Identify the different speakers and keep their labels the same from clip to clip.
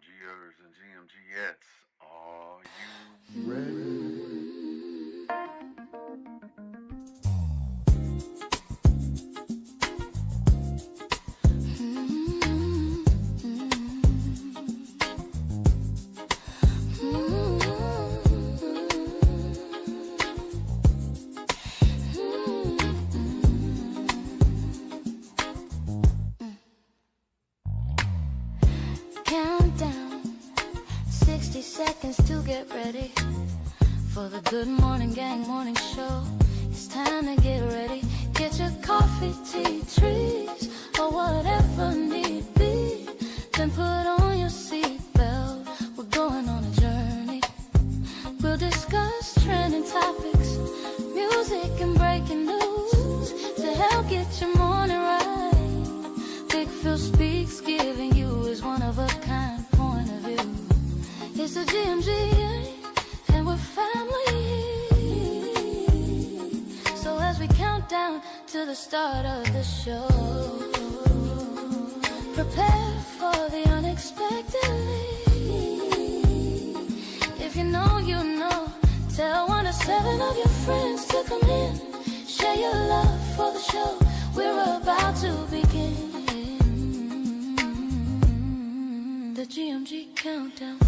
Speaker 1: GMGers and GMGettes, are you ready?
Speaker 2: Countdown, 60 seconds to get ready for the Good Morning Gang morning show. It's time to get ready. Get your coffee, tea, trees, or whatever need be. Then put on your seatbelt. We're going on a journey. We'll discuss trending topics, music and breaking news to help get your morning right. Big Phil speaks, giving you his one-of-a-kind point of view. It's the GMGA, and we're family. So as we count down to the start of the show, prepare for the unexpectedly. If you know, you know. Tell 1 to 7 of your friends to come in. Share your love for the show. We're about to begin. The GMG countdown.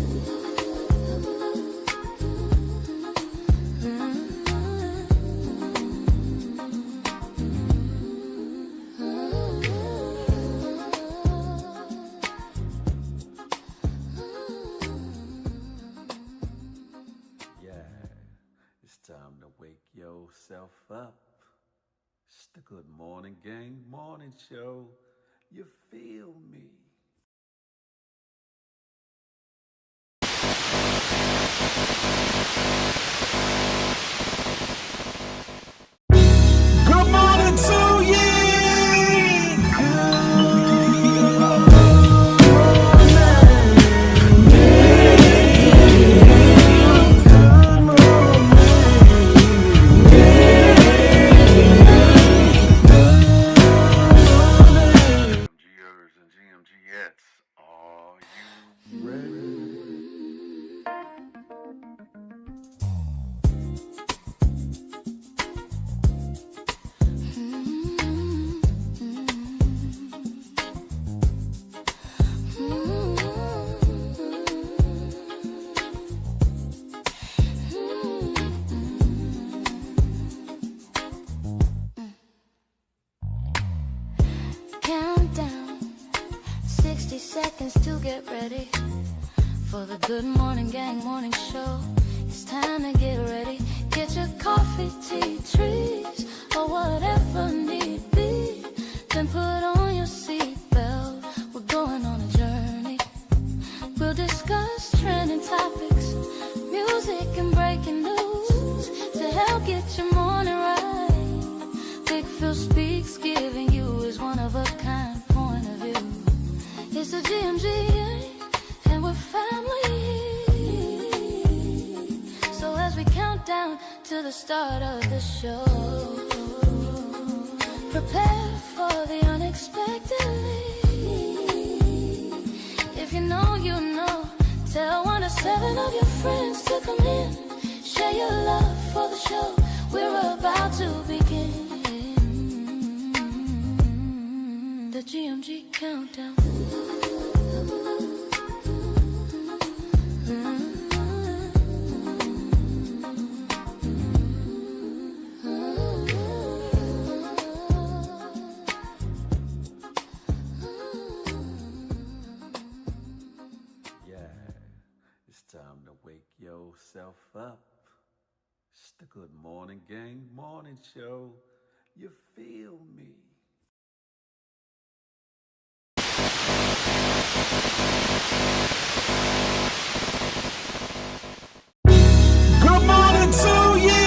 Speaker 1: Yeah, it's time to wake yourself up. It's the Good Morning Gang morning show. You feel me?
Speaker 3: Good morning to you.
Speaker 1: GMGers and GMGettes, are you ready?
Speaker 2: Countdown, 60 seconds to get ready for the Good Morning Gang morning show. It's time to get ready. Get your coffee, tea, trees, or whatever need be. Then put on your seatbelt. We're going on a journey. We'll discuss trending topics, music and breaking news to help get your morning right. Big Phil speaks, giving you his one-of-a-kind point of view. It's the GMGA, and we're family. So as we count down to the start of the show, prepare for the unexpectedly. If you know, you know. Tell 1 to 7 of your friends to come in. Share your love for the show. We're about to begin. The GMG countdown.
Speaker 1: Yeah, it's time to wake yourself up. It's the Good Morning Gang morning show. You feel me?
Speaker 3: Good morning to you.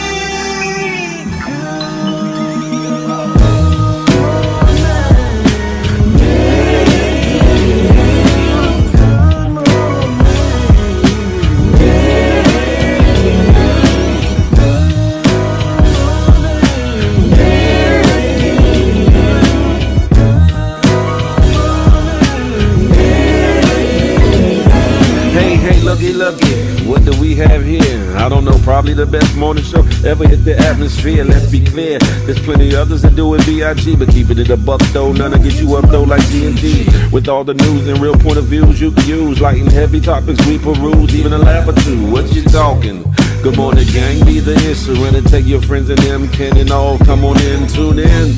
Speaker 1: Morning Show ever hit the atmosphere. Let's be clear, there's plenty others that do it B.I.G. But keep it at a buck though, none to get you up though like G&G. With all the news and real point of views you can use. Light and heavy topics we peruse, even a laugh or two. What you talking? Good morning gang, be the instrument. Take your friends and them, Ken and all, come on in, tune in.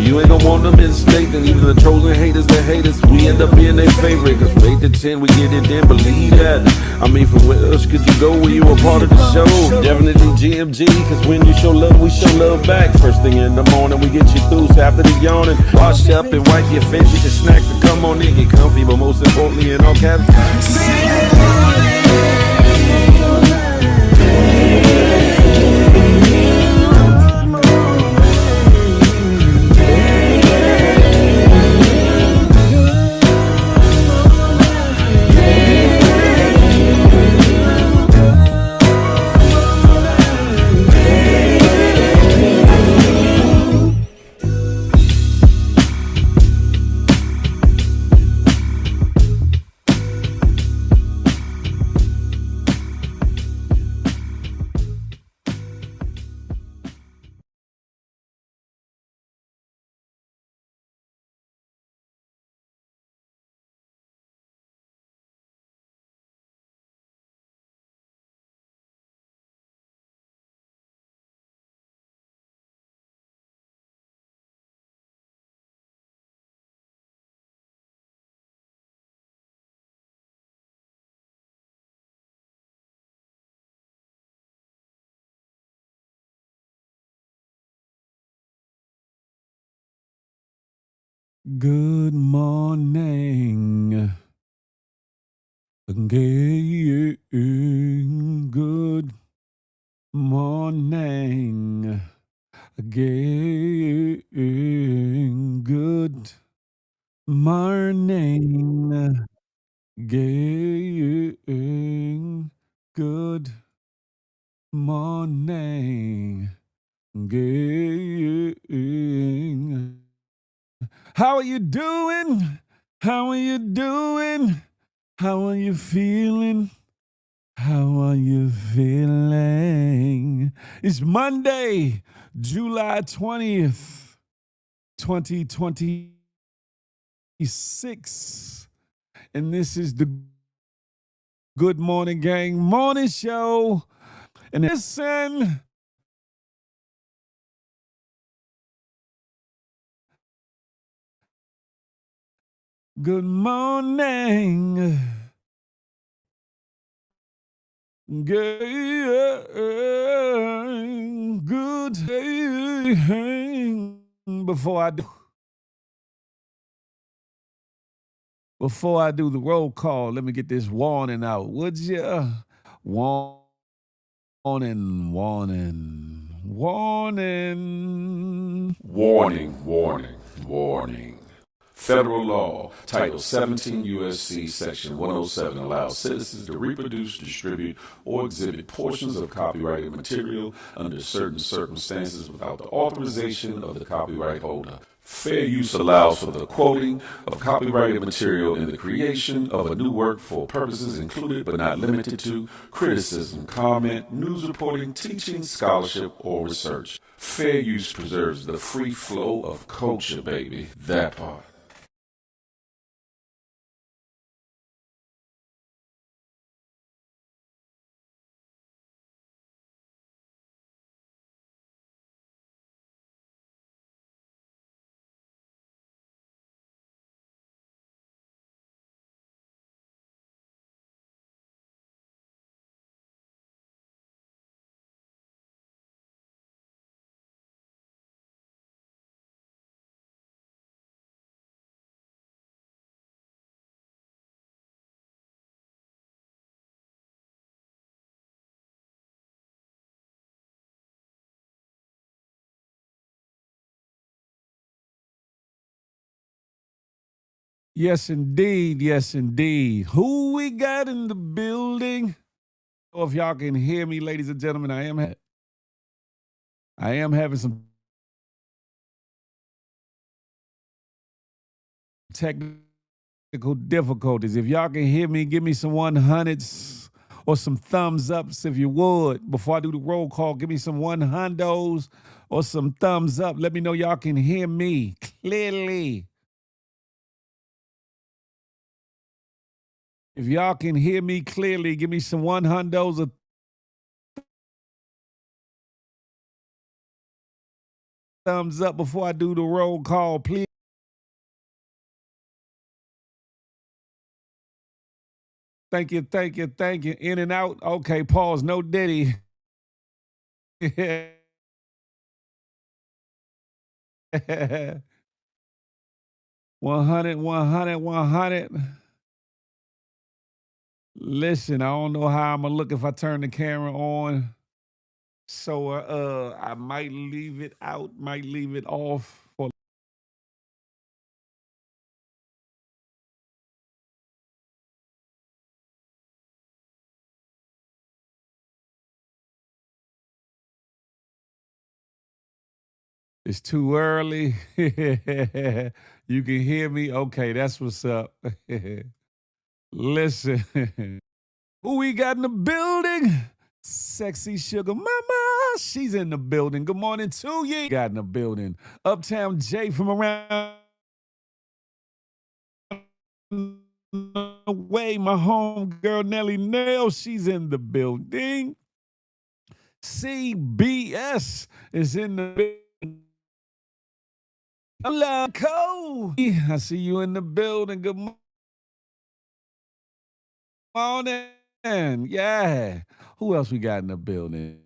Speaker 1: You ain't gonna want them in state, and even the trolls and haters that hate us, we end up being their favorite. Cause from 8 to 10, we get it in, believe that. I mean, from where else could you go when you a part of the show? Definitely GMG, cause when you show love, we show love back. First thing in the morning, we get you through, so after the yawning, wash up and wipe your face, get your snacks and come on in, get comfy, but most importantly, in all caps, good morning. Good morning. Good morning. Good morning. How are you doing? How are you doing? How are you feeling? How are you feeling? It's Monday, July 20th, 2026. And this is the Good Morning Gang Morning Show. And listen, good morning. Good. Before I do the roll call, let me get this warning out, would ya? Warning.
Speaker 4: Federal law, Title 17 U.S.C. Section 107 allows citizens to reproduce, distribute, or exhibit portions of copyrighted material under certain circumstances without the authorization of the copyright holder. Fair use allows for the quoting of copyrighted material in the creation of a new work for purposes included but not limited to criticism, comment, news reporting, teaching, scholarship, or research. Fair use preserves the free flow of culture, baby. That part.
Speaker 3: Yes, indeed. Yes, indeed. Who we got in the building? Oh, if y'all can hear me, ladies and gentlemen, I am having some technical difficulties. If y'all can hear me, give me some 100s or some thumbs ups if you would. Before I do the roll call, give me some 100s or some thumbs up. Let me know y'all can hear me clearly. If y'all can hear me clearly, give me some 100s or thumbs up before I do the roll call, please. Thank you, thank you, thank you. In and out. Okay, pause. No Diddy. 100, 100, 100. Listen, I don't know how I'm gonna look if I turn the camera on. So I might leave it out, might leave it off for it's too early. You can hear me? Okay, that's what's up. Listen. Who we got in the building? Sexy Sugar Mama. She's in the building. Good morning to you. Got in the building. Uptown J from around the way. My home girl Nelly Nail. She's in the building. CBS is in the building. Hello, Cole. I see you in the building. Good morning. Yeah. Who else we got in the building?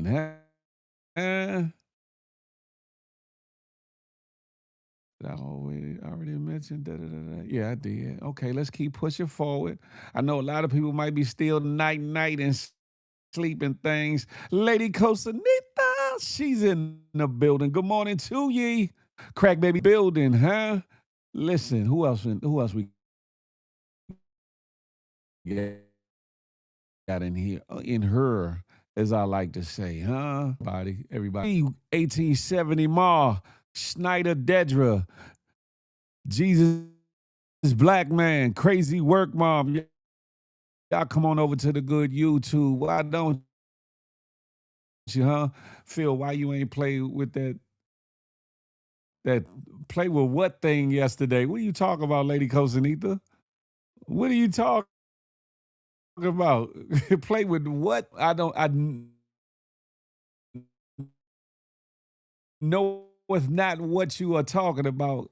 Speaker 3: Huh? Did I already mentioned that? Yeah, I did. Okay, let's keep pushing forward. I know a lot of people might be still night and sleeping things. Lady Cosanita, she's in the building. Good morning to ye. Crack baby building, huh? Listen, who else we got in here? In her, as I like to say, huh? Everybody. 1870 Ma, Schneider Dedra, Jesus Black Man, Crazy Work Mom. Y'all come on over to the good YouTube. Why don't you, huh? Phil, why you ain't play with that play with what thing yesterday? What are you talking about, Lady Cosanita? What are you talking about? Play with what? I know it's not what you are talking about.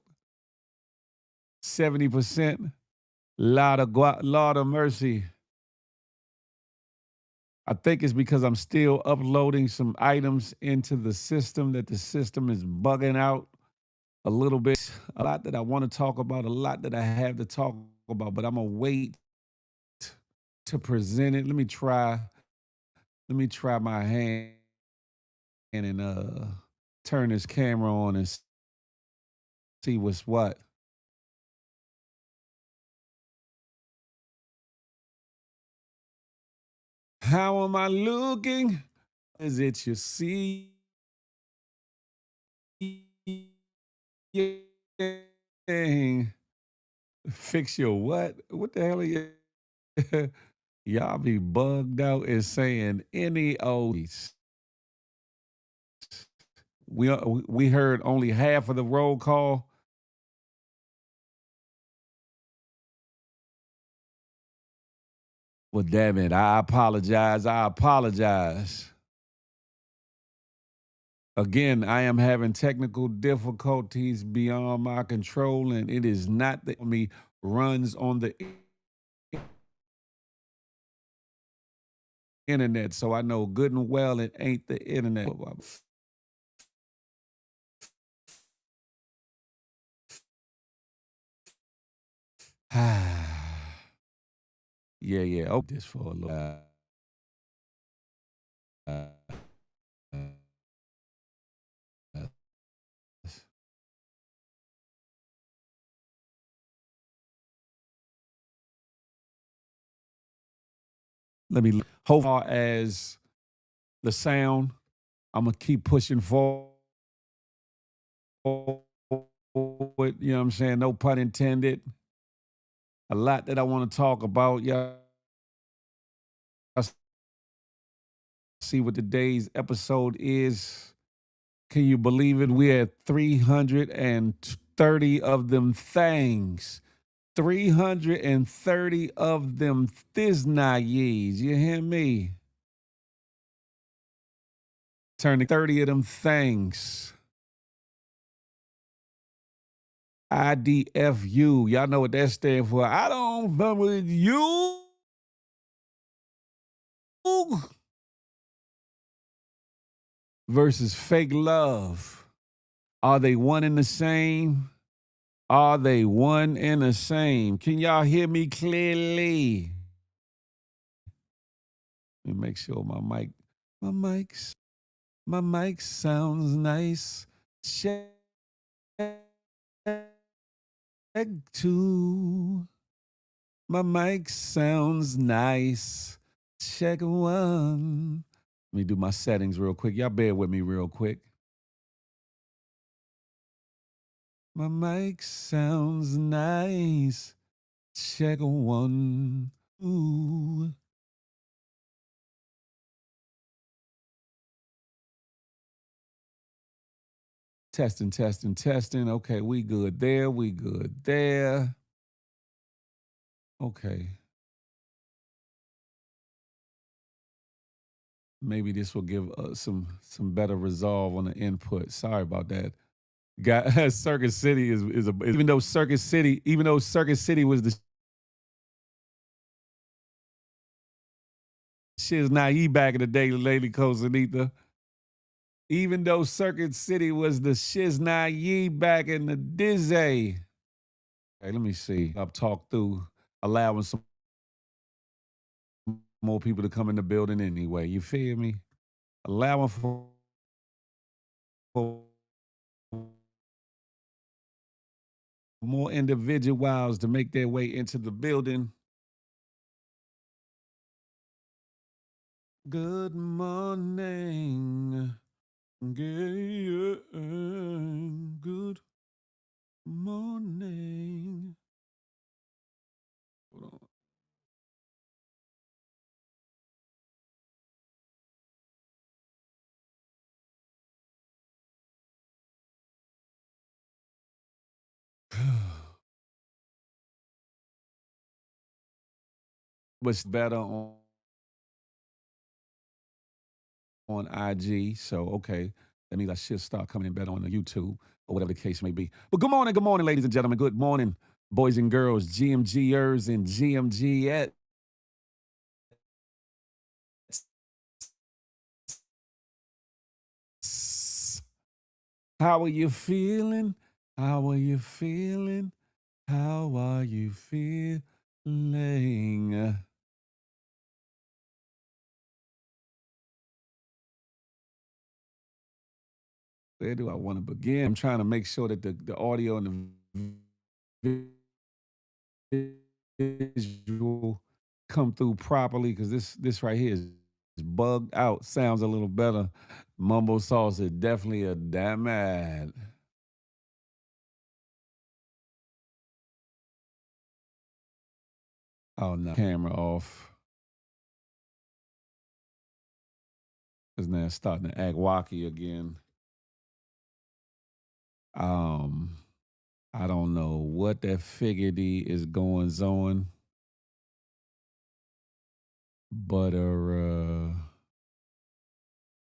Speaker 3: 70%. Lord of mercy. I think it's because I'm still uploading some items into the system that the system is bugging out a little bit. A lot that I want to talk about, a lot that I have to talk about, but I'm going to wait to present it. Let me try my hand and turn this camera on and see what's what. How am I looking? Is it you see? Fix your what? What the hell are you? Y'all be bugged out and saying any oldies. We heard only half of the roll call. Well, damn it, I apologize. Again, I am having technical difficulties beyond my control, and it is not that me runs on the internet, so I know good and well it ain't the internet. Yeah. Oh, this for a little. Let me hold far as the sound. I'm gonna keep pushing forward. You know what I'm saying? No pun intended. A lot that I want to talk about. Y'all see what today's episode is. Can you believe it? We're at 330 of them things. 330 of them thiznayes. You hear me? Turning 30 of them things. IDFU. Y'all know what that stands for. I don't fuck with you. Versus fake love. Are they one and the same? Are they one and the same? Can y'all hear me clearly? Let me make sure my mic sounds nice. Check two. My mic sounds nice. Check one. Let me do my settings real quick. Y'all bear with me real quick. My mic sounds nice. Check one. Ooh. Testing, testing, testing. Okay, we good there. We good there. Okay. Maybe this will give some better resolve on the input. Sorry about that. Circuit City is even though Circuit City was the shiz naive back in the day, Lady Cosanita. Even though Circuit City was the shiz naive back in the dizzy. Okay, let me see. I've talked through allowing some more people to come in the building anyway. You feel me? Allowing for more individuals to make their way into the building. Good morning. Good morning. Hold on. What's better on IG? So okay, that means I should start coming in better on the YouTube or whatever the case may be. But good morning, ladies and gentlemen. Good morning, boys and girls, GMGers and GMGettes. How are you feeling? How are you feeling? How are you feeling? Where do I want to begin? I'm trying to make sure that the audio and the visual come through properly because this right here is bugged out. Sounds a little better. Mumbo sauce is definitely a damn ad. Oh no, camera off. Because now it's starting to act wacky again. I don't know what that figgity is going on, but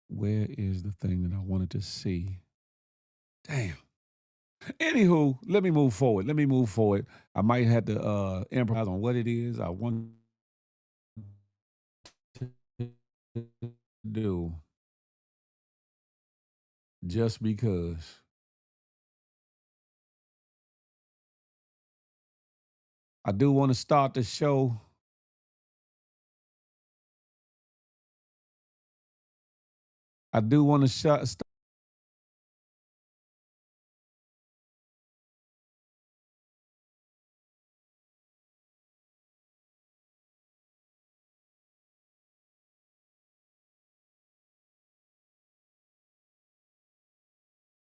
Speaker 3: where is the thing that I wanted to see? Damn. Anywho, let me move forward. I might have to improvise on what it is I want to do just because. I do want to start the show. I do want to start.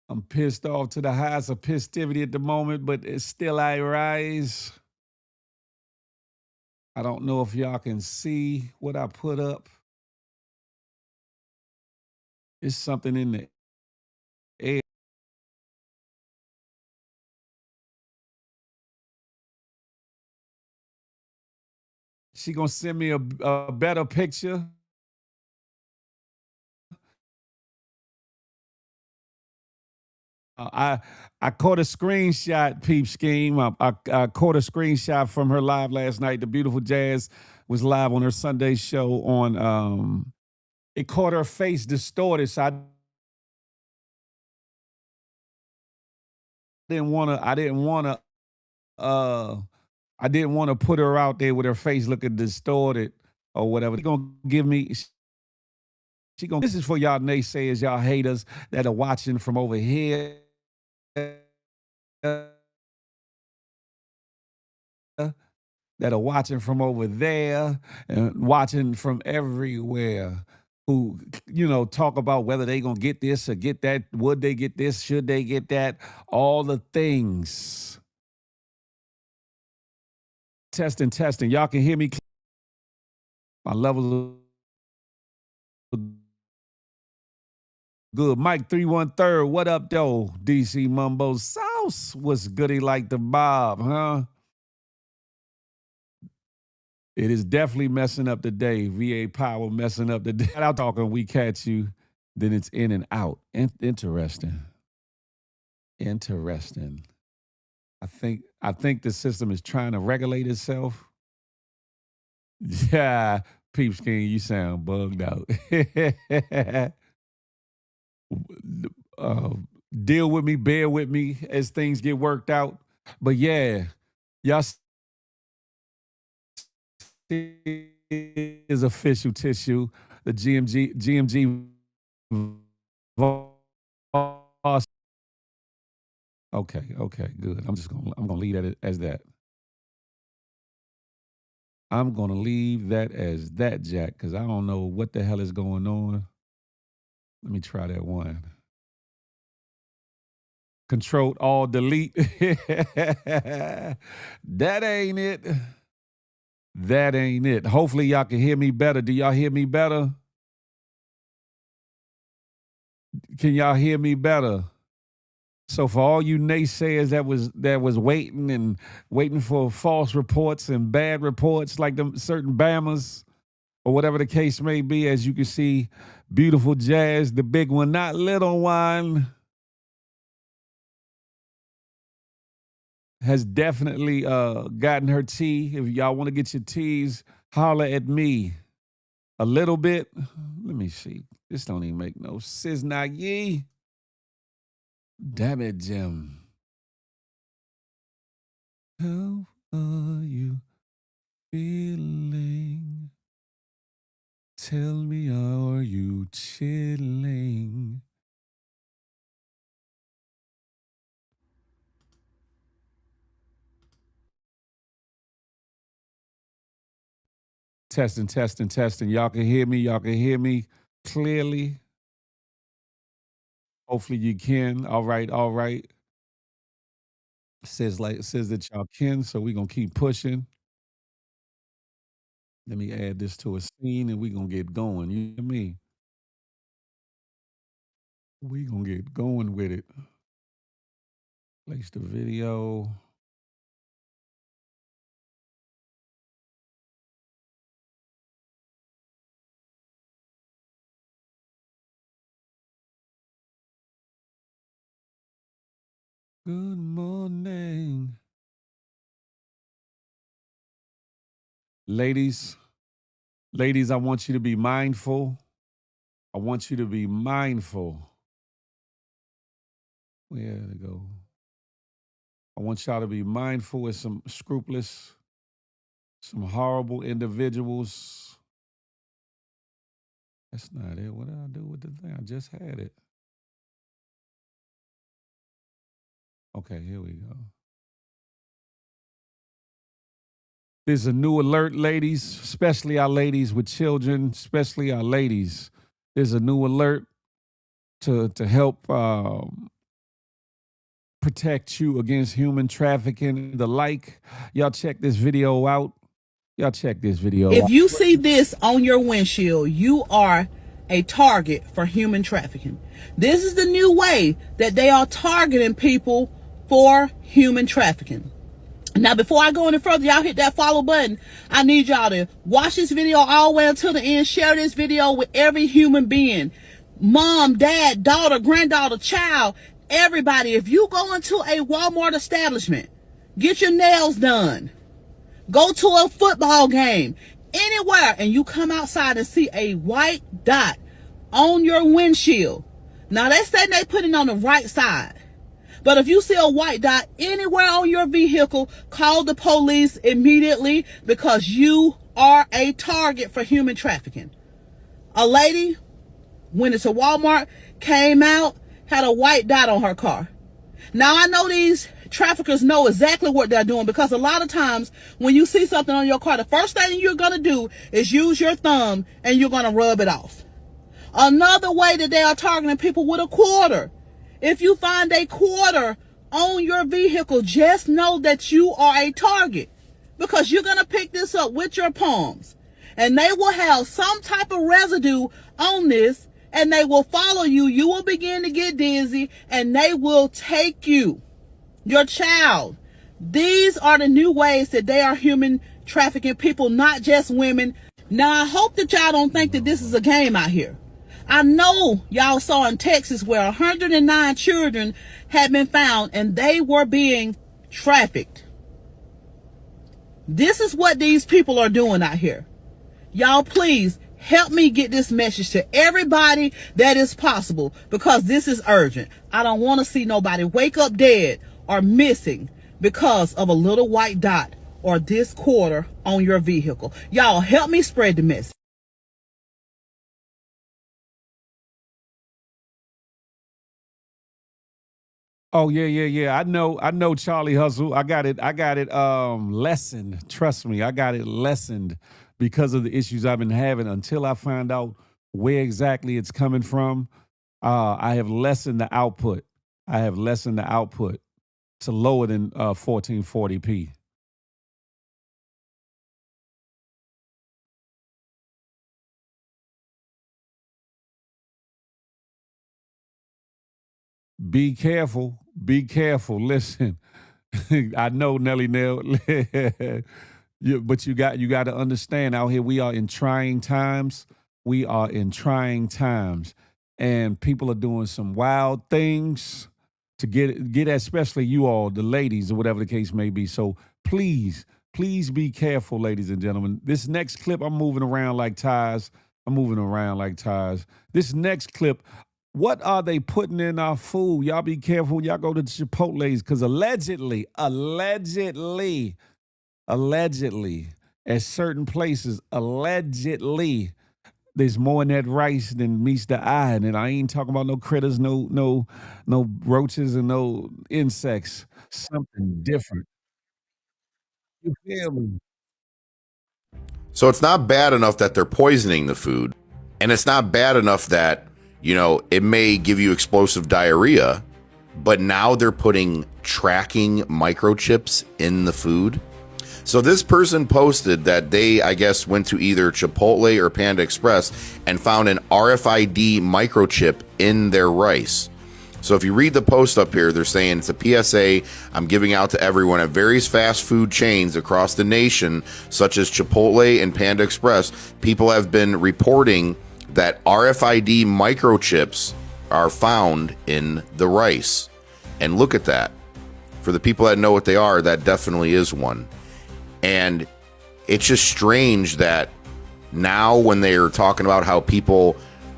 Speaker 3: I'm pissed off to the highest of festivity at the moment, but it's still I rise. I don't know if y'all can see what I put up. It's something in the air. She gonna send me a better picture. I caught a screenshot, Peep Scheme. I caught a screenshot from her live last night. The Beautiful Jazz was live on her Sunday show on. It caught her face distorted, so I didn't want to. I didn't want to put her out there with her face looking distorted or whatever. She gonna give me. She gonna. This is for y'all naysayers, y'all haters that are watching from over here. That are watching from over there and watching from everywhere who, talk about whether they gonna get this or get that, would they get this, should they get that, all the things. Testing. Y'all can hear me. My levels are good. Mike 313, what up though? DC Mumbo Sauce, what's goody like the Bob, huh? It is definitely messing up the day. VA Power messing up the day. Out talking, we catch you, then it's in and out. Interesting. I think the system is trying to regulate itself. Yeah, Peep Scheme, you sound bugged out. Deal with me, bear with me as things get worked out. But yeah, y'all is official tissue. The GMG. Okay, good. I'm gonna leave that as that. I'm gonna leave that as that, Jack, because I don't know what the hell is going on. Let me try that one. Control Alt Delete. That ain't it. That ain't it. Hopefully y'all can hear me better. Do y'all hear me better? Can y'all hear me better? So for all you naysayers that was waiting for false reports and bad reports like them certain Bammers or whatever the case may be, as you can see, Beautiful Jazz, the big one, not little one, has definitely gotten her tea. If y'all want to get your teas, holler at me a little bit. Let me see. This don't even make no sense. Not ye. Damn it, Jim. How are you feeling? Tell me, are you chilling? Testing. Y'all can hear me. Y'all can hear me clearly. Hopefully you can. All right. Says that y'all can, so we're gonna keep pushing. Let me add this to a scene and we're gonna get going. You hear me? We gonna get going with it. Place the video. Good morning. Ladies, I want you to be mindful. I want you to be mindful. Where to go? I want y'all to be mindful with some scrupulous, some horrible individuals. That's not it. What did I do with the thing? I just had it. Okay, here we go. There's a new alert, ladies, especially our ladies with children, especially our ladies. There's a new alert to help protect you against human trafficking and the like. Y'all check this video out. Y'all check this video
Speaker 5: If
Speaker 3: out.
Speaker 5: you see this on your windshield, you are a target for human trafficking. This is the new way that they are targeting people for human trafficking. Now, before I go any further, y'all hit that follow button. I need y'all to watch this video all the way until the end. Share this video with every human being. Mom, dad, daughter, granddaughter, child, everybody. If you go into a Walmart establishment, get your nails done, go to a football game, anywhere, and you come outside and see a white dot on your windshield. Now, they say they put it on the right side. But if you see a white dot anywhere on your vehicle, call the police immediately, because you are a target for human trafficking. A lady went into Walmart, came out, had a white dot on her car. Now, I know these traffickers know exactly what they're doing, because a lot of times when you see something on your car, the first thing you're going to do is use your thumb and you're going to rub it off. Another way that they are targeting people with a quarter. If you find a quarter on your vehicle, just know that you are a target, because you're going to pick this up with your palms, and they will have some type of residue on this, and they will follow you. You will begin to get dizzy, and they will take you, your child. These are the new ways that they are human trafficking people, not just women. Now, I hope that y'all don't think that this is a game out here. I know y'all saw in Texas where 109 children had been found and they were being trafficked. This is what these people are doing out here. Y'all, please help me get this message to everybody that is possible, because this is urgent. I don't want to see nobody wake up dead or missing because of a little white dot or this quarter on your vehicle. Y'all, help me spread the message.
Speaker 3: Oh yeah. I know Charlie Hustle. I got it lessened. Trust me, I got it lessened because of the issues I've been having. Until I find out where exactly it's coming from, I have lessened the output. I have lessened the output to lower than 1440p. Be careful. Be careful. Listen, I know Nelly Nell, but you got to understand, out here we are in trying times. We are in trying times, and people are doing some wild things to get especially you all, the ladies, or whatever the case may be. So please be careful, ladies and gentlemen. This next clip, I'm moving around like tires. This next clip, what are they putting in our food? Y'all be careful when y'all go to the Chipotle's, because allegedly, at certain places, allegedly, there's more in that rice than meets the eye. And I ain't talking about no critters, no roaches and no insects. Something different. You feel me?
Speaker 6: So it's not bad enough that they're poisoning the food, and it's not bad enough that, you know, it may give you explosive diarrhea, but now they're putting tracking microchips in the food. So this person posted that they, I guess, went to either Chipotle or Panda Express and found an RFID microchip in their rice. So if you read the post up here, they're saying it's a PSA I'm giving out to everyone at various fast food chains across the nation, such as Chipotle and Panda Express. People have been reporting that RFID microchips are found in the rice. And look at that. For the people that know what they are, that definitely is one. And it's just strange that now when they're talking about how people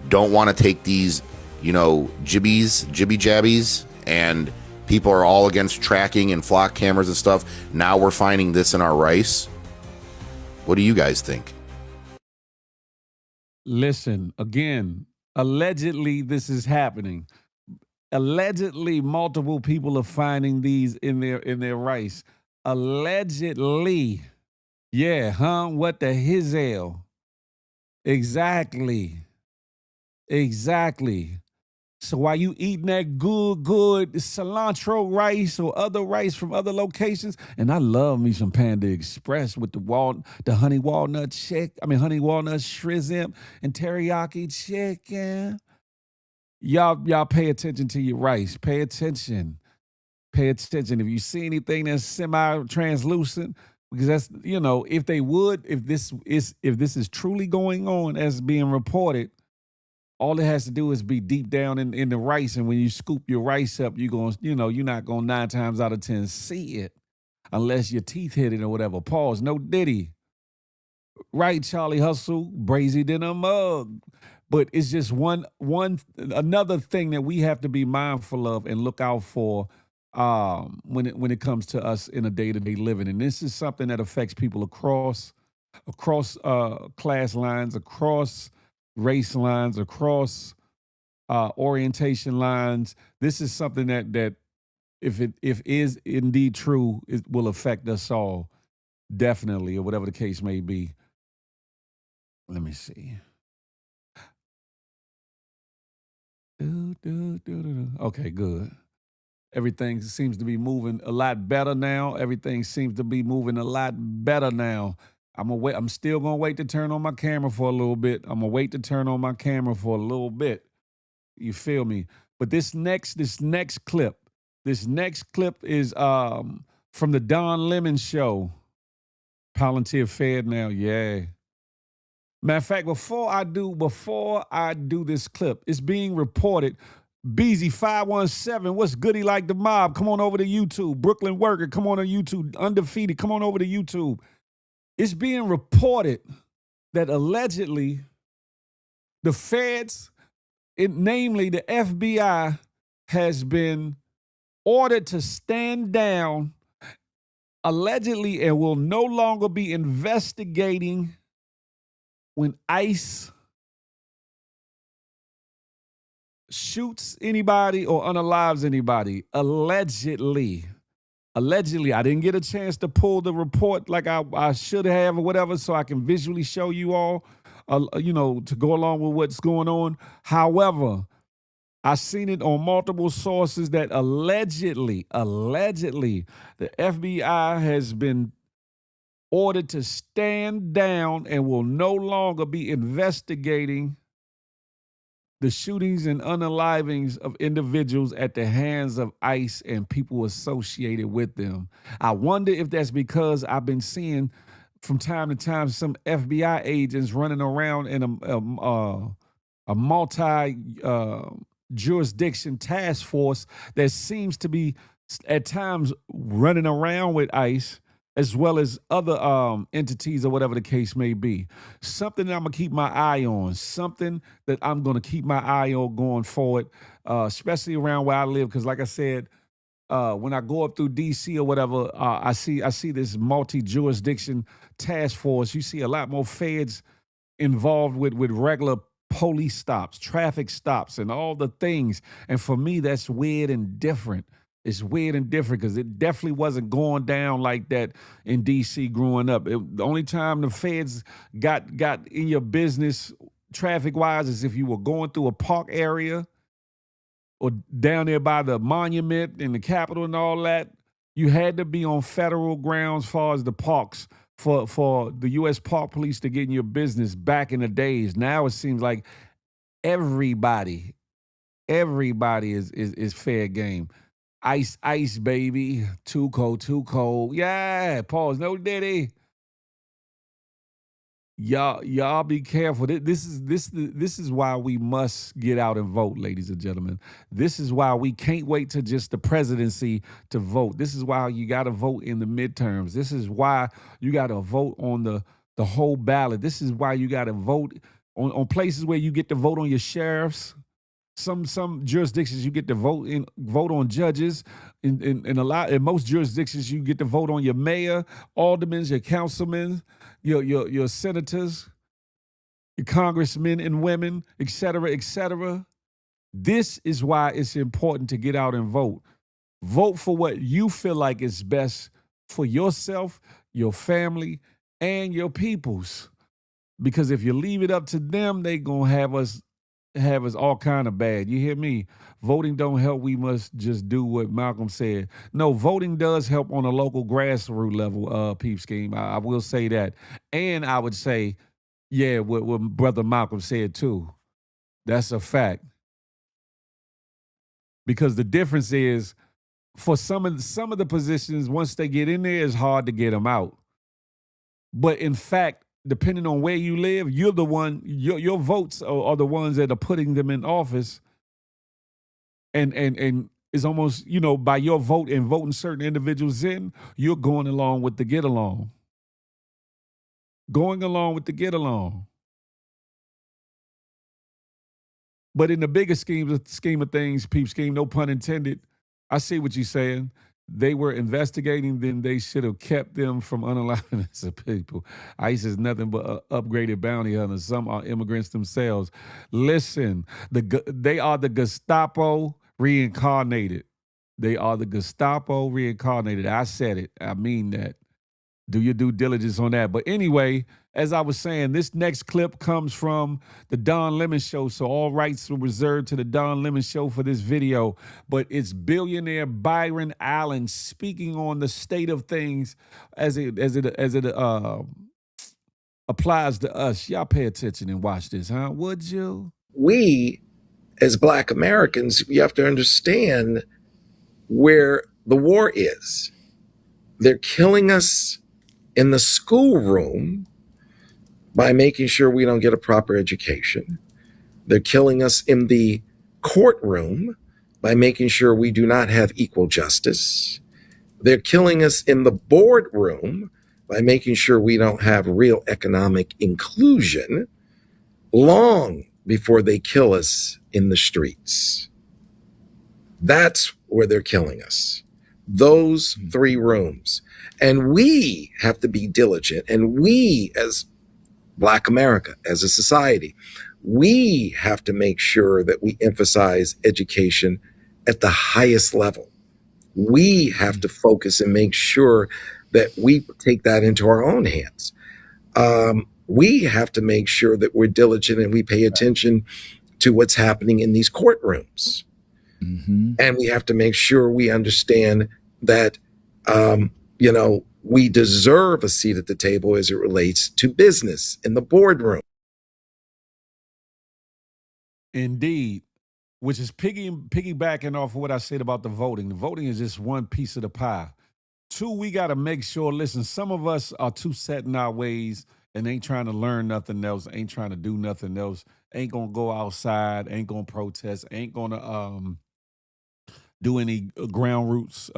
Speaker 6: don't want to take these, you know, jibby jabbies, and people are all against tracking and flock cameras and stuff, now we're finding this in our rice. What do you guys think?
Speaker 3: Listen, again, allegedly this is happening. Allegedly, multiple people are finding these in their rice. Allegedly. Yeah, huh? What the hell? Exactly. So while you eating that good cilantro rice or other rice from other locations, and I love me some Panda Express with the honey walnut shrimp and teriyaki chicken. Y'all pay attention to your rice. Pay attention. Pay attention. If you see anything that's semi-translucent, because that's, if this is truly going on as being reported, all it has to do is be deep down in the rice, and when you scoop your rice up, you're not going 9 times out of 10 see it unless your teeth hit it or whatever. Pause. No diddy. Right, Charlie Hustle, brazied in a mug. But it's just another thing that we have to be mindful of and look out for when it comes to us in a day-to-day living. And this is something that affects people across class lines, across race lines, across orientation lines. This is something that if is indeed true, it will affect us all, definitely, or whatever the case may be. Let me see. Okay, good. Everything seems to be moving a lot better now. Everything seems to be moving a lot better now. I'm still gonna wait to turn on my camera for a little bit. I'm gonna wait to turn on my camera for a little bit. You feel me? But this next clip is from the Don Lemon show. Palantir fed now, yeah. Matter of fact, before I do this clip, it's being reported. BZ517, what's goody like the mob? Come on over to YouTube. Brooklyn Worker, come on to YouTube. Undefeated, come on over to YouTube. It's being reported that allegedly the feds, namely the FBI, has been ordered to stand down, allegedly, and will no longer be investigating when ICE shoots anybody or unalives anybody. Allegedly. I didn't get a chance to pull the report like I should have or whatever, so I can visually show you all, to go along with what's going on. However, I seen it on multiple sources that allegedly, the FBI has been ordered to stand down and will no longer be investigating the shootings and unalivings of individuals at the hands of ICE and people associated with them. I wonder if that's because I've been seeing from time to time some FBI agents running around in a multi-jurisdiction task force that seems to be at times running around with ICE as well as other entities or whatever the case may be. Something that I'm going to keep my eye on, something that I'm going to keep my eye on going forward, especially around where I live, because like I said, when I go up through D.C. or whatever, I see this multi-jurisdiction task force. You see a lot more feds involved with regular police stops, traffic stops, and all the things. And for me, that's weird and different. It's weird and different because it definitely wasn't going down like that in D.C. growing up. The only time the feds got in your business traffic-wise is if you were going through a park area or down there by the monument and the Capitol and all that. You had to be on federal grounds as far as the parks for the U.S. Park Police to get in your business back in the days. Now it seems like everybody is fair game. Ice, baby. Too cold. Yeah, pause. No diddy. Y'all be careful. This is why we must get out and vote, ladies and gentlemen. This is why we can't wait to just the presidency to vote. This is why you got to vote in the midterms. This is why you got to vote on the whole ballot. This is why you got to vote on places where you get to vote on your sheriffs. Some jurisdictions you get to vote on judges. In most jurisdictions you get to vote on your mayor, aldermen, your councilmen, your senators, your congressmen and women, et cetera, et cetera. This is why it's important to get out and vote. Vote for what you feel like is best for yourself, your family, and your peoples. Because if you leave it up to them, they gonna have us have us all kind of bad. You hear me? Voting don't help. We must just do what Malcolm said. No, voting does help on a local grassroots level, Peep Scheme. I will say that. And I would say, yeah, what Brother Malcolm said too. That's a fact. Because the difference is, for some of the positions, once they get in there, it's hard to get them out. But in fact, depending on where you live, you're the one. Your votes are the ones that are putting them in office. And it's almost, by your vote and voting certain individuals in, you're going along with the get along. Going along with the get along. But in the bigger scheme of things, Peep Scheme, no pun intended, I see what you're saying. They were investigating, then they should have kept them from unaliving us people. ICE is nothing but upgraded bounty hunters. Some are immigrants themselves. Listen, they are the Gestapo reincarnated. They are the Gestapo reincarnated. I said it. I mean that. Do your due diligence on that. But anyway, as I was saying, this next clip comes from the Don Lemon Show, so all rights were reserved to the Don Lemon Show for this video. But it's billionaire Byron Allen speaking on the state of things as it applies to us. Y'all pay attention and watch this, huh? Would you?
Speaker 7: We, as Black Americans, we have to understand where the war is. They're killing us in the schoolroom by making sure we don't get a proper education. They're killing us in the courtroom by making sure we do not have equal justice. They're killing us in the boardroom by making sure we don't have real economic inclusion long before they kill us in the streets. That's where they're killing us. Those three rooms. And we have to be diligent. And we, as Black America, as a society, we have to make sure that we emphasize education at the highest level. We have to focus and make sure that we take that into our own hands. We have to make sure that we're diligent and we pay attention to what's happening in these courtrooms. Mm-hmm. And we have to make sure we understand that, we deserve a seat at the table as it relates to business in the boardroom.
Speaker 3: Indeed, which is piggybacking off of what I said about the voting. The voting is just one piece of the pie. Two, we got to make sure, listen, some of us are too set in our ways and ain't trying to learn nothing else, ain't trying to do nothing else, ain't going to go outside, ain't going to protest, ain't going to do any ground roots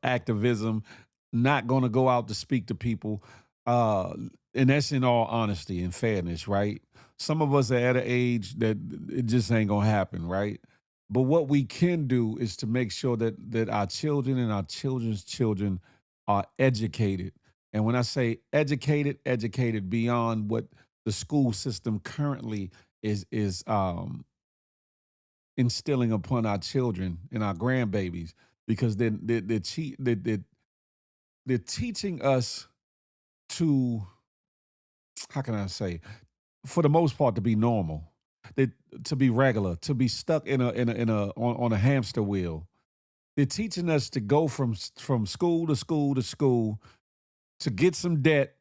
Speaker 3: activism, not going to go out to speak to people. And that's in all honesty and fairness, right? Some of us are at an age that it just ain't going to happen, right? But what we can do is to make sure that our children and our children's children are educated. And when I say educated beyond what the school system currently is instilling upon our children and our grandbabies, because they're teaching us to, how can I say, for the most part, to be normal, to be regular, to be stuck on a hamster wheel. They're teaching us to go from school to school to school, to get some debt,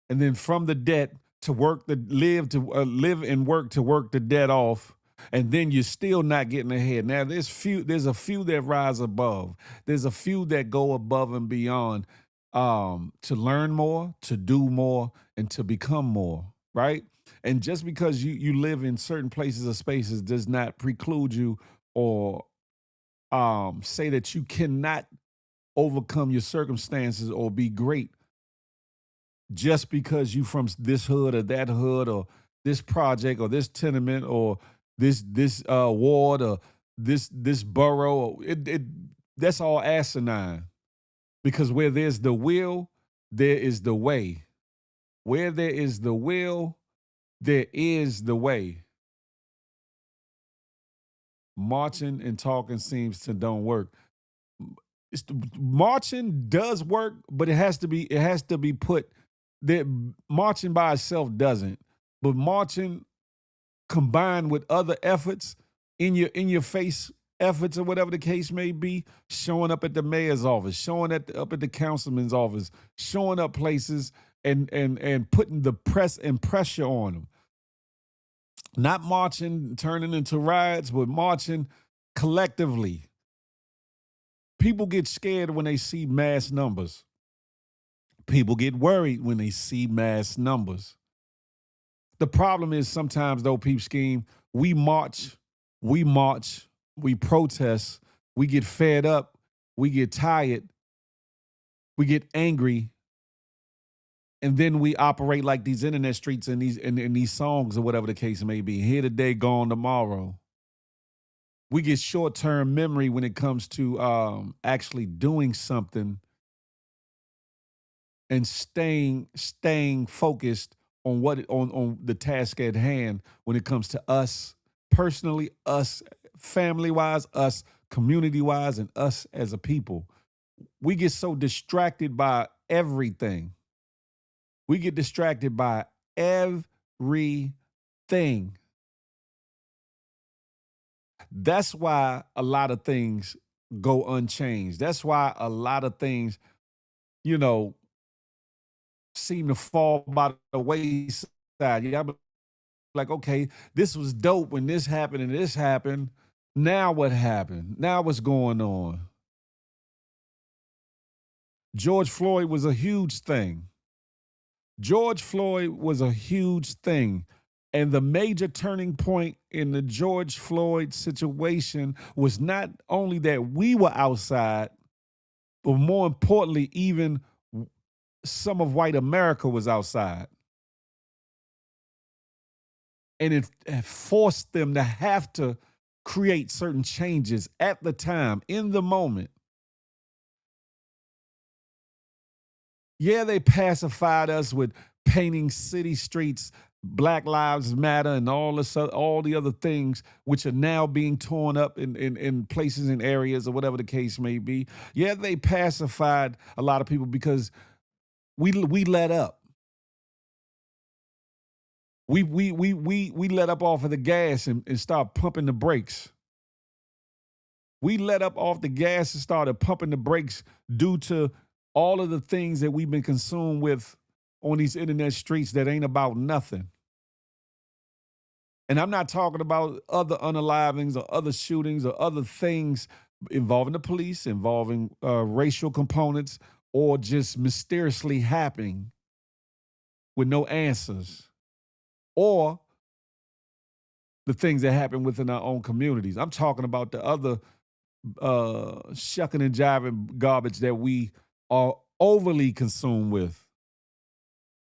Speaker 3: and then from the debt to live and work to work the debt off. And then you're still not getting ahead. Now, there's a few that rise above. There's a few that go above and beyond to learn more, to do more, and to become more, right? And just because you live in certain places or spaces does not preclude you or say that you cannot overcome your circumstances or be great just because you from this hood or that hood or this project or this tenement or this ward or this borough. That's all asinine. Because where there's the will, there is the way. Where there is the will, there is the way. Marching and talking seems to don't work. Marching does work, but it has to be put. That marching by itself doesn't. But marching combined with other efforts in your face efforts or whatever the case may be, showing up at the mayor's office, showing up at the councilman's office, showing up places and putting the press and pressure on them. Not marching, turning into riots, but marching collectively. People get scared when they see mass numbers. People get worried when they see mass numbers. The problem is sometimes, though, peep scheme, we march, we protest, we get fed up, we get tired, we get angry, and then we operate like these internet streets and these songs or whatever the case may be. Here today, gone tomorrow. We get short-term memory when it comes to actually doing something and staying focused on on the task at hand when it comes to us personally, us family-wise, us community-wise, and us as a people. We get so distracted by everything. We get distracted by everything. That's why a lot of things go unchanged. That's why a lot of things, seem to fall by the wayside. Yeah, I'm like, okay, this was dope when this happened and this happened. Now what happened? Now what's going on? George Floyd was a huge thing. George Floyd was a huge thing. And the major turning point in the George Floyd situation was not only that we were outside, but more importantly, even some of white America was outside. And it forced them to have to create certain changes at the time, in the moment. Yeah, they pacified us with painting city streets, Black Lives Matter, and all the other things, which are now being torn up in places and areas or whatever the case may be. Yeah, they pacified a lot of people because we let up. We let up off of the gas and start pumping the brakes. We let up off the gas and started pumping the brakes due to all of the things that we've been consumed with on these internet streets that ain't about nothing. And I'm not talking about other unalivings or other shootings or other things involving the police, involving racial components, or just mysteriously happening with no answers, or the things that happen within our own communities. I'm talking about the other shucking and jiving garbage that we are overly consumed with.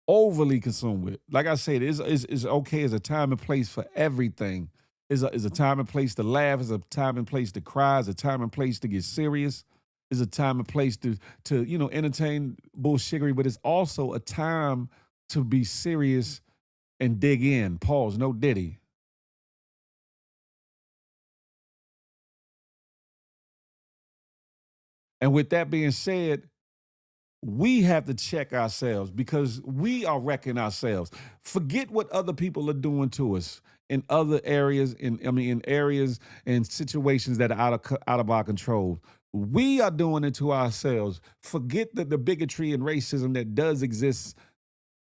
Speaker 3: Like I said, it's okay. It's a time and place for everything. It's a time and place to laugh. It's a time and place to cry. It's a time and place to get serious. It's a time and place to entertain bullshittery, but it's also a time to be serious and dig in. Pause, no diddy. And with that being said, we have to check ourselves because we are wrecking ourselves. Forget what other people are doing to us in other areas, in areas and situations that are out of our control. We are doing it to ourselves. Forget the bigotry and racism that does exist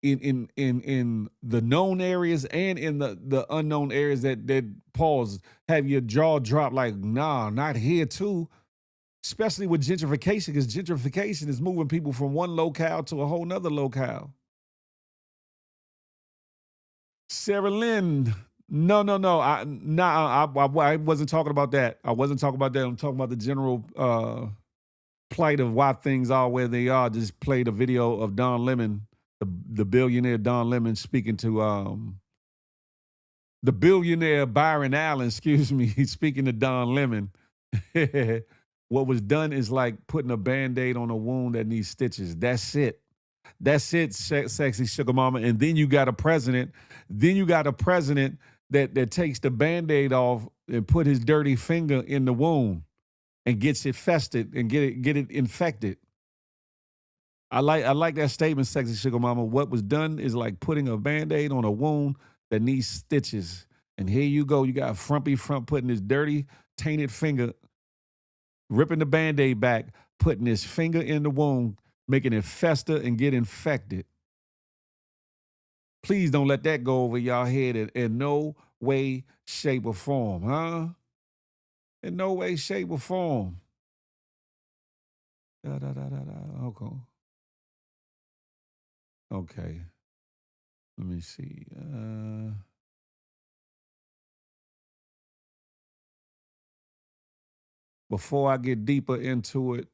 Speaker 3: in the known areas and in the unknown areas that pause, have your jaw drop like, nah, not here too. Especially with gentrification, because gentrification is moving people from one locale to a whole nother locale. Sarah Lynn, no. I wasn't talking about that. I'm talking about the general plight of why things are where they are. Just played a video of Don Lemon, the billionaire Don Lemon, speaking to the billionaire Byron Allen, excuse me, he's speaking to Don Lemon. What was done is like putting a Band-Aid on a wound that needs stitches. That's it. That's it, sexy sugar mama. And then you got a president. That takes the Band-Aid off and put his dirty finger in the wound and gets it festered and get it infected. I like that statement, sexy sugar mama. What was done is like putting a Band-Aid on a wound that needs stitches. And here you go. You got Frumpy Frump putting his dirty, tainted finger, ripping the Band-Aid back, putting his finger in the wound, making it fester and get infected. Please don't let that go over y'all head in no way, shape, or form, huh? In no way, shape, or form. Okay. Okay. Let me see. Before I get deeper into it,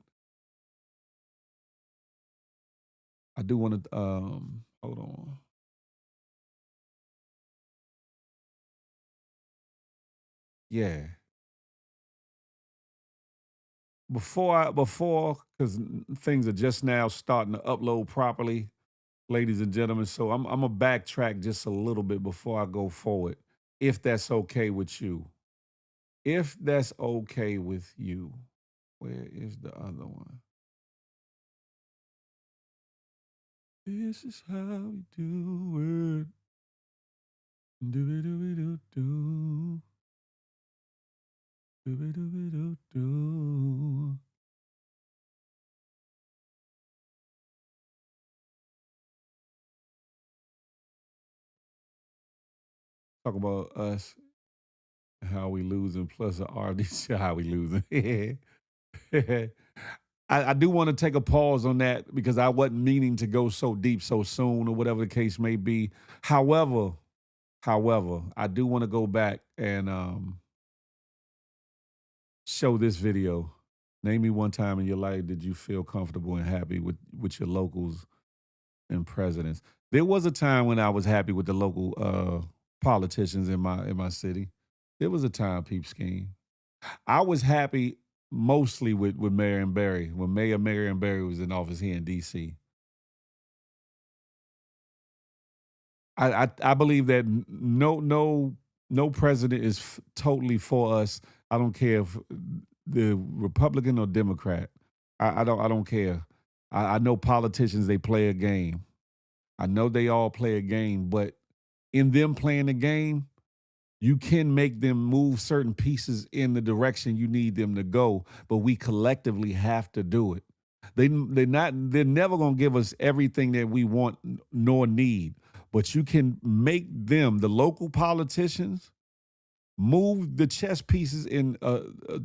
Speaker 3: I do want to hold on. Yeah. Before, because things are just now starting to upload properly, ladies and gentlemen. So I'm gonna backtrack just a little bit before I go forward, if that's okay with you. If that's okay with you. Where is the other one? This is how we do it. Do-be-do-be-do-do. Do-be-do-be-do-do. Talk about us, how we losing, plus the RDC, how we losing. I do want to take a pause on that because I wasn't meaning to go so deep so soon or whatever the case may be. However, I do want to go back and show this video. Name me one time in your life did you feel comfortable and happy with your locals and presidents. There was a time when I was happy with the local politicians in my city. There was a time, Peep Scheme. I was happy mostly with Marion Barry when Mayor Marion Barry was in office here in D.C. I believe that no president is totally for us. I don't care if the Republican or Democrat. I don't care. I know politicians, they play a game. I know they all play a game, but in them playing the game, you can make them move certain pieces in the direction you need them to go, but we collectively have to do it. They're never gonna give us everything that we want nor need, but you can make them, the local politicians, move the chess pieces in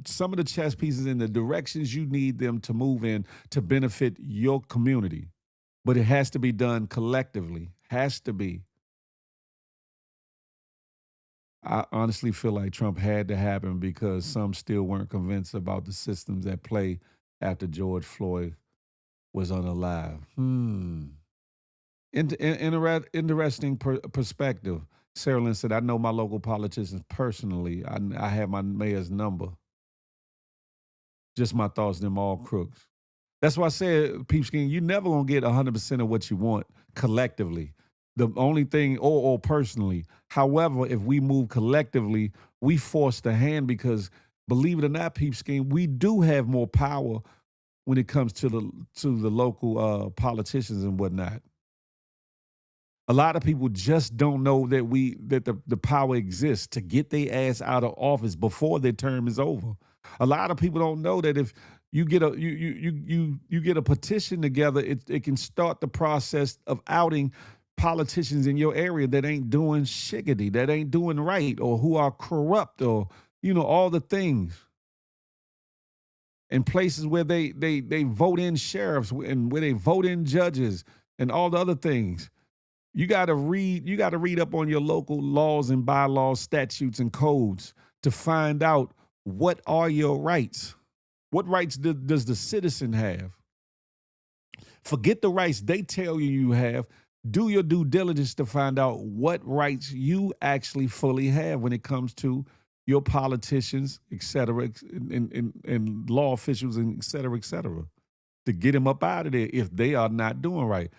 Speaker 3: some of the chess pieces in the directions you need them to move in to benefit your community. But it has to be done collectively. Has to be. I honestly feel like Trump had to happen because some still weren't convinced about the systems at play after George Floyd was unalive. Interesting perspective. Sarah Lynn said, I know my local politicians personally. I have my mayor's number. Just my thoughts, them all crooks. That's why I said, Peep Scheme, you're never going to get 100% of what you want collectively. The only thing, or personally, however, if we move collectively, we force the hand because, believe it or not, Peep Scheme, we do have more power when it comes to the local politicians and whatnot. A lot of people just don't know that the power exists to get their ass out of office before their term is over. A lot of people don't know that if you get a petition together, it can start the process of outing politicians in your area that ain't doing shiggity, that ain't doing right, or who are corrupt, or all the things. In places where they vote in sheriffs and where they vote in judges and all the other things. You got to read up on your local laws and bylaws, statutes and codes to find out what are your rights. What rights does the citizen have? Forget the rights they tell you have. Do your due diligence to find out what rights you actually fully have when it comes to your politicians, et cetera, and law officials, and et cetera, to get them up out of there if they are not doing right.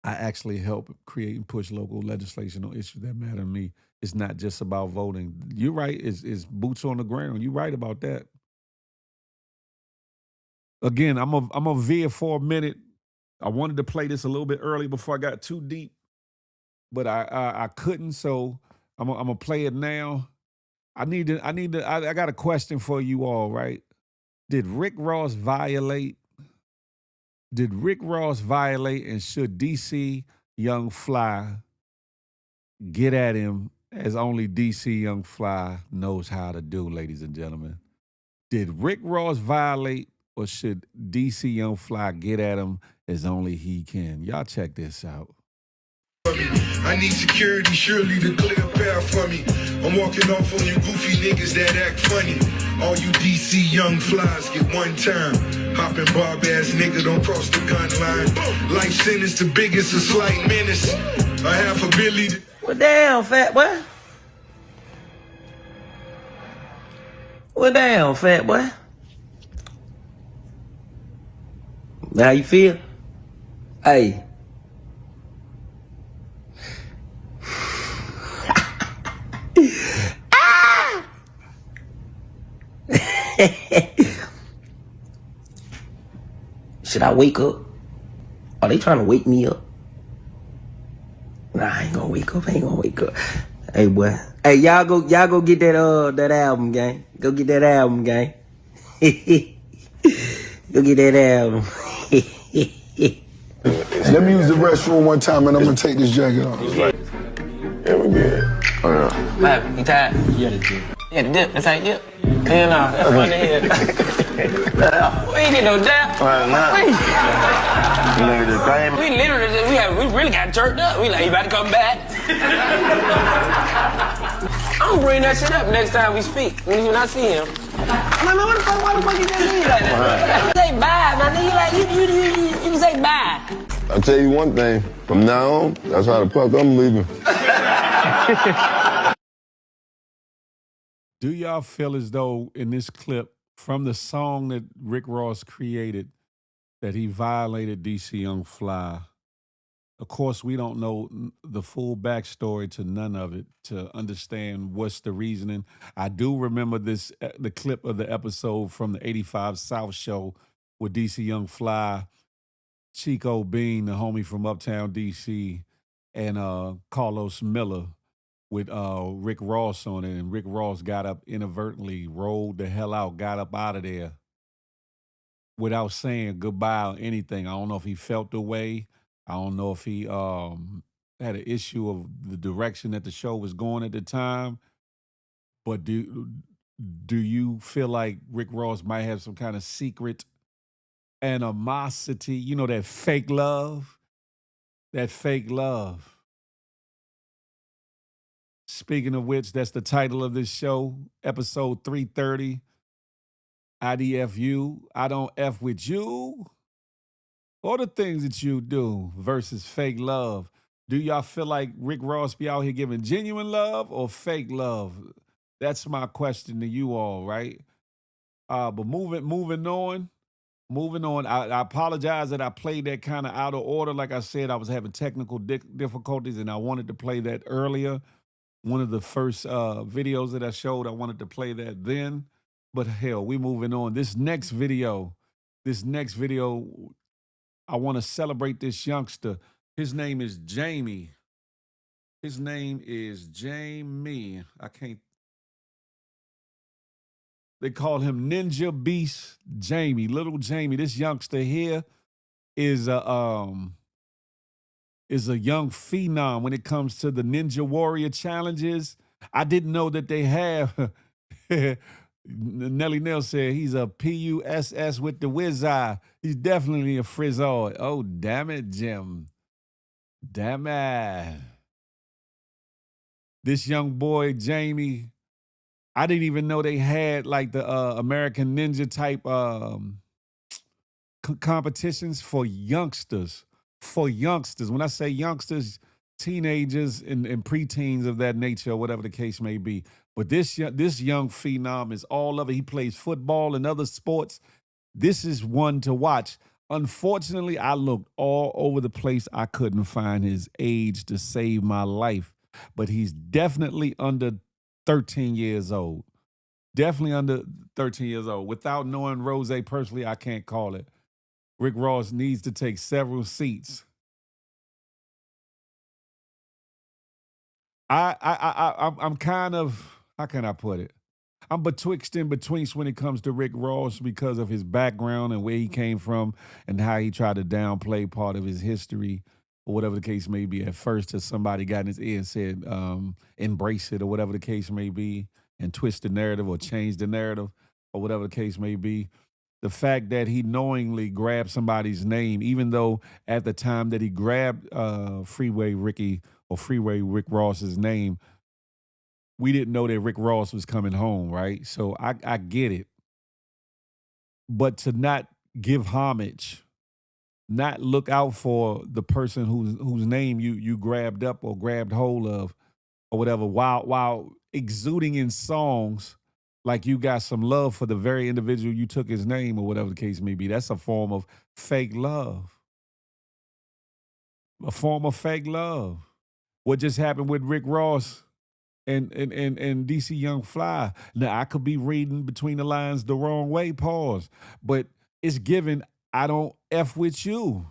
Speaker 3: I actually help create and push local legislation on issues that matter to me. It's not just about voting. You're right. It's boots on the ground. You're right about that. Again, I'm a veer for a minute. I wanted to play this a little bit early before I got too deep, but I couldn't. So I'm gonna play it now. I got a question for you all, right? Did Rick Ross violate? Did Rick Ross violate, and should DC Young Fly get at him as only DC Young Fly knows how to do, ladies and gentlemen? Did Rick Ross violate, or should DC Young Fly get at him as only he can? Y'all check this out.
Speaker 8: I need security, surely to clear a path for me. I'm walking off on you goofy niggas that act funny. All you DC young flies get one time. Hopping barb ass nigga, don't cross the gun line. Life sentence, the biggest, a slight menace. A half a billy.
Speaker 9: Well, damn, fat boy. Well, damn, fat boy. How you feel? Hey. Should I wake up? Are they trying to wake me up? Nah, I ain't gonna wake up. I ain't gonna wake up. Hey, boy. Hey, y'all go get that album, gang. Go get that album, gang. Go get that album.
Speaker 8: Let me use the restroom one time and I'm gonna take this jacket off. Yeah, we good. Oh, yeah.
Speaker 9: What happened? You tired? Yeah, the dip. Yeah, the dip. That's how you dip. Yeah, no, that's funny here. We ain't get no dap. We really got turned up. We like, you about to come back? I'm gonna bring that shit up next time we speak. When I see him. Man, why the fuck you just leave like that? Say bye, my nigga. Like, you can say bye.
Speaker 8: I'll tell you one thing. From now on, that's how the fuck I'm leaving.
Speaker 3: Do y'all feel as though in this clip from the song that Rick Ross created that he violated DC Young Fly? Of course, we don't know the full backstory to none of it to understand what's the reasoning. I do remember the clip of the episode from the 85 South show with DC Young Fly, Chico Bean, the homie from Uptown DC, and Carlos Miller with Rick Ross on it. And Rick Ross got up inadvertently, rolled the hell out, got up out of there without saying goodbye or anything. I don't know if he felt the way. I don't know if he had an issue of the direction that the show was going at the time. But do you feel like Rick Ross might have some kind of secret animosity? You know, that fake love? That fake love. Speaking of which, that's the title of this show, episode 330, IDFU, I don't F with you, or the things that you do versus fake love. Do y'all feel like Rick Ross be out here giving genuine love or fake love? That's my question to you all, right? But moving on. I apologize that I played that kind of out of order. Like I said, I was having technical difficulties, and I wanted to play that earlier. One of the first videos that I showed, I wanted to play that then. But hell, we moving on. This next video, I want to celebrate this youngster. His name is Jamie. They call him Ninja Beast Jamie, Little Jamie. This youngster here is a young phenom when it comes to the Ninja Warrior challenges. I didn't know that they have. Nelly Nell said he's a PUSS with the whiz eye. He's definitely a frizzoid. Oh, damn it, Jim. Damn it. This young boy, Jamie, I didn't even know they had like the American Ninja type competitions for youngsters. When I say youngsters, teenagers and preteens of that nature, or whatever the case may be. But this young phenom is all of it. He plays football and other sports. This is one to watch. Unfortunately, I looked all over the place. I couldn't find his age to save my life. But he's definitely under 13 years old. Definitely under 13 years old. Without knowing Rose personally, I can't call it. Rick Ross needs to take several seats. I'm kind of, how can I put it? I'm betwixt and between when it comes to Rick Ross because of his background and where he came from and how he tried to downplay part of his history or whatever the case may be. At first, till somebody got in his ear and said, embrace it or whatever the case may be, and twist the narrative or change the narrative or whatever the case may be. The fact that he knowingly grabbed somebody's name, even though at the time that he grabbed Freeway Ricky or Freeway Rick Ross's name, we didn't know that Rick Ross was coming home, right? So I get it. But to not give homage, not look out for the person whose name you grabbed up or grabbed hold of or whatever, while exuding in songs like you got some love for the very individual you took his name or whatever the case may be. That's a form of fake love. A form of fake love. What just happened with Rick Ross and DC Young Fly. Now I could be reading between the lines the wrong way, pause. But it's given, I don't F with you.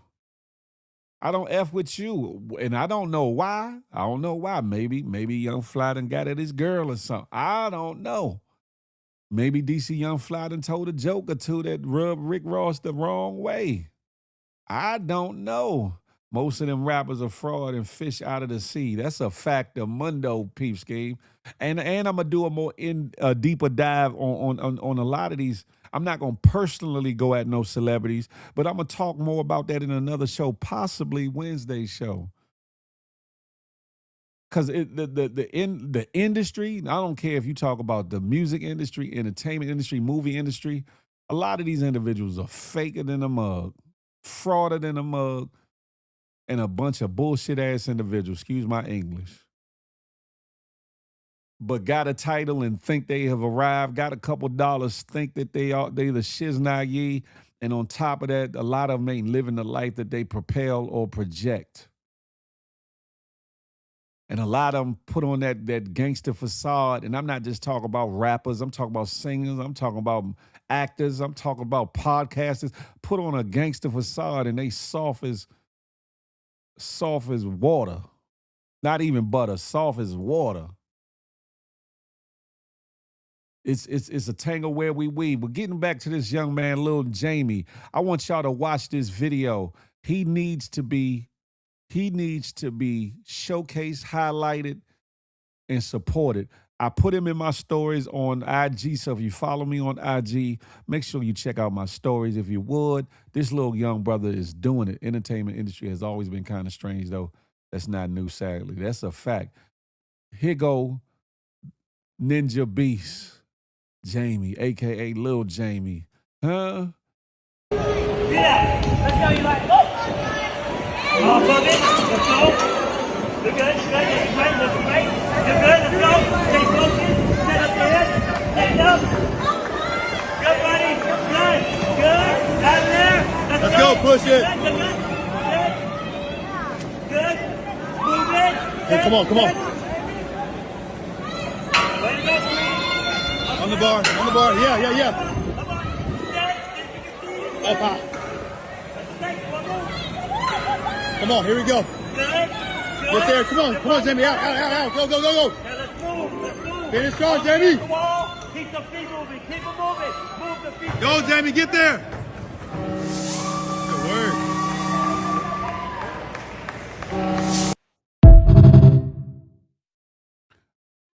Speaker 3: I don't F with you. And I don't know why. I don't know why. Maybe Young Fly done got at his girl or something. I don't know. Maybe DC Young Fly done told a joke or two that rubbed Rick Ross the wrong way. I don't know. Most of them rappers are fraud and fish out of the sea. That's a fact of Mundo, peep scheme. And I'm gonna do a deeper dive on a lot of these. I'm not gonna personally go at no celebrities, but I'm gonna talk more about that in another show, possibly Wednesday's show. Because the industry, I don't care if you talk about the music industry, entertainment industry, movie industry, a lot of these individuals are faker than a mug, frauder than a mug, and a bunch of bullshit ass individuals, excuse my English. But got a title and think they have arrived, got a couple dollars, think that they the shiznai ye, and on top of that, a lot of them ain't living the life that they propel or project. And a lot of them put on that gangster facade. And I'm not just talking about rappers. I'm talking about singers. I'm talking about actors. I'm talking about podcasters. Put on a gangster facade and they soft as water. Not even butter, soft as water. It's a tangle where we weave. But getting back to this young man, Lil Jamie, I want y'all to watch this video. He needs to be showcased, highlighted, and supported. I put him in my stories on IG, so if you follow me on IG, make sure you check out my stories if you would. This little young brother is doing it. Entertainment industry has always been kind of strange, though. That's not new, sadly. That's a fact. Here go Ninja Beast, Jamie, a.k.a. Lil Jamie. Huh?
Speaker 10: Yeah, let's go, you like, oh, fuck it, let's go. You're good, you're great, looking great. You're good, let's go. Stay focused, set up your head, stand up. Good, buddy, good, out there. Let's go, push it. Good, move it. Hey, come on. Way to go, please. On the bar, yeah. Up high. Come on, here we go. Get there, come on, Jamie, out, go. Let's move. Finish strong, Jamie. Keep the feet moving, move the feet. Go, Jamie, get there. Good work.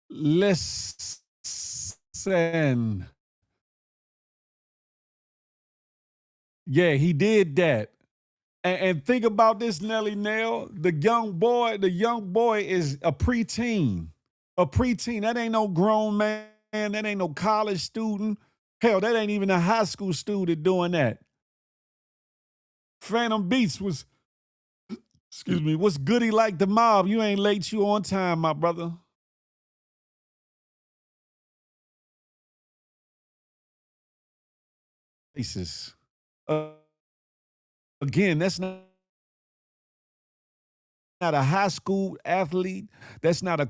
Speaker 3: Listen. Yeah, he did that. And think about this, Nelly Nell. The young boy is a preteen. A preteen. That ain't no grown man. That ain't no college student. Hell, that ain't even a high school student doing that. Phantom Beats was, what's goody like the mob? You ain't late, you on time, my brother. Again, that's not a high school athlete. That's not a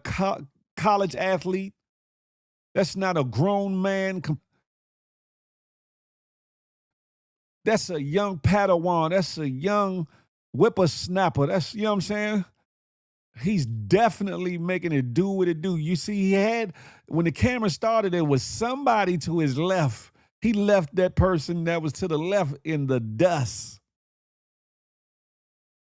Speaker 3: college athlete. That's not a grown man. That's a young Padawan. That's a young whippersnapper. That's, you know what I'm saying? He's definitely making it do what it do. You see, he had, when the camera started, there was somebody to his left. He left that person that was to the left in the dust.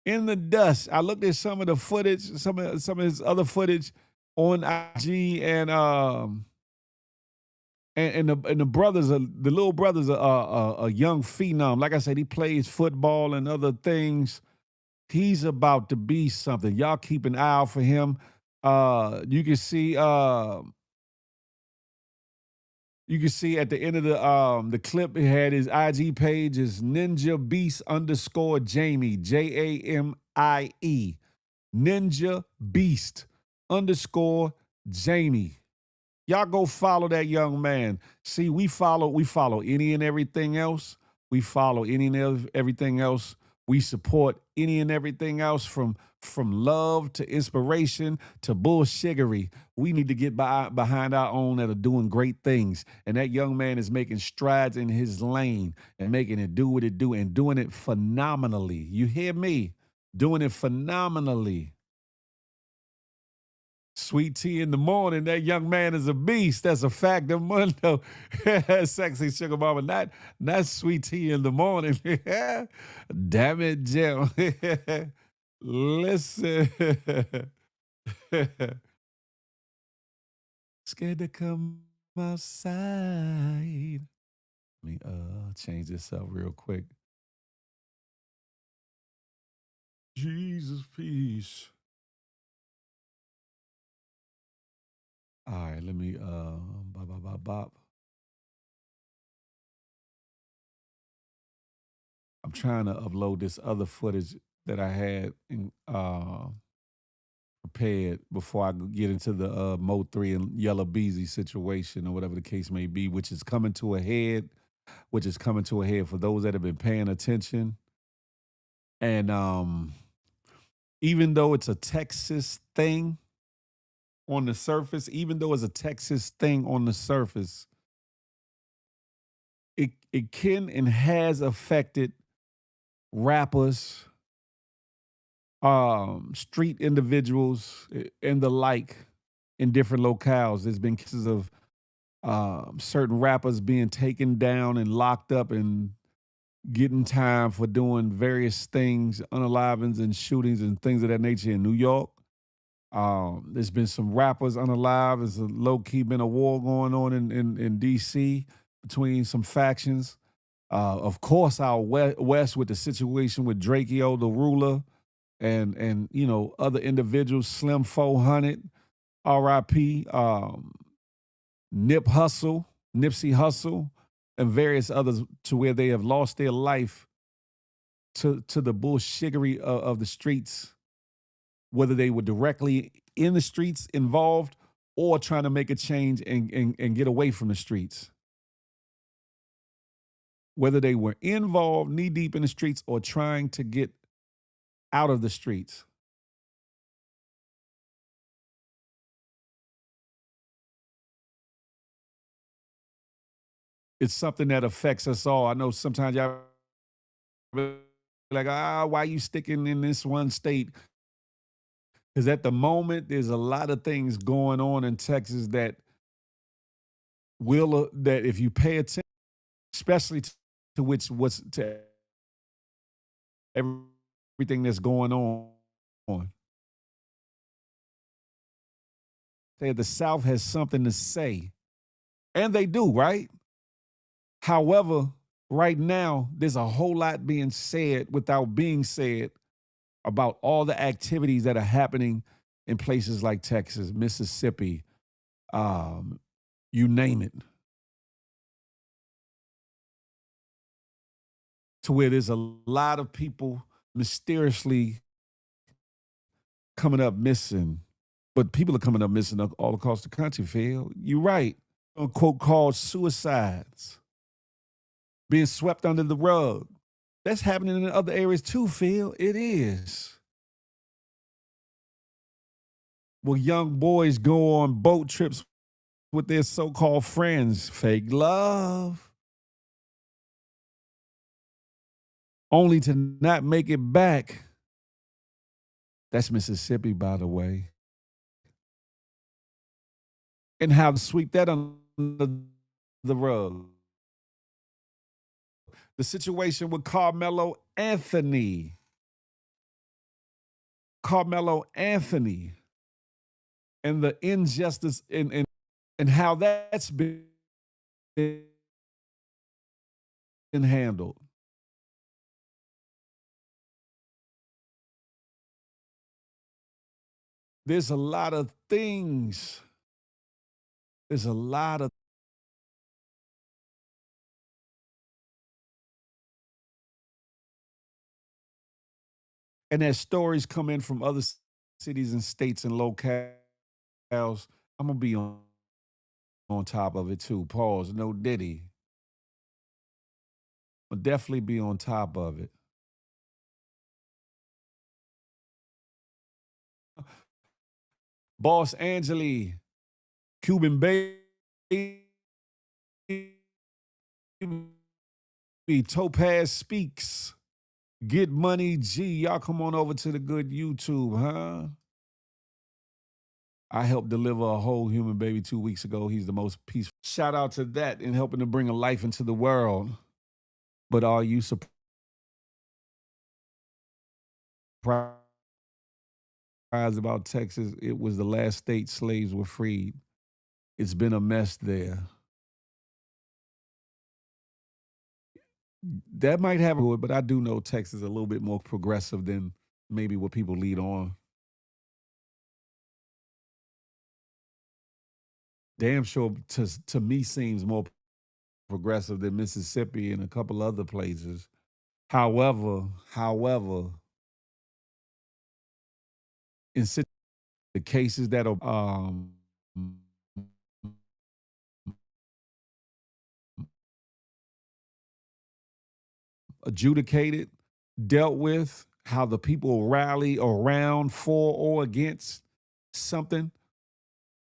Speaker 3: In the dust. I looked at some of the footage, some of his other footage on IG, and the brothers, the little brothers, a young phenom. Like I said, he plays football and other things. He's about to be something. Y'all keep an eye out for him. You can see at the end of the clip, it had his IG page is Ninja Beast _ Jamie, JAMIE. Ninja Beast _ Jamie. Y'all go follow that young man. See, we follow any and everything else. We follow any and everything else. We support any and everything else from love to inspiration to bullshiggery. We need to get behind our own that are doing great things. And that young man is making strides in his lane and making it do what it do and doing it phenomenally. You hear me? Doing it phenomenally. Sweet tea in the morning. That young man is a beast. That's a fact of mundo. Sexy sugar mama, not sweet tea in the morning. Damn it, Jim. Listen. Scared to come outside. Let me change this up real quick. Jesus peace. All right, let me bop. I'm trying to upload this other footage that I had prepared before I get into the Mo 3 and Yellow Beezy situation or whatever the case may be, which is coming to a head for those that have been paying attention. And even though it's a Texas thing on the surface, it can and has affected rappers, street individuals, and the like in different locales. There's been cases of certain rappers being taken down and locked up and getting time for doing various things, unalivings and shootings and things of that nature in New York. There's been some rappers unalive. There's a low-key been a war going on in D.C. between some factions. Of course, out west with the situation with Drakeo, the ruler, and you know, other individuals, Slim 400, R.I.P., Nipsey Hussle, and various others, to where they have lost their life to the bullshiggery of the streets, whether they were directly in the streets involved or trying to make a change and get away from the streets. Whether they were involved knee deep in the streets or trying to get out of the streets. It's something that affects us all. I know sometimes y'all like, why you sticking in this one state? Because at the moment, there's a lot of things going on in Texas that that if you pay attention, especially to everything that's going on. The South has something to say, and they do, right? However, right now, there's a whole lot being said without being said about all the activities that are happening in places like Texas, Mississippi, you name it. To where there's a lot of people mysteriously coming up missing, but people are coming up missing all across the country, Phil. You're right. Unquote, called suicides, being swept under the rug. That's happening in other areas too, Phil. It is. Well, young boys go on boat trips with their so-called friends, fake love, only to not make it back That's Mississippi, by the way. And how to sweep that under the rug. The situation with Carmelo Anthony. Carmelo Anthony and the injustice and how that's been handled. There's a lot of things. There's a lot of and as stories come in from other cities and states and locales, I'm gonna be on top of it too. Pause. No Diddy. I'll definitely be on top of it. Boss Angeli, Cuban Baby, Topaz Speaks, Get Money G. Y'all come on over to the good YouTube, huh? I helped deliver a whole human baby 2 weeks ago. He's the most peaceful. Shout out to that in helping to bring a life into the world. But are you surprised about Texas? It was the last state slaves were freed. It's been a mess there. That might have it, but I do know Texas is a little bit more progressive than maybe what people lead on. Damn sure to me seems more progressive than Mississippi and a couple other places. However, in the cases that are adjudicated, dealt with, how the people rally around for or against something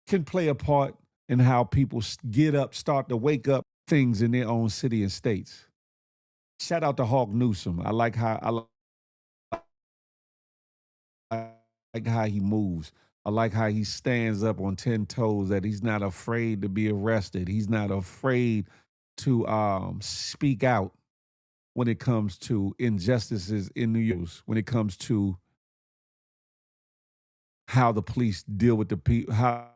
Speaker 3: can play a part in how people get up, start to wake up things in their own city and states. Shout out to Hawk Newsom. I like how he moves. I like how he stands up on 10 toes, that he's not afraid to be arrested. He's not afraid to speak out when it comes to injustices in New York, when it comes to how the police deal with the people, how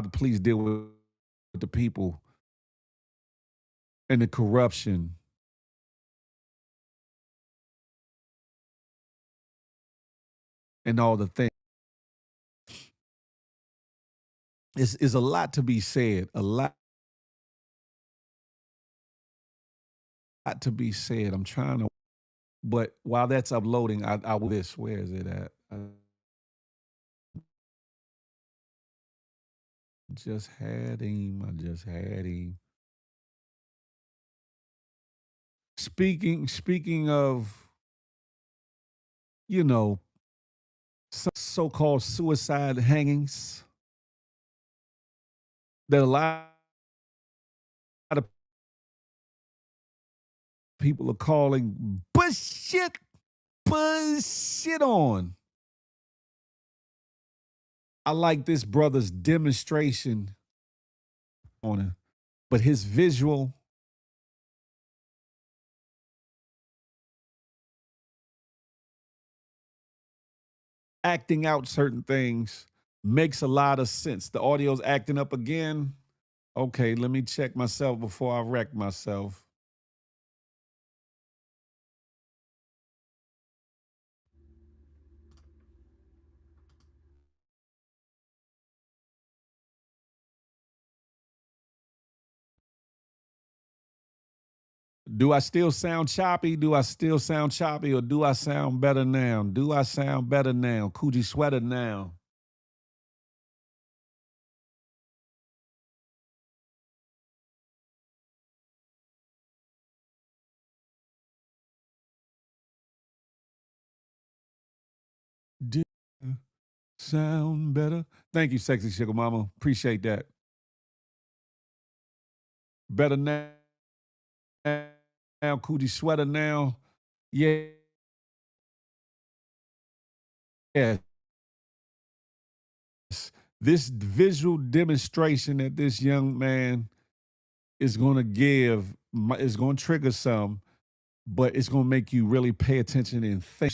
Speaker 3: the police deal with the people and the corruption. And all the things. It's a lot to be said, a lot to be said. I'm trying to, but while that's uploading, I will this. Where is it at? I just had him. Speaking of, so-called suicide hangings that a lot of people are calling bullshit on. I like this brother's demonstration on it, but his visual acting out certain things makes a lot of sense. The audio's acting up again. Okay, let me check myself before I wreck myself. Do I still sound choppy? Or do I sound better now? Coochie sweater now. Do I sound better? Thank you, sexy sugar mama. Appreciate that. Better now. Coochie sweater now. Yeah. Yes, this visual demonstration that this young man is going to give is going to trigger some, but it's going to make you really pay attention and think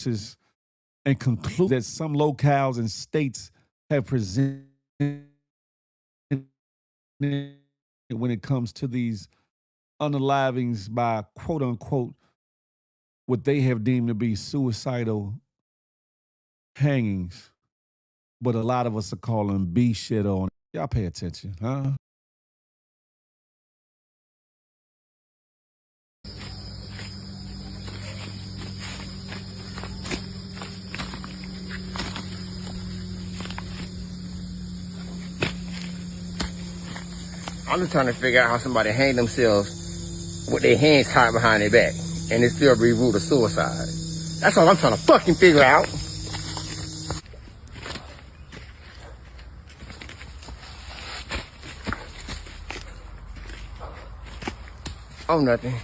Speaker 3: and conclude that some locales and states have presented when it comes to these unalivings by quote unquote what they have deemed to be suicidal hangings, but a lot of us are calling B shit on it. Y'all pay attention, huh?
Speaker 9: I'm just trying to figure out how somebody hang themselves with their hands tied behind their back and it still be ruled a suicide. That's all I'm trying to fucking figure out. Oh, nothing.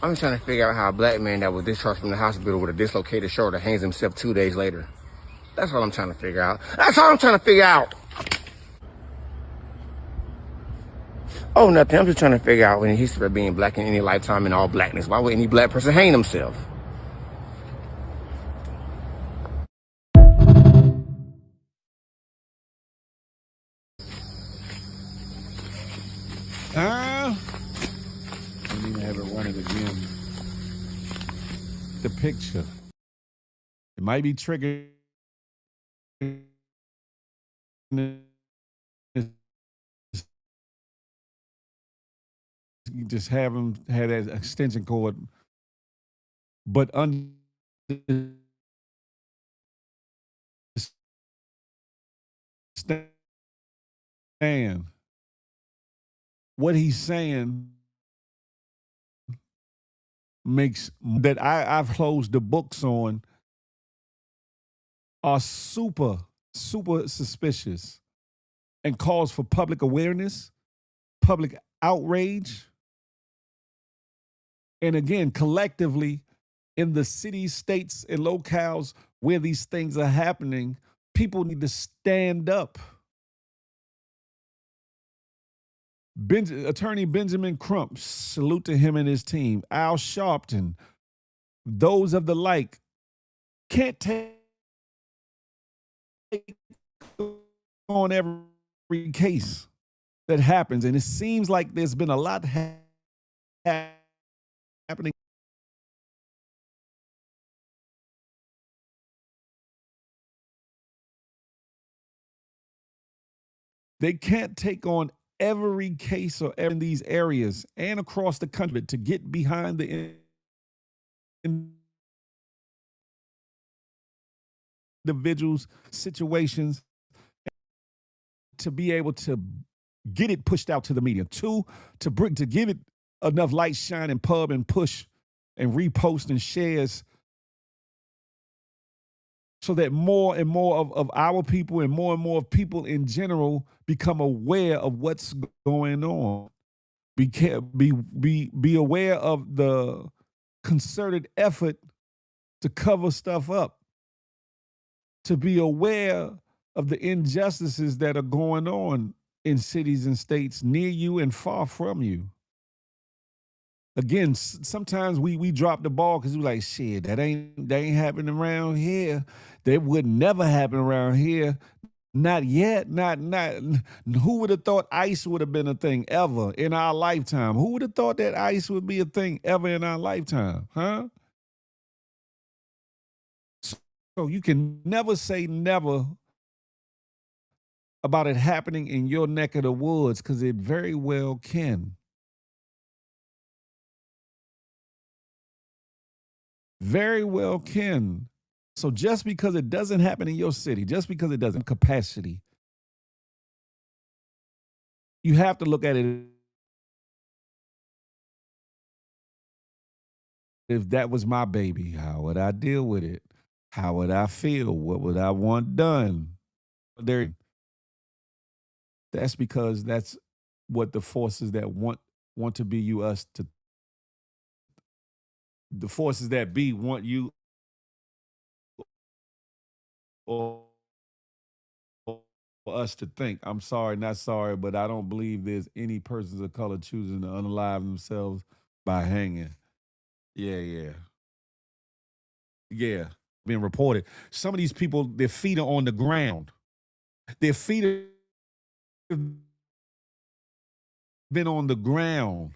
Speaker 9: I'm just trying to figure out how a black man that was discharged from the hospital with a dislocated shoulder hangs himself 2 days later. That's all I'm trying to figure out. That's all I'm trying to figure out. Oh, nothing. I'm just trying to figure out in the history of being black in any lifetime in all blackness, why would any black person hang themselves?
Speaker 3: Don't even have it running again. The picture. It might be triggered. You just have him have that extension cord, but understand what he's saying makes that I've closed the books on are super suspicious and calls for public awareness, public outrage. And again, collectively, in the cities, states, and locales where these things are happening, people need to stand up. Attorney Benjamin Crump, salute to him and his team. Al Sharpton, those of the like, can't take on every case that happens. And it seems like there's been a lot happening. They can't take on every case or in these areas and across the country to get behind the individuals' situations to be able to get it pushed out to the media. Two, to give it enough light, shine, and pub and push and repost and shares so that more and more of our people and more people in general become aware of what's going on. Be aware of the concerted effort to cover stuff up, to be aware of the injustices that are going on in cities and states near you and far from you. Again, sometimes we drop the ball because we're like, shit, that ain't happening around here. That would never happen around here. Not yet. Not. Who would have thought ICE would have been a thing ever in our lifetime? Who would have thought that ICE would be a thing ever in our lifetime? Huh? So you can never say never about it happening in your neck of the woods because it very well can. Very well can. So just because it doesn't happen in your city, just because it doesn't capacity, you have to look at it. If that was my baby, how would I deal with it? How would I feel? What would I want done? That's because that's what the forces that want to be you us to. The forces that be want you or for us to think. I'm sorry, not sorry, but I don't believe there's any persons of color choosing to unalive themselves by hanging. Yeah, yeah, yeah. Being reported. Some of these people, their feet are on the ground. Their feet have been on the ground.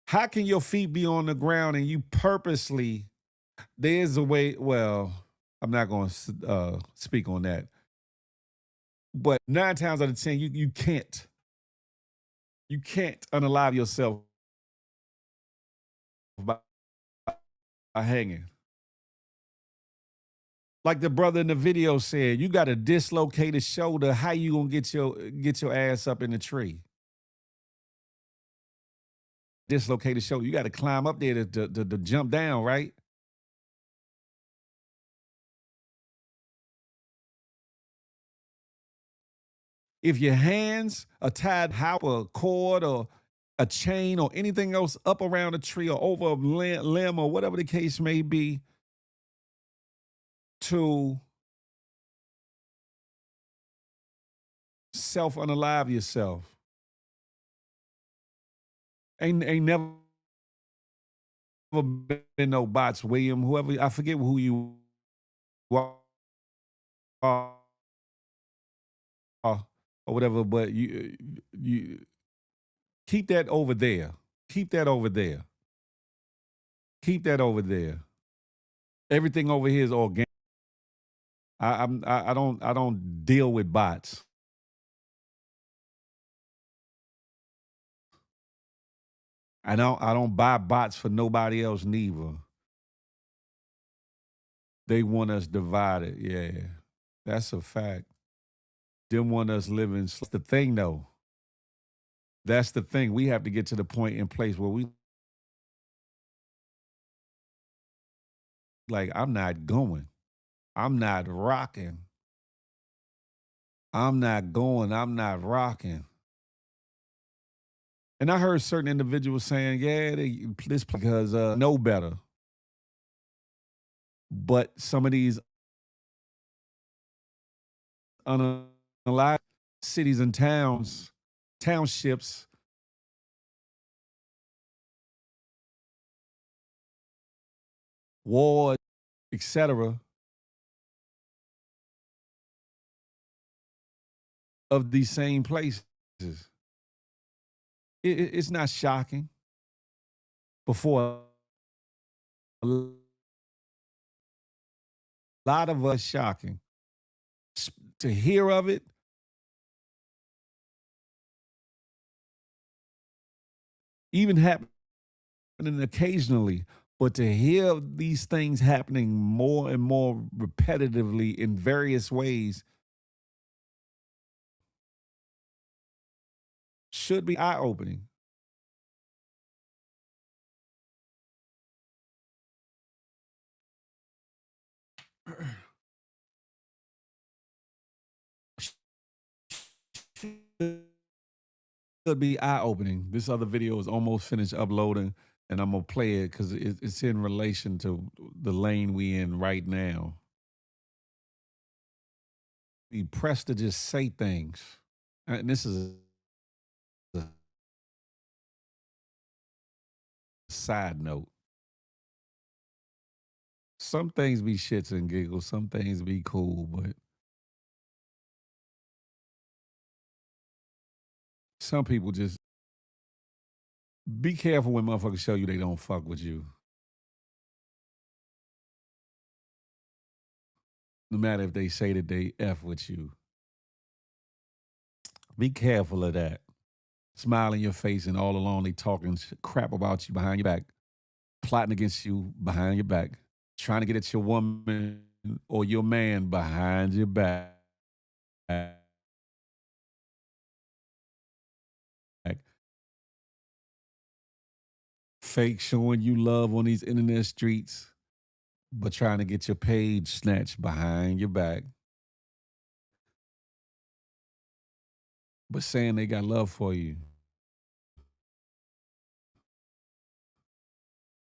Speaker 3: How can your feet be on the ground and you purposely, there's a way, well, I'm not going to speak on that. But 9 times out of 10, you can't. You can't unalive yourself by hanging. Like the brother in the video said, you got a dislocated shoulder. How you gonna get your ass up in the tree? Dislocated shoulder. You got to climb up there to jump down, right? If your hands are tied how a cord or a chain or anything else up around a tree or over a limb or whatever the case may be, to self unalive yourself. Ain't never been no bots, William, whoever, I forget who you are or whatever, but you keep that over there. Keep that over there. Keep that over there. Everything over here is organic. I don't deal with bots. I don't buy bots for nobody else neither. They want us divided. Yeah. That's a fact. They want us living. That's the thing though. That's the thing. We have to get to the point in place where we like, I'm not going. I'm not rocking. I'm not going. I'm not rocking. And I heard certain individuals saying, yeah, this because know better. But some of these unalive cities and townships, wards, etc., of these same places. It's not shocking. Before a lot of us, shocking to hear of it. Even happening occasionally, but to hear these things happening more and more repetitively in various ways should be eye-opening. Should be eye-opening. This other video is almost finished uploading, and I'm gonna play it because it's in relation to the lane we in right now. Be pressed to just say things, and this is a side note. Some things be shits and giggles, some things be cool, but some people just be careful when motherfuckers show you they don't fuck with you. No matter if they say that they F with you. Be careful of that. Smile in your face and all along they talking crap about you behind your back, plotting against you behind your back, trying to get at your woman or your man behind your back. Fake showing you love on these internet streets, but trying to get your page snatched behind your back. But saying they got love for you.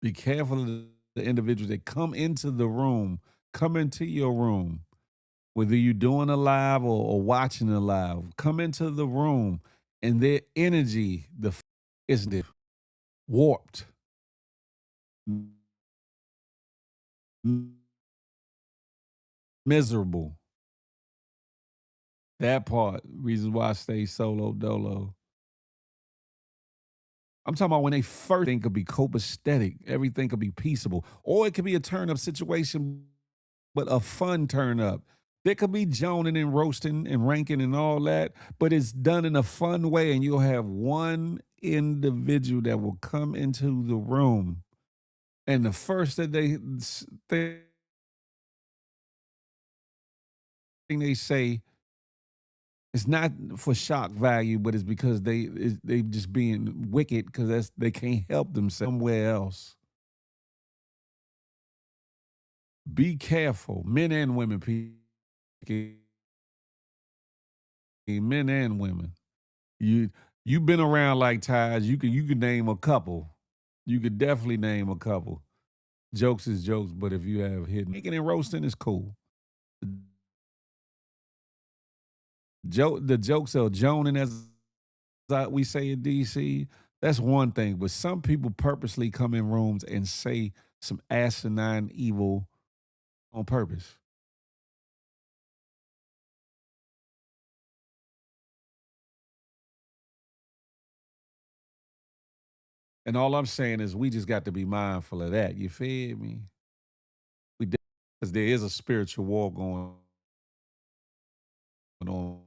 Speaker 3: Be careful of the individuals that come into the room, come into your room whether you're doing a live or watching a live, come into the room and their energy, is warped, miserable. That part, reasons why I stay solo dolo. I'm talking about when they first thing could be copacetic, everything could be peaceable, or it could be a turn up situation, but a fun turn up. There could be joning and roasting and ranking and all that, but it's done in a fun way, and you'll have one individual that will come into the room, and the first that thing they say it's not for shock value, but it's because they just being wicked because they can't help themselves somewhere else. Be careful, men and women, men and women. You've been around like ties. You could name a couple. You could definitely name a couple. Jokes is jokes, but if you have hidden making and roasting is cool. The jokes of joning as we say in DC, that's one thing. But some people purposely come in rooms and say some asinine evil on purpose. And all I'm saying is we just got to be mindful of that. You feel me? Because there is a spiritual war going on,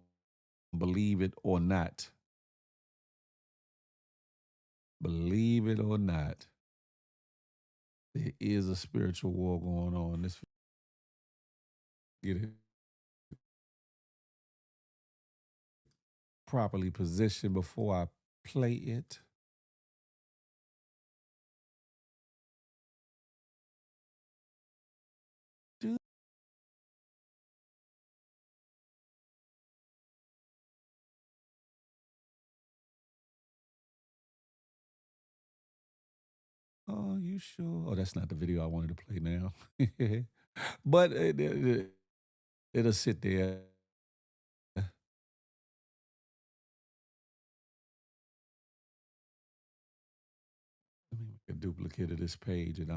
Speaker 3: believe it or not. Believe it or not, there is a spiritual war going on. Let's get it properly positioned before I play it. Oh, you sure? Oh, that's not the video I wanted to play now. But it'll sit there. Let me make a duplicate of this page and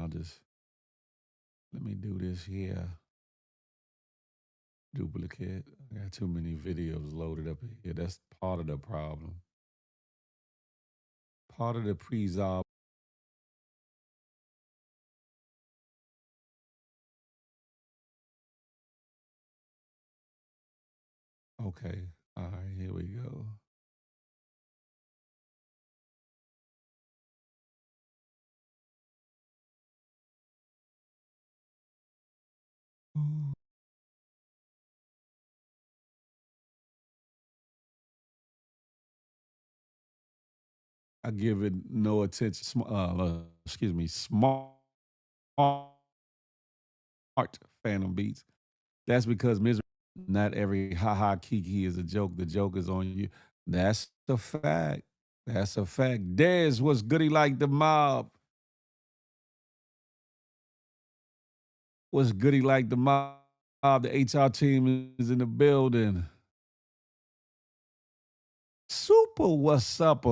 Speaker 3: let me do this here. Duplicate. I got too many videos loaded up here. That's part of the problem. Part of the pre-resolve. Okay. All right, here we go. I give it no attention. Excuse me, smart Phantom Beats. That's because misery. Not every ha ha kiki is a joke. The joke is on you. That's a fact. That's a fact. Dez, what's goody like the mob? What's goody like the mob? The HR team is in the building. Super, what's up?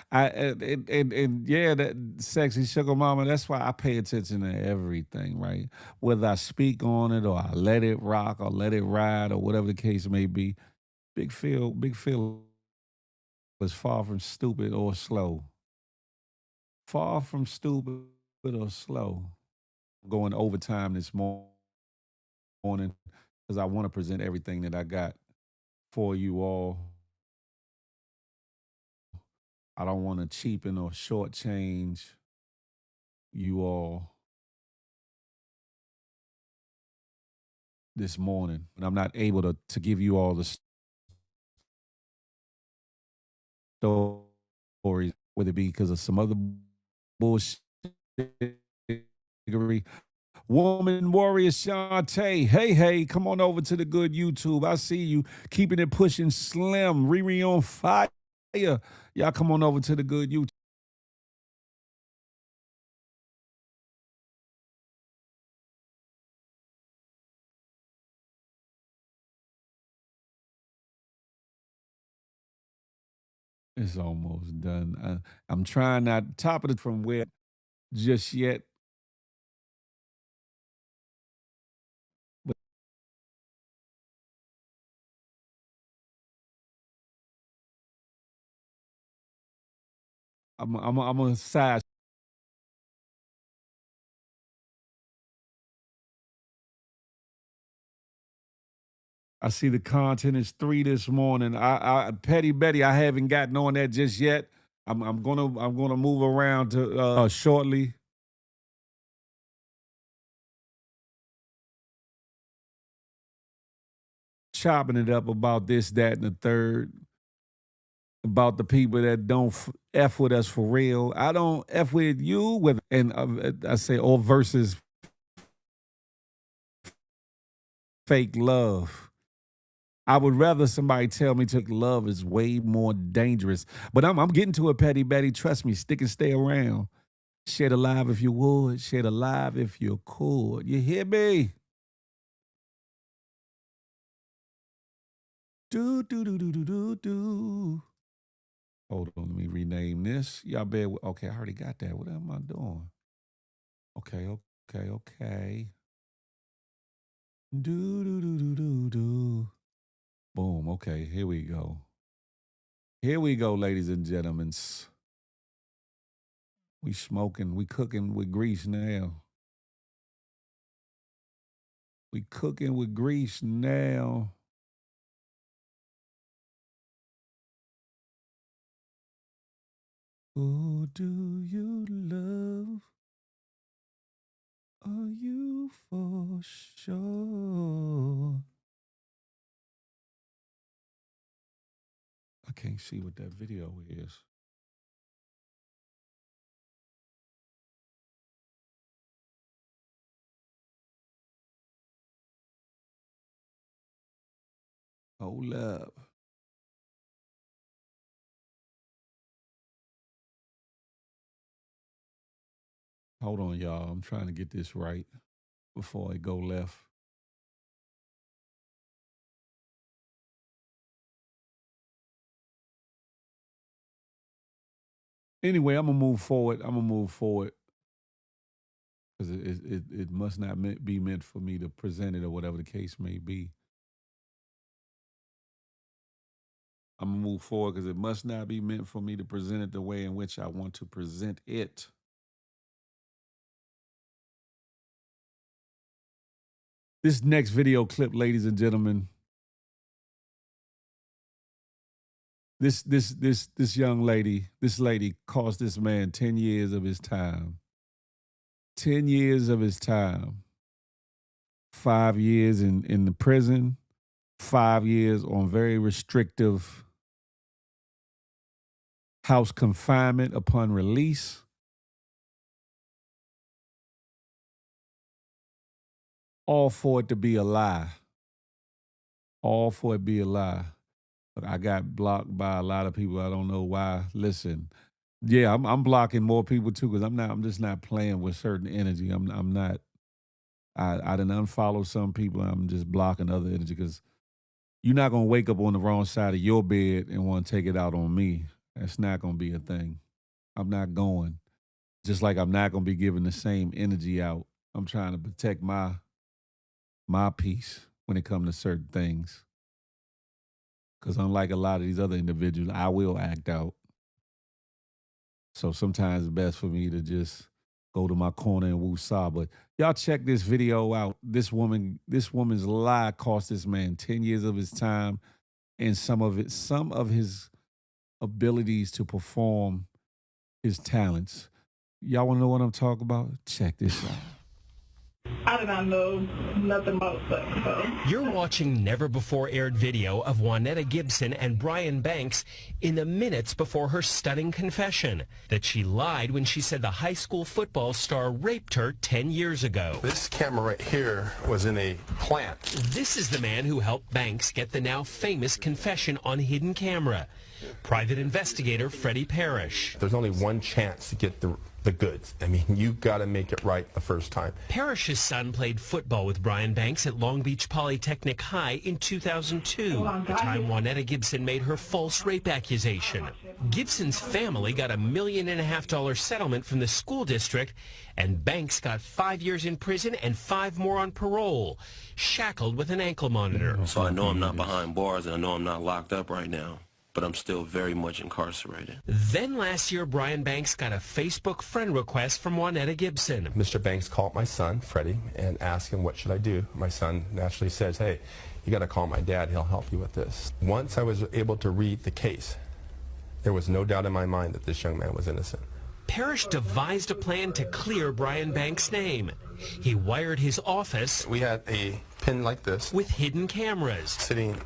Speaker 3: And yeah, that sexy sugar mama. That's why I pay attention to everything, right? Whether I speak on it or I let it rock or let it ride or whatever the case may be. Big Phil was far from stupid or slow. Far from stupid or slow. Going overtime this morning because I want to present everything that I got for you all. I don't want to cheapen or shortchange you all this morning. And I'm not able to give you all the stories, whether it be because of some other bullshit. Woman warrior Shantae, hey, come on over to the good YouTube. I see you keeping it pushing slim. Riri on fire. Y'all come on over to the good YouTube. It's almost done. I'm trying not top of it from where just yet. But I'm a side. I see the content is 3 this morning. Petty Betty, I haven't gotten on that just yet. I'm gonna move around to shortly. Chopping it up about this, that, and the third. About the people that don't F with us for real. I don't F with you with, and I say, or versus fake love. I would rather somebody tell me love is way more dangerous. But I'm getting to it, Petty Betty. Trust me, stick and stay around. Share the live if you would. Share the live if you could. You hear me? Do, do, do, do, do, do, do. Hold on, let me rename this. Y'all bear with, okay, I already got that. What am I doing? Okay. Do, do, do, do, do, do. Boom, okay, here we go. Here we go, ladies and gentlemen. We smoking, we cooking with grease now. We cooking with grease now. Who do you love? Are you for sure? I can't see what that video is. Hold up. Hold on, y'all. I'm trying to get this right before I go left. Anyway, I'm gonna move forward. Because it must not be meant for me to present it or whatever the case may be. I'm gonna move forward because it must not be meant for me to present it the way in which I want to present it. This next video clip, ladies and gentlemen, this young lady, this lady cost this man 10 years of his time. 10 years of his time. 5 years in the prison, 5 years on very restrictive house confinement upon release. All for it to be a lie. All for it to be a lie. Look, I got blocked by a lot of people. I don't know why. Listen, yeah, I'm blocking more people too because I'm just not playing with certain energy. I'm not. I done unfollow some people. I'm just blocking other energy because you're not gonna wake up on the wrong side of your bed and want to take it out on me. That's not gonna be a thing. I'm not going. Just like I'm not gonna be giving the same energy out. I'm trying to protect my peace when it comes to certain things. Because unlike a lot of these other individuals, I will act out. So sometimes it's best for me to just go to my corner and woo-saw. But y'all check this video out. This woman's lie cost this man 10 years of his time and some of his abilities to perform his talents. Y'all want to know what I'm talking about? Check this out.
Speaker 11: I did not know nothing about sex. So.
Speaker 12: You're watching never-before-aired video of Juanetta Gibson and Brian Banks in the minutes before her stunning confession that she lied when she said the high school football star raped her 10 years ago.
Speaker 13: This camera right here was in a plant.
Speaker 12: This is the man who helped Banks get the now famous confession on hidden camera. Private investigator Freddie Parrish.
Speaker 13: There's only one chance to get the goods. I mean, you got to make it right the first time.
Speaker 12: Parrish's son played football with Brian Banks at Long Beach Polytechnic High in 2002, the time Juanetta Gibson made her false rape accusation. Gibson's family got $1.5 million settlement from the school district, and Banks got 5 years in prison and 5 more on parole, shackled with an ankle monitor.
Speaker 14: So I know I'm not behind bars, and I know I'm not locked up right now, but I'm still very much incarcerated.
Speaker 12: Then last year, Brian Banks got a Facebook friend request from Juanetta Gibson.
Speaker 13: Mr. Banks called my son, Freddie, and asked him, what should I do? My son naturally says, hey, you got to call my dad. He'll help you with this. Once I was able to read the case, there was no doubt in my mind that this young man was innocent.
Speaker 12: Parrish devised a plan to clear Brian Banks' name. He wired his office.
Speaker 13: We had a pin like this
Speaker 12: with hidden cameras
Speaker 13: sitting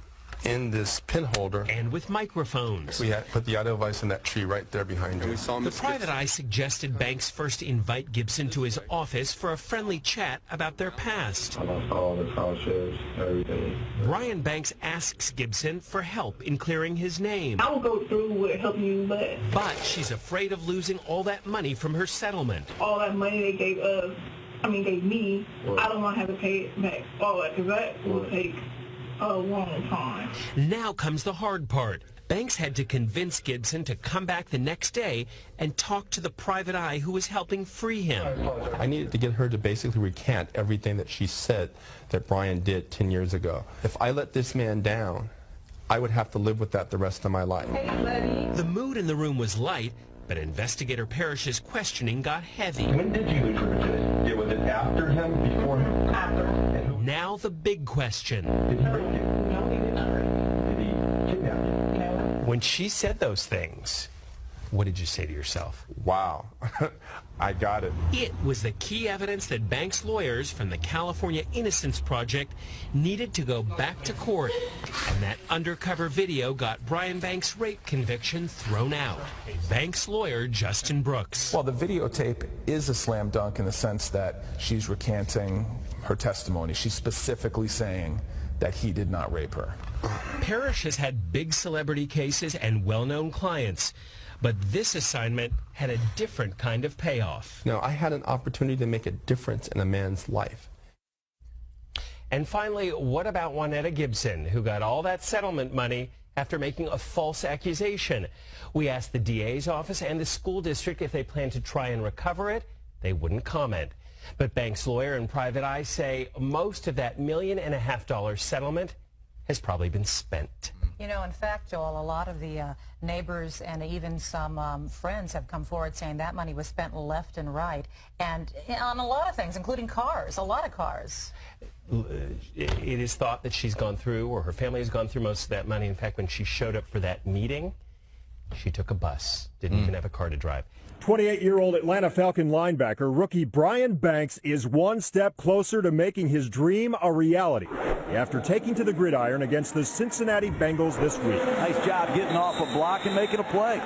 Speaker 13: in this pin holder,
Speaker 12: and with microphones.
Speaker 13: We had put the audio device in that tree right there behind you.
Speaker 12: The private eye suggested Banks first invite Gibson to his office for a friendly chat about their past.
Speaker 15: About all the scholarships, everything.
Speaker 12: Brian Banks asks Gibson for help in clearing his name.
Speaker 11: I will go through with helping you less.
Speaker 12: But she's afraid of losing all that money from her settlement.
Speaker 11: All that money they gave us, gave me, I don't want to have to pay it back. All that, because that will take a long time.
Speaker 12: Now comes the hard part. Banks had to convince Gibson to come back the next day and talk to the private eye who was helping free him.
Speaker 13: I needed to get her to basically recant everything that she said that Brian did 10 years ago. If I let this man down, I would have to live with that the rest of my life.
Speaker 12: The mood in the room was light, but investigator Parrish's questioning got heavy.
Speaker 15: When did you intrude it? Was it after him, before him? After.
Speaker 12: Now the big question.
Speaker 15: Did he rape you? No, he did not rape you. Did he kidnap you?
Speaker 12: When she said those things, what did you say to yourself?
Speaker 13: Wow, I got it.
Speaker 12: It was the key evidence that Banks' lawyers from the California Innocence Project needed to go back to court. And that undercover video got Brian Banks' rape conviction thrown out. Banks' lawyer, Justin Brooks.
Speaker 16: Well, the videotape is a slam dunk in the sense that she's recanting her testimony. She's specifically saying that he did not rape her.
Speaker 12: Parrish has had big celebrity cases and well-known clients, but this assignment had a different kind of payoff.
Speaker 13: Now, I had an opportunity to make a difference in a man's life.
Speaker 12: And finally, what about Juanetta Gibson, who got all that settlement money after making a false accusation? We asked the DA's office and the school district if they plan to try and recover it. They wouldn't comment. But Banks' lawyer and private eye say most of that $1.5 million settlement has probably been spent.
Speaker 17: You know, in fact, Joel, a lot of the neighbors and even some friends have come forward saying that money was spent left and right, and on a lot of things, including cars, a lot of cars.
Speaker 12: It is thought that she's gone through, or her family has gone through most of that money. In fact, when she showed up for that meeting, she took a bus, didn't even have a car to drive.
Speaker 18: 28-year-old Atlanta Falcon linebacker rookie Brian Banks is one step closer to making his dream a reality after taking to the gridiron against the Cincinnati Bengals this week.
Speaker 19: Nice job getting off a block and making a play.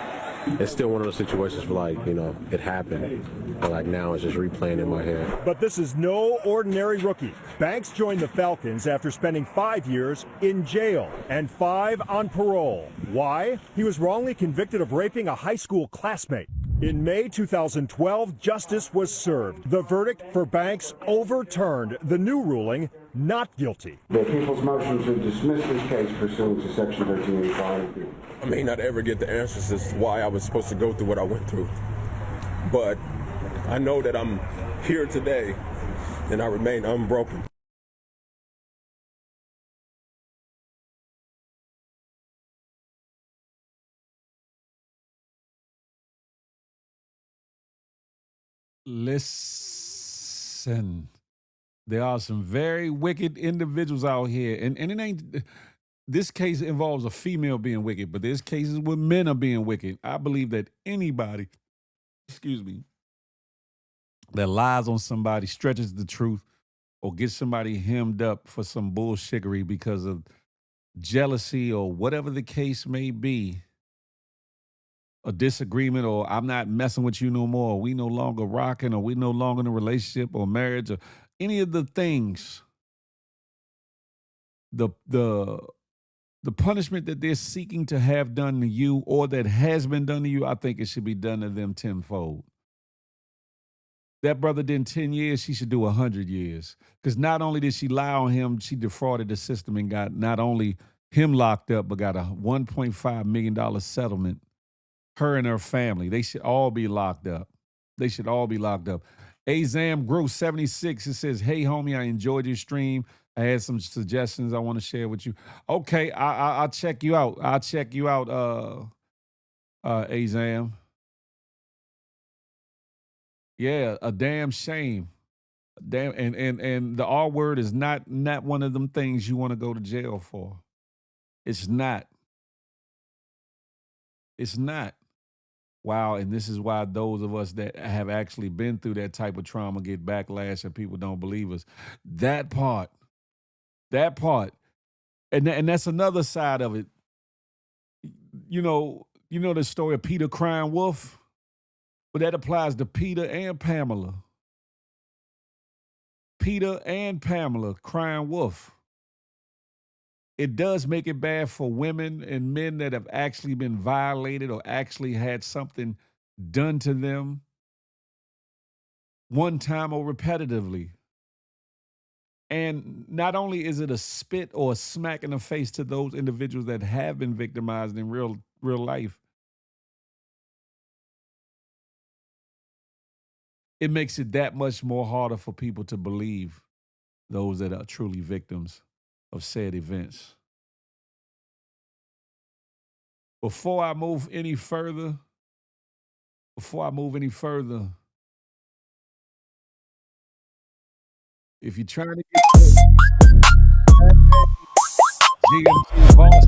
Speaker 20: It's still one of those situations where, like, you know, it happened, but like now it's just replaying in my head.
Speaker 18: But this is no ordinary rookie. Banks joined the Falcons after spending 5 years in jail and 5 on parole. Why? He was wrongly convicted of raping a high school classmate. In May 2012, justice was served. The verdict for Banks overturned. The new ruling, not guilty.
Speaker 21: The people's motion to dismiss this case pursuant to Section 1385.
Speaker 22: I may not ever get the answers as to why I was supposed to go through what I went through, but I know that I'm here today and I remain unbroken.
Speaker 3: Listen, there are some very wicked individuals out here, and it ain't. This case involves a female being wicked, but there's cases where men are being wicked. I believe that anybody, that lies on somebody, stretches the truth, or gets somebody hemmed up for some bullshittery because of jealousy or whatever the case may be, a disagreement, or I'm not messing with you no more, or we no longer rocking, or we no longer in a relationship or marriage, or any of the things, the the punishment that they're seeking to have done to you or that has been done to you, I think it should be done to them tenfold. That brother did 10 years, she should do 100 years. Because not only did she lie on him, she defrauded the system and got not only him locked up, but got a $1.5 million settlement. Her and her family, they should all be locked up. They should all be locked up. Azam Gross 76, it says, hey, homie, I enjoyed your stream. I had some suggestions I want to share with you. Okay, I'll check you out. I'll check you out, Azam. Yeah, a damn shame. Damn, and the R word is not one of them things you want to go to jail for. It's not. It's not. Wow, and this is why those of us that have actually been through that type of trauma get backlash and people don't believe us. That part. And that's another side of it. You know the story of Peter crying wolf? But that applies to Peter and Pamela. Peter and Pamela crying wolf. It does make it bad for women and men that have actually been violated or actually had something done to them one time or repetitively. And not only is it a spit or a smack in the face to those individuals that have been victimized in real life, it makes it that much more harder for people to believe those that are truly victims of said events. Before I move any further, if you're trying to get GMT boss,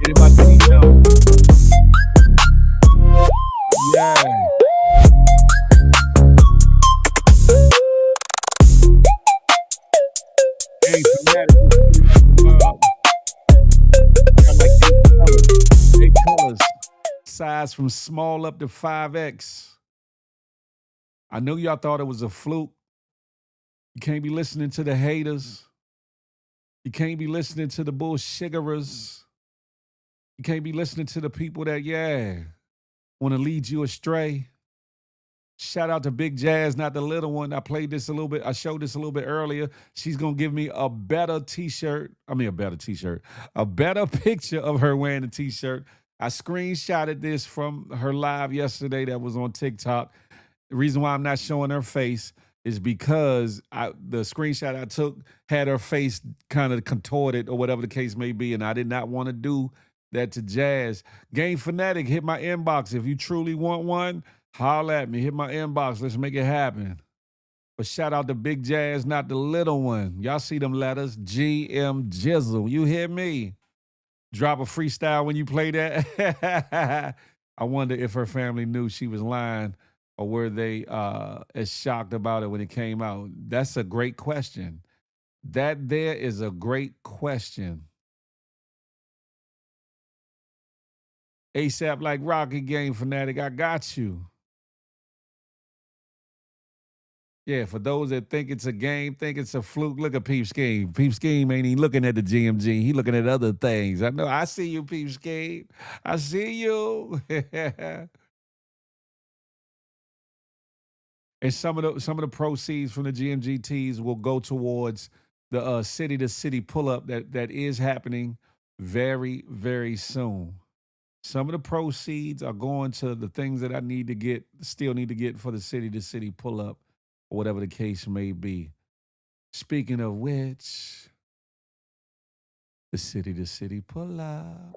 Speaker 3: anybody know? Yeah. Hey, eight colors. Size from small up to 5X. I know y'all thought it was a fluke. You can't be listening to the haters. You can't be listening to the bullshitterers. You can't be listening to the people that, want to lead you astray. Shout out to Big Jazz, not the little one. I showed this a little bit earlier. She's going to give me a better picture of her wearing the t-shirt. I screenshotted this from her live yesterday that was on TikTok. The reason why I'm not showing her face is because the screenshot I took had her face kind of contorted or whatever the case may be, and I did not want to do that to Jazz. Game Fanatic, hit my inbox. If you truly want one, holler at me. Hit my inbox. Let's make it happen. But shout out to Big Jazz, not the little one. Y'all see them letters? GM Jizzle. You hear me? Drop a freestyle when you play that. I wonder if her family knew she was lying or were they as shocked about it when it came out. That's a great question. That there is a great question. ASAP like Rocky, Game Fanatic, I got you. Yeah, for those that think it's a game, think it's a fluke, look at Peep Scheme. Peep Scheme ain't even looking at the GMG. He looking at other things. I know. I see you, Peep Scheme. I see you. And some of the proceeds from the GMGTs will go towards the city-to-city pull-up that is happening very, very soon. Some of the proceeds are going to the things that I still need to get for the city-to-city pull-up, or whatever the case may be. Speaking of which, the city-to-city pull-up.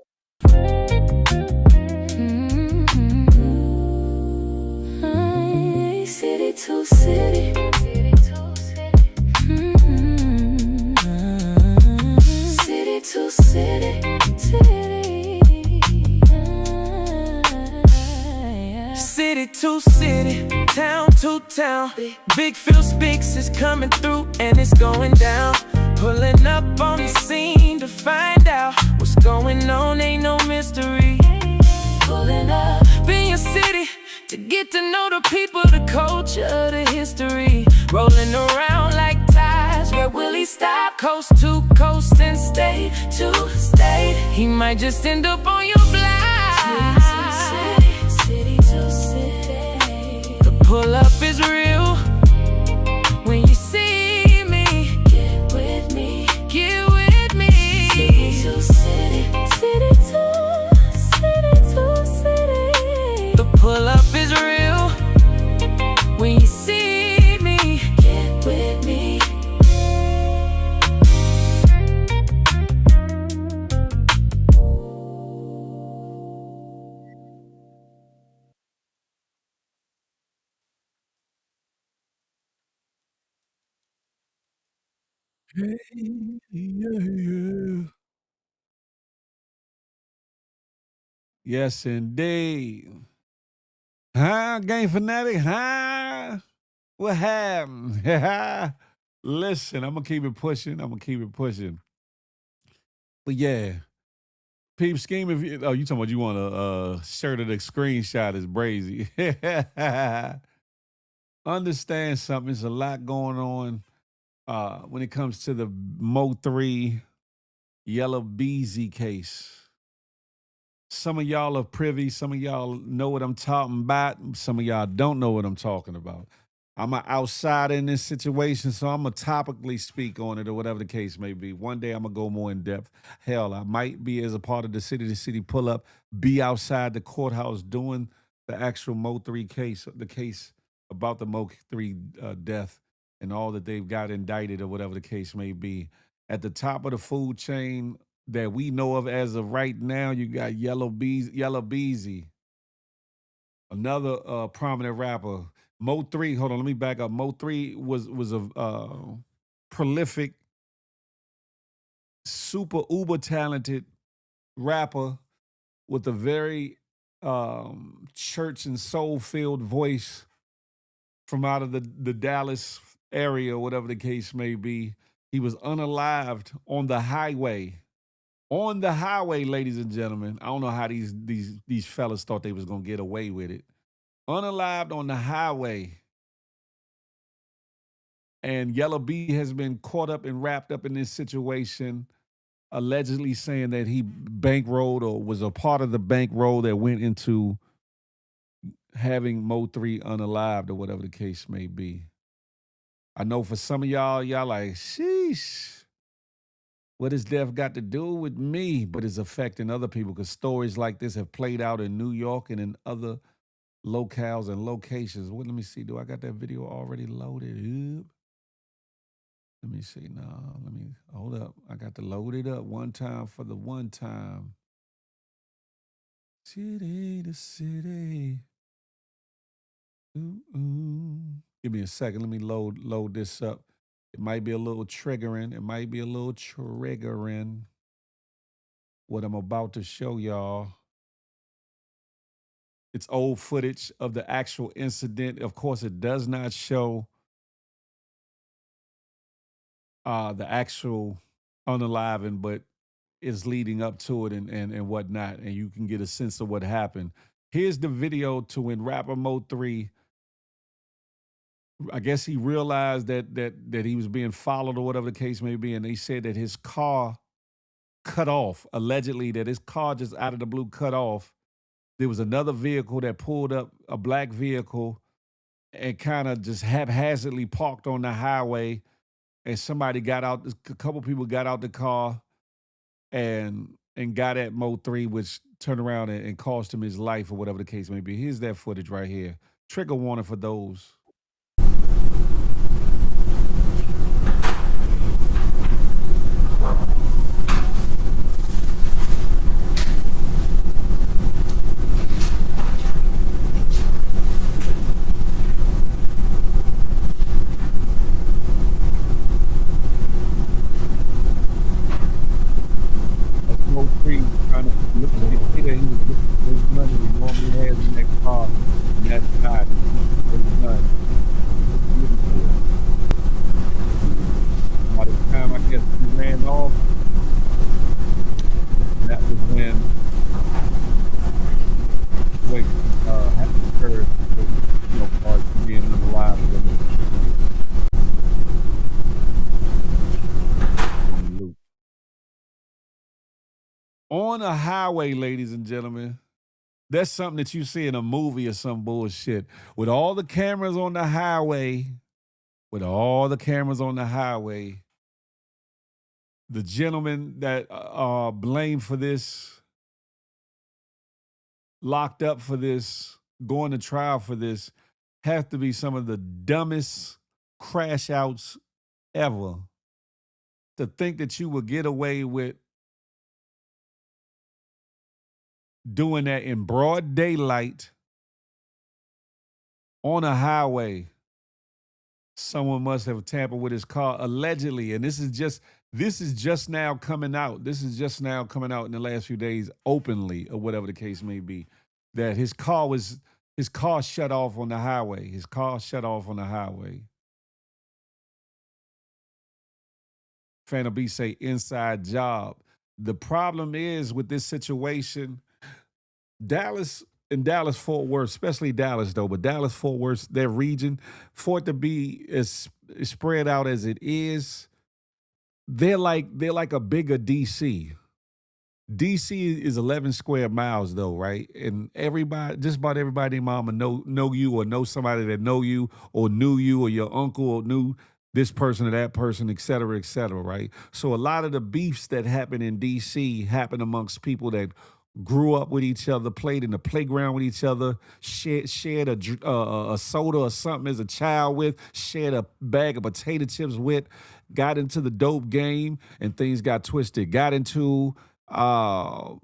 Speaker 1: City to city. City to city.
Speaker 2: City to city, town to town. Big Phil Speaks is coming through and it's going down. Pulling up on the scene to find out what's going on, ain't no mystery. Pulling up in your city to get to know the people, the culture, the history. Rolling around like tides, where will he stop? Coast to coast and stay to might just end up on your block.
Speaker 1: City to city.
Speaker 2: The pull up is real. When you see me,
Speaker 1: Get with me.
Speaker 2: get with me.
Speaker 1: City to city. City to city.
Speaker 2: The pull up is real. When you see me,
Speaker 1: Get with me.
Speaker 3: Hey, yeah. Yes, indeed. Huh, Game Fanatic? Huh? What happened? Listen, I'm gonna keep it pushing. But yeah, peep scheme. If you, oh, you talking about you want a shirt of the screenshot is brazy. Understand something. There's a lot going on when it comes to the Mo3 Yellow Beezy case. Some of y'all are privy. Some of y'all know what I'm talking about. Some of y'all don't know what I'm talking about. I'm an outsider in this situation, so I'm going to topically speak on it or whatever the case may be. One day I'm going to go more in depth. Hell, I might be as a part of the city pull up, be outside the courthouse doing the actual Mo3 case, the case about the Mo3 death and all that they've got indicted or whatever the case may be. At the top of the food chain that we know of as of right now, you got Yellow Beezy, another prominent rapper. Mo3, hold on, let me back up. Mo3 was a prolific, super uber talented rapper with a very church and soul filled voice from out of the Dallas area, whatever the case may be. He was unalived on the highway. On the highway, ladies and gentlemen. I don't know how these fellas thought they was gonna get away with it. Unalived on the highway. And Yellow B has been caught up and wrapped up in this situation, allegedly saying that he bankrolled or was a part of the bankroll that went into having Mo3 unalived or whatever the case may be. I know for some of y'all like, sheesh, what has death got to do with me? But it's affecting other people because stories like this have played out in New York and in other locales and locations. Let me see. Do I got that video already loaded? Let me see. No, let me hold up. I got to load it up one time for the one time. City to city. Ooh. Give me a second. Let me load this up. It might be a little triggering. What I'm about to show y'all. It's old footage of the actual incident. Of course, it does not show the actual unaliving, but it's leading up to it and whatnot, and you can get a sense of what happened. Here's the video to when rapper Mo3, I guess he realized that he was being followed or whatever the case may be, and they said that his car cut off, allegedly that his car just out of the blue cut off. There was another vehicle that pulled up, a black vehicle, and kind of just haphazardly parked on the highway, and somebody got out, a couple people got out the car and got at Mo3, which turned around and cost him his life or whatever the case may be. Here's that footage right here. Trigger warning for those. Mo3 trying to look at his he was looking for his money he normally has in that car, and that's not his money. By the time I guess he ran off, that was when wait occurred with cars being alive with him. on a highway, ladies and gentlemen. That's something that you see in a movie or some bullshit. With all the cameras on the highway, the gentlemen that are blamed for this, locked up for this, going to trial for this, have to be some of the dumbest crash outs ever. To think that you would get away with doing that in broad daylight on a highway. Someone must have tampered with his car allegedly, and this is just now coming out. This is just now coming out in the last few days openly, or whatever the case may be, that his car shut off on the highway. His car shut off on the highway. Phantom B say inside job. The problem is with this situation, Dallas and Dallas-Fort Worth, especially Dallas though, but Dallas-Fort Worth, their region, for it to be as spread out as it is, they're like a bigger DC. DC is 11 square miles though, right? And everybody, just about everybody, mama know you or know somebody that know you or knew you, or your uncle or knew this person or that person, et cetera, right? So a lot of the beefs that happen in DC happen amongst people that grew up with each other, played in the playground with each other, shared a soda or something as a child with, shared a bag of potato chips with, got into the dope game, and things got twisted. Got into the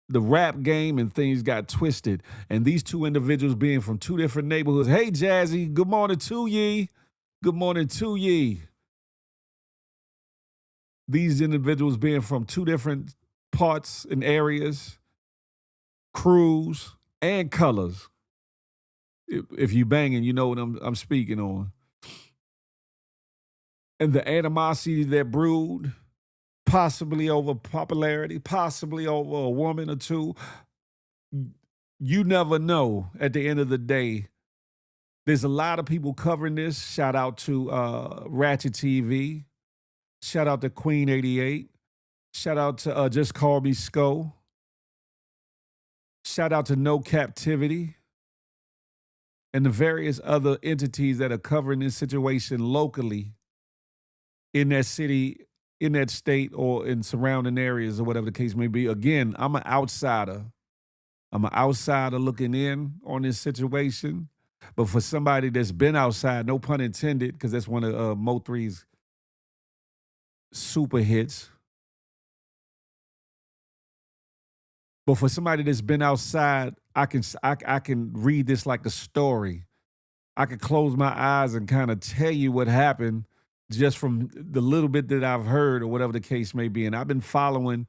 Speaker 3: rap game, and things got twisted. And these two individuals being from two different neighborhoods. Hey, Jazzy, good morning to ye. Good morning to ye. These individuals being from two different parts and areas, crews, and colors. If you banging, you know what I'm speaking on. And the animosity that brewed, possibly over popularity, possibly over a woman or two. You never know at the end of the day. There's a lot of people covering this. Shout out to Ratchet TV. Shout out to Queen 88. Shout out to Just Call Me Sco. Shout out to No Captivity. And the various other entities that are covering this situation locally in that city, in that state, or in surrounding areas, or whatever the case may be. Again, I'm an outsider. I'm an outsider looking in on this situation. But for somebody that's been outside, no pun intended, because that's one of Mo3's super hits. But for somebody that's been outside, I can read this like a story. I could close my eyes and kind of tell you what happened just from the little bit that I've heard, or whatever the case may be. And I've been following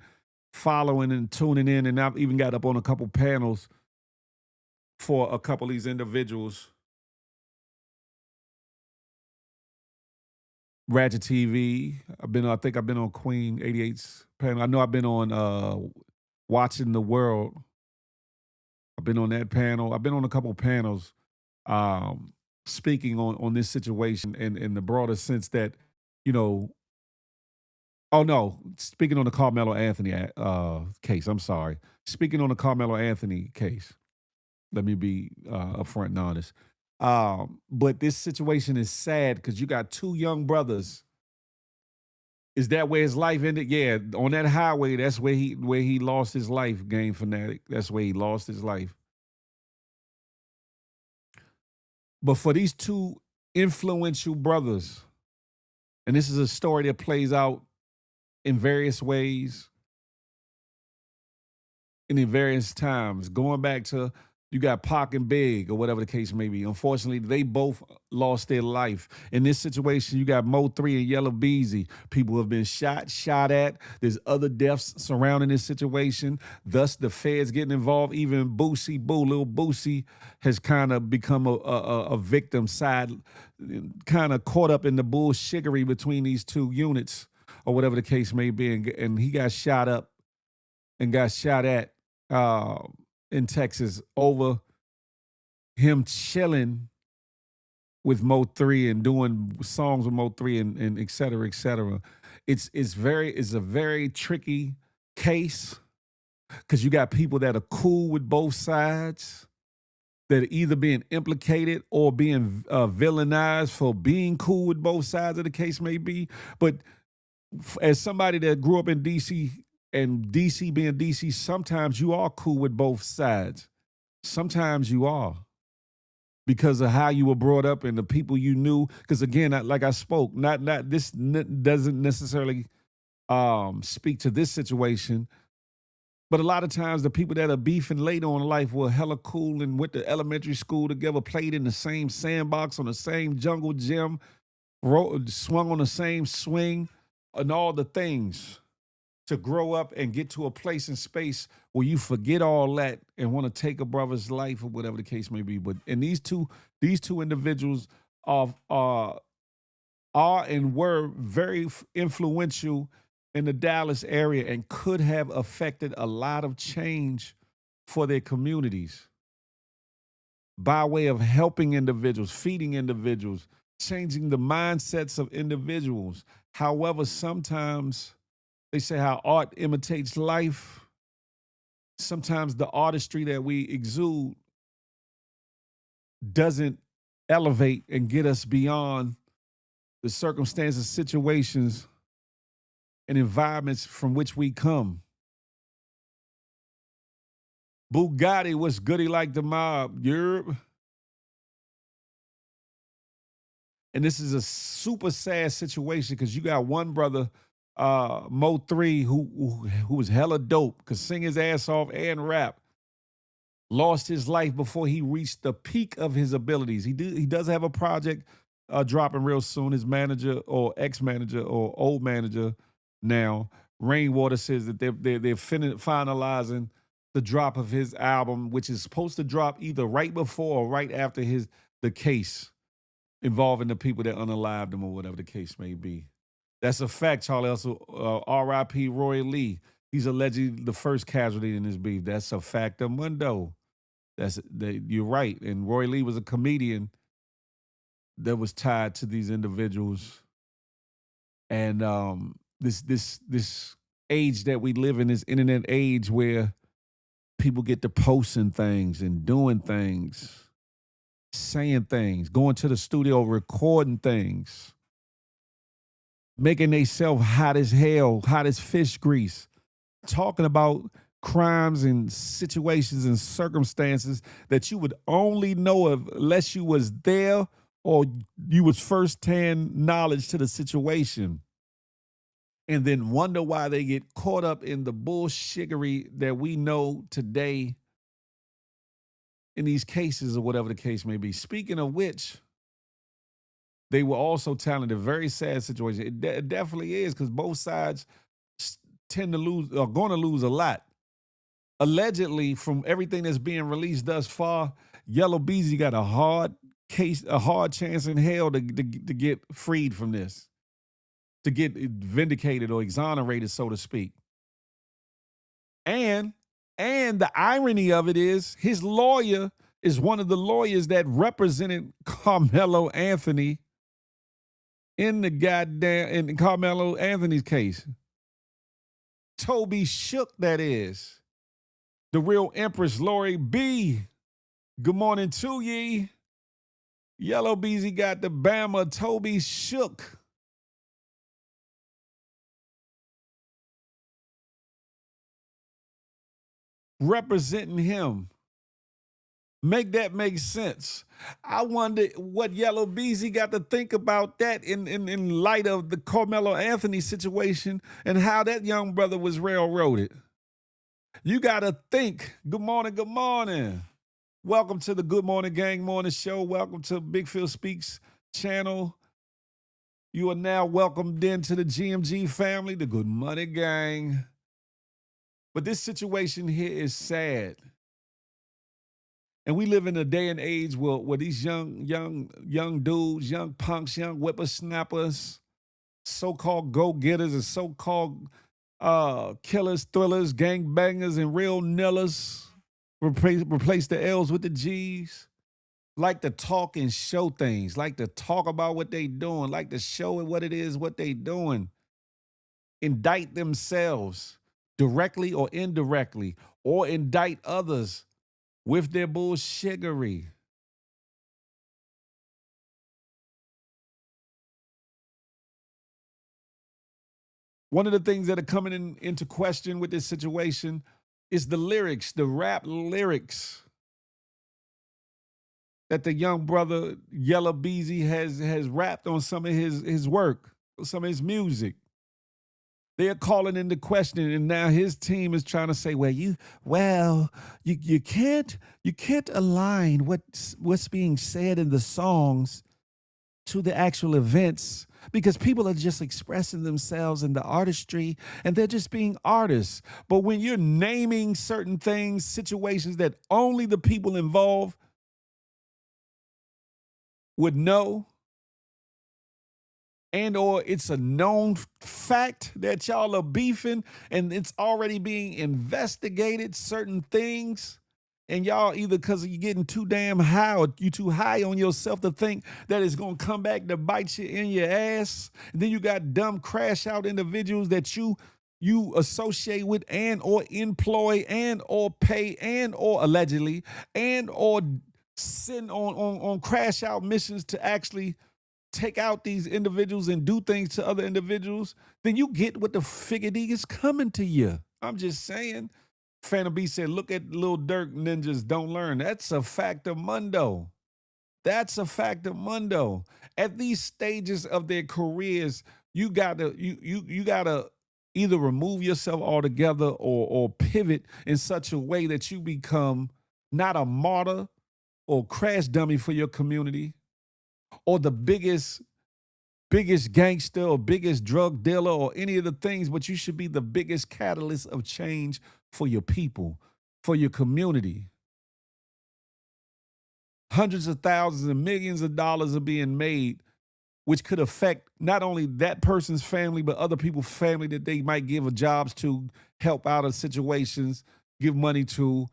Speaker 3: and tuning in, and I've even got up on a couple panels for a couple of these individuals. Ratchet TV. I think I've been on Queen 88's panel. I know I've been on Watching the World. I've been on that panel. I've been on a couple panels speaking on this situation in the broader sense that, you know, oh no, speaking on the Carmelo Anthony case. I'm sorry. Speaking on the Carmelo Anthony case. Let me be upfront and honest. But this situation is sad because you got two young brothers. Is that where his life ended? Yeah, on that highway, that's where he lost his life, Game Fanatic. That's where he lost his life. But for these two influential brothers, and this is a story that plays out in various ways and in various times, going back to, you got Pac and Big, or whatever the case may be. Unfortunately, they both lost their life. In this situation, you got Mo3 and Yellow Beezy. People have been shot at. There's other deaths surrounding this situation. Thus, the feds getting involved. Even Boosie Boo, Lil Boosie, has kind of become a victim side, kind of caught up in the bullshittery between these two units, or whatever the case may be. And he got shot up and got shot at in Texas over him chilling with Mo3 and doing songs with Mo3 and et cetera, et cetera. It's a very tricky case. Because you got people that are cool with both sides, that are either being implicated or being villainized for being cool with both sides of the case may be. But as somebody that grew up in D.C. and D.C. being D.C., sometimes you are cool with both sides. Sometimes you are, because of how you were brought up and the people you knew. Because again, like I spoke, this doesn't necessarily speak to this situation. But a lot of times the people that are beefing later on in life were hella cool and went to elementary school together, played in the same sandbox on the same jungle gym, swung on the same swing, and all the things to grow up and get to a place and space where you forget all that and want to take a brother's life or whatever the case may be. But and these two individuals are and were very influential in the Dallas area and could have affected a lot of change for their communities by way of helping individuals, feeding individuals, changing the mindsets of individuals. However, sometimes they say how art imitates life. Sometimes the artistry that we exude doesn't elevate and get us beyond the circumstances, situations, and environments from which we come. Bugatti, what's goody like the mob? Europe. And this is a super sad situation because you got one brother, Mo 3, who was hella dope, could sing his ass off and rap. Lost his life before he reached the peak of his abilities. He does have a project dropping real soon. His manager or ex-manager or old manager now, Rainwater, says that they're finalizing the drop of his album, which is supposed to drop either right before or right after the case involving the people that unalived him or whatever the case may be. That's a fact, Charlie. Also, R.I.P. Roy Lee. He's allegedly the first casualty in this beef. That's a fact of mundo. You're right. And Roy Lee was a comedian that was tied to these individuals. And this age that we live in, this internet age where people get to posting things and doing things, saying things, going to the studio, recording things, making themselves hot as hell, hot as fish grease, talking about crimes and situations and circumstances that you would only know of unless you was there or you was firsthand knowledge to the situation. And then wonder why they get caught up in the bullshittery that we know today in these cases or whatever the case may be. Speaking of which, they were also telling a very sad situation. It definitely is, because both sides tend to lose, are going to lose a lot. Allegedly, from everything that's being released thus far, Yellow Beezy got a hard chance in hell to get freed from this, to get vindicated or exonerated, so to speak. And the irony of it is, his lawyer is one of the lawyers that represented Carmelo Anthony in Carmelo Anthony's case. Toby Shook, that is. The real Empress Lori B. Good morning to ye. Yellow Beezy got the Bama. Toby Shook. Representing him. Make that make sense. I wonder what Yellow Beezy got to think about that in light of the Carmelo Anthony situation and how that young brother was railroaded. You got to think. Good morning, good morning. Welcome to the Good Morning Gang Morning Show. Welcome to Big Phil Speaks channel. You are now welcomed into the GMG family, the Good Money Gang. But this situation here is sad. And we live in a day and age where these young dudes, young punks, young whippersnappers, so-called go-getters and so-called killers, thrillers, gangbangers, and real nillers, replace the L's with the G's, like to talk and show things, like to talk about what they doing, like to show it what it is, what they doing, indict themselves, directly or indirectly, or indict others with their bullshiggery. One of the things that are coming into question with this situation is the lyrics, the rap lyrics that the young brother Yella Beezy has rapped on some of his work, some of his music. They are calling into question, and now his team is trying to say, you can't align what's being said in the songs to the actual events, because people are just expressing themselves in the artistry and they're just being artists. But when you're naming certain things, situations that only the people involved would know, and or it's a known fact that y'all are beefing and it's already being investigated, certain things, and y'all either because you're getting too damn high or you too high on yourself to think that it's going to come back to bite you in your ass. And then you got dumb crash out individuals that you associate with and or employ and or pay and or allegedly and or send on crash out missions to actually take out these individuals and do things to other individuals, then you get what the figgity is coming to you. I'm just saying. Phantom B said, look at Lil Durk ninjas don't learn. That's a factor mundo. That's a factor mundo. At these stages of their careers, you gotta either remove yourself altogether or pivot in such a way that you become not a martyr or crash dummy for your community, or the biggest gangster or biggest drug dealer or any of the things, but you should be the biggest catalyst of change for your people, for your community. Hundreds of thousands and millions of dollars are being made, which could affect not only that person's family, but other people's family that they might give jobs to, help out of situations, give money to,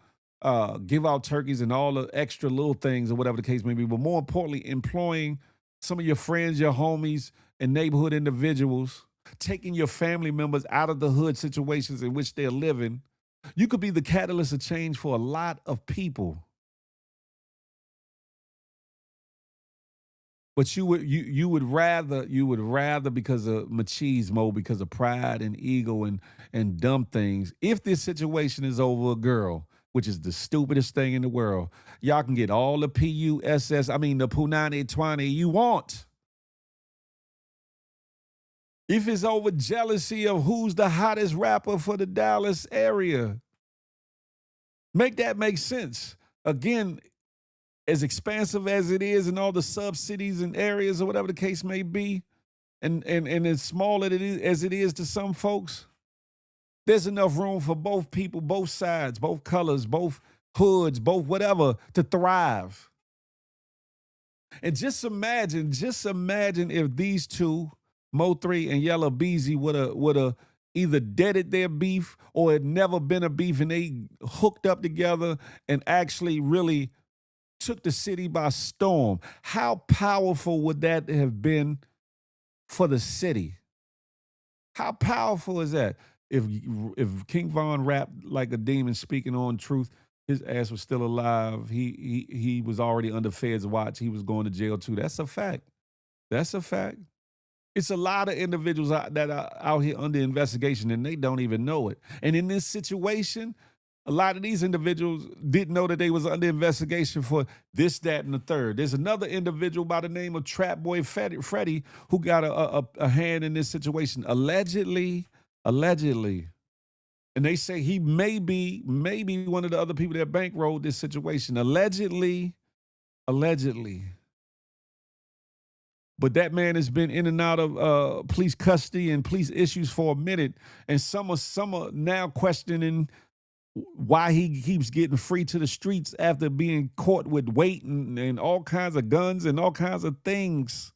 Speaker 3: give out turkeys and all the extra little things or whatever the case may be. But more importantly, employing some of your friends, your homies, and neighborhood individuals, taking your family members out of the hood situations in which they're living. You could be the catalyst of change for a lot of people. But you would rather because of machismo, because of pride and ego and dumb things. If this situation is over a girl, which is the stupidest thing in the world, y'all can get all the the Punani Twani you want. If it's over jealousy of who's the hottest rapper for the Dallas area, make that make sense. Again, as expansive as it is in all the sub-cities and areas or whatever the case may be, and as small as it is to some folks, there's enough room for both people, both sides, both colors, both hoods, both whatever, to thrive. And just imagine if these two, Mo3 and Yella Beezy, would have either deaded their beef or had never been a beef, and they hooked up together and actually really took the city by storm. How powerful would that have been for the city? How powerful is that? If King Von rapped like a demon speaking on truth, his ass was still alive. He was already under Fed's watch. He was going to jail too. That's a fact. That's a fact. It's a lot of individuals that are out here under investigation and they don't even know it. And in this situation, a lot of these individuals didn't know that they was under investigation for this, that, and the third. There's another individual by the name of Trap Boy Freddie who got a hand in this situation, allegedly. And they say he may be one of the other people that bankrolled this situation, allegedly. But that man has been in and out of police custody and police issues for a minute, and some are now questioning why he keeps getting free to the streets after being caught with weight and all kinds of guns and all kinds of things.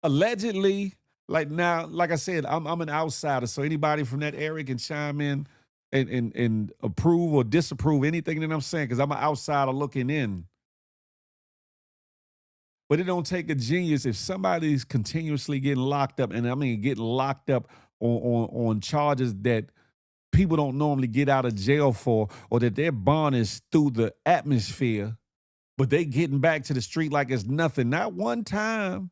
Speaker 3: Allegedly, like I said, I'm an outsider, so anybody from that area can chime in and approve or disapprove anything that I'm saying, because I'm an outsider looking in. But it don't take a genius if somebody's continuously getting locked up, and I mean getting locked up on charges that people don't normally get out of jail for, or that their bond is through the atmosphere, but they getting back to the street like it's nothing. Not one time,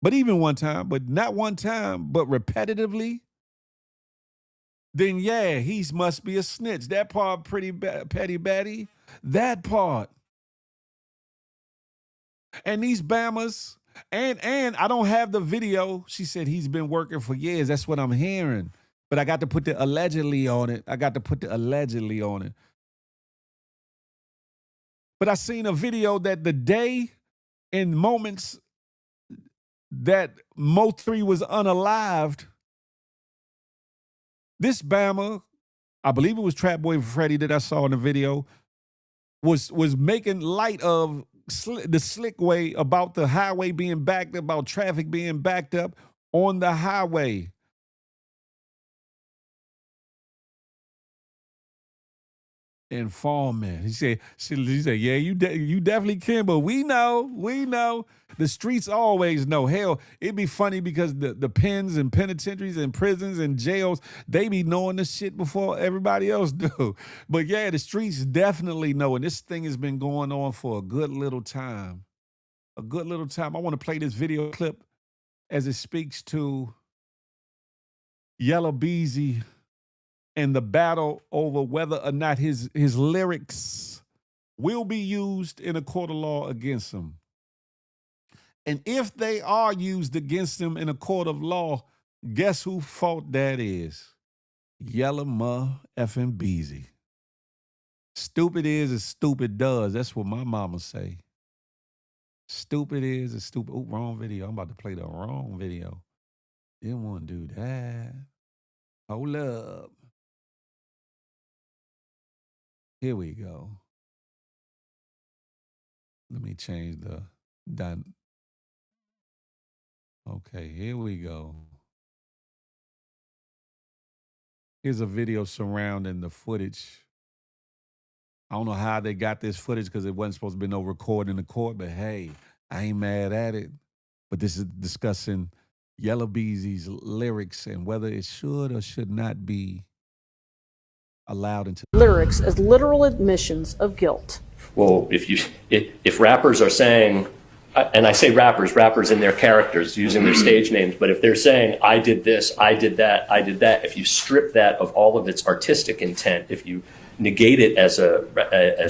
Speaker 3: but even one time, but not one time, but repetitively, then yeah, he must be a snitch. That part pretty petty batty. That part. And these Bamas, and I don't have the video. She said he's been working for years. That's what I'm hearing. But I got to put the allegedly on it. But I seen a video that the day and moments that Mo 3 was unalived, this Bama, I believe it was Trap Boy Freddy that I saw in the video, was making light of the slick way about the highway being backed up, about traffic being backed up on the highway. Informant. He said, yeah, you definitely can, but we know. The streets always know. Hell, it'd be funny because the pens and penitentiaries and prisons and jails, they be knowing this shit before everybody else do. But yeah, the streets definitely know, and this thing has been going on for a good little time. I want to play this video clip as it speaks to Yellow Beezy and the battle over whether or not his lyrics will be used in a court of law against him. And if they are used against him in a court of law, guess whose fault that is? Yellow effing Beezy. Stupid is as stupid does. That's what my mama say. Stupid is as stupid. Oh, wrong video. I'm about to play the wrong video. Didn't want to do that. Hold up. Here we go. Let me change the done. Okay, here we go. Here's a video surrounding the footage. I don't know how they got this footage because it wasn't supposed to be no recording in the court, but hey, I ain't mad at it. But this is discussing Yellow Beezy's lyrics and whether it should or should not be allowed into
Speaker 4: lyrics as literal admissions of guilt.
Speaker 5: Well, if rappers are saying, and I say rappers in their characters using their stage names, but if they're saying, I did this, I did that, if you strip that of all of its artistic intent, if you negate it as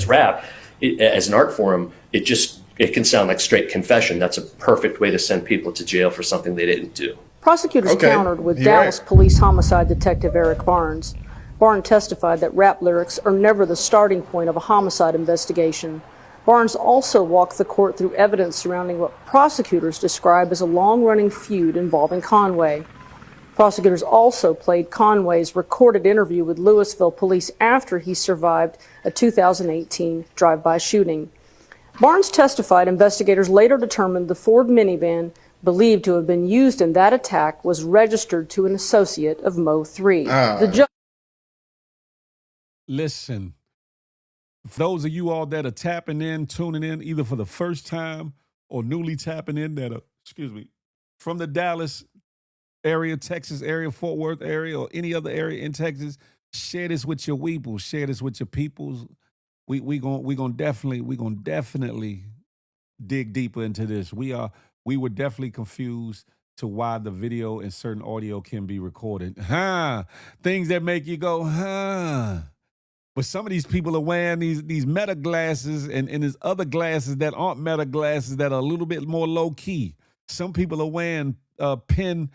Speaker 5: rap, as an art form, it can sound like straight confession. That's a perfect way to send people to jail for something they didn't do.
Speaker 4: Prosecutors countered with Dallas Police Homicide Detective Eric Barnes. Barnes testified that rap lyrics are never the starting point of a homicide investigation. Barnes also walked the court through evidence surrounding what prosecutors describe as a long-running feud involving Conway. Prosecutors also played Conway's recorded interview with Louisville police after he survived a 2018 drive-by shooting. Barnes testified investigators later determined the Ford minivan believed to have been used in that attack was registered to an associate of Mo 3.
Speaker 3: Listen, for those of you all that are tapping in, tuning in, either for the first time or newly tapping in that are, from the Dallas area, Texas area, Fort Worth area, or any other area in Texas, share this with your weebles, share this with your peoples. We gonna definitely dig deeper into this. We were definitely confused to why the video and certain audio can be recorded. Things that make you go, But some of these people are wearing these meta glasses and there's other glasses that aren't meta glasses that are a little bit more low key. Some people are wearing pen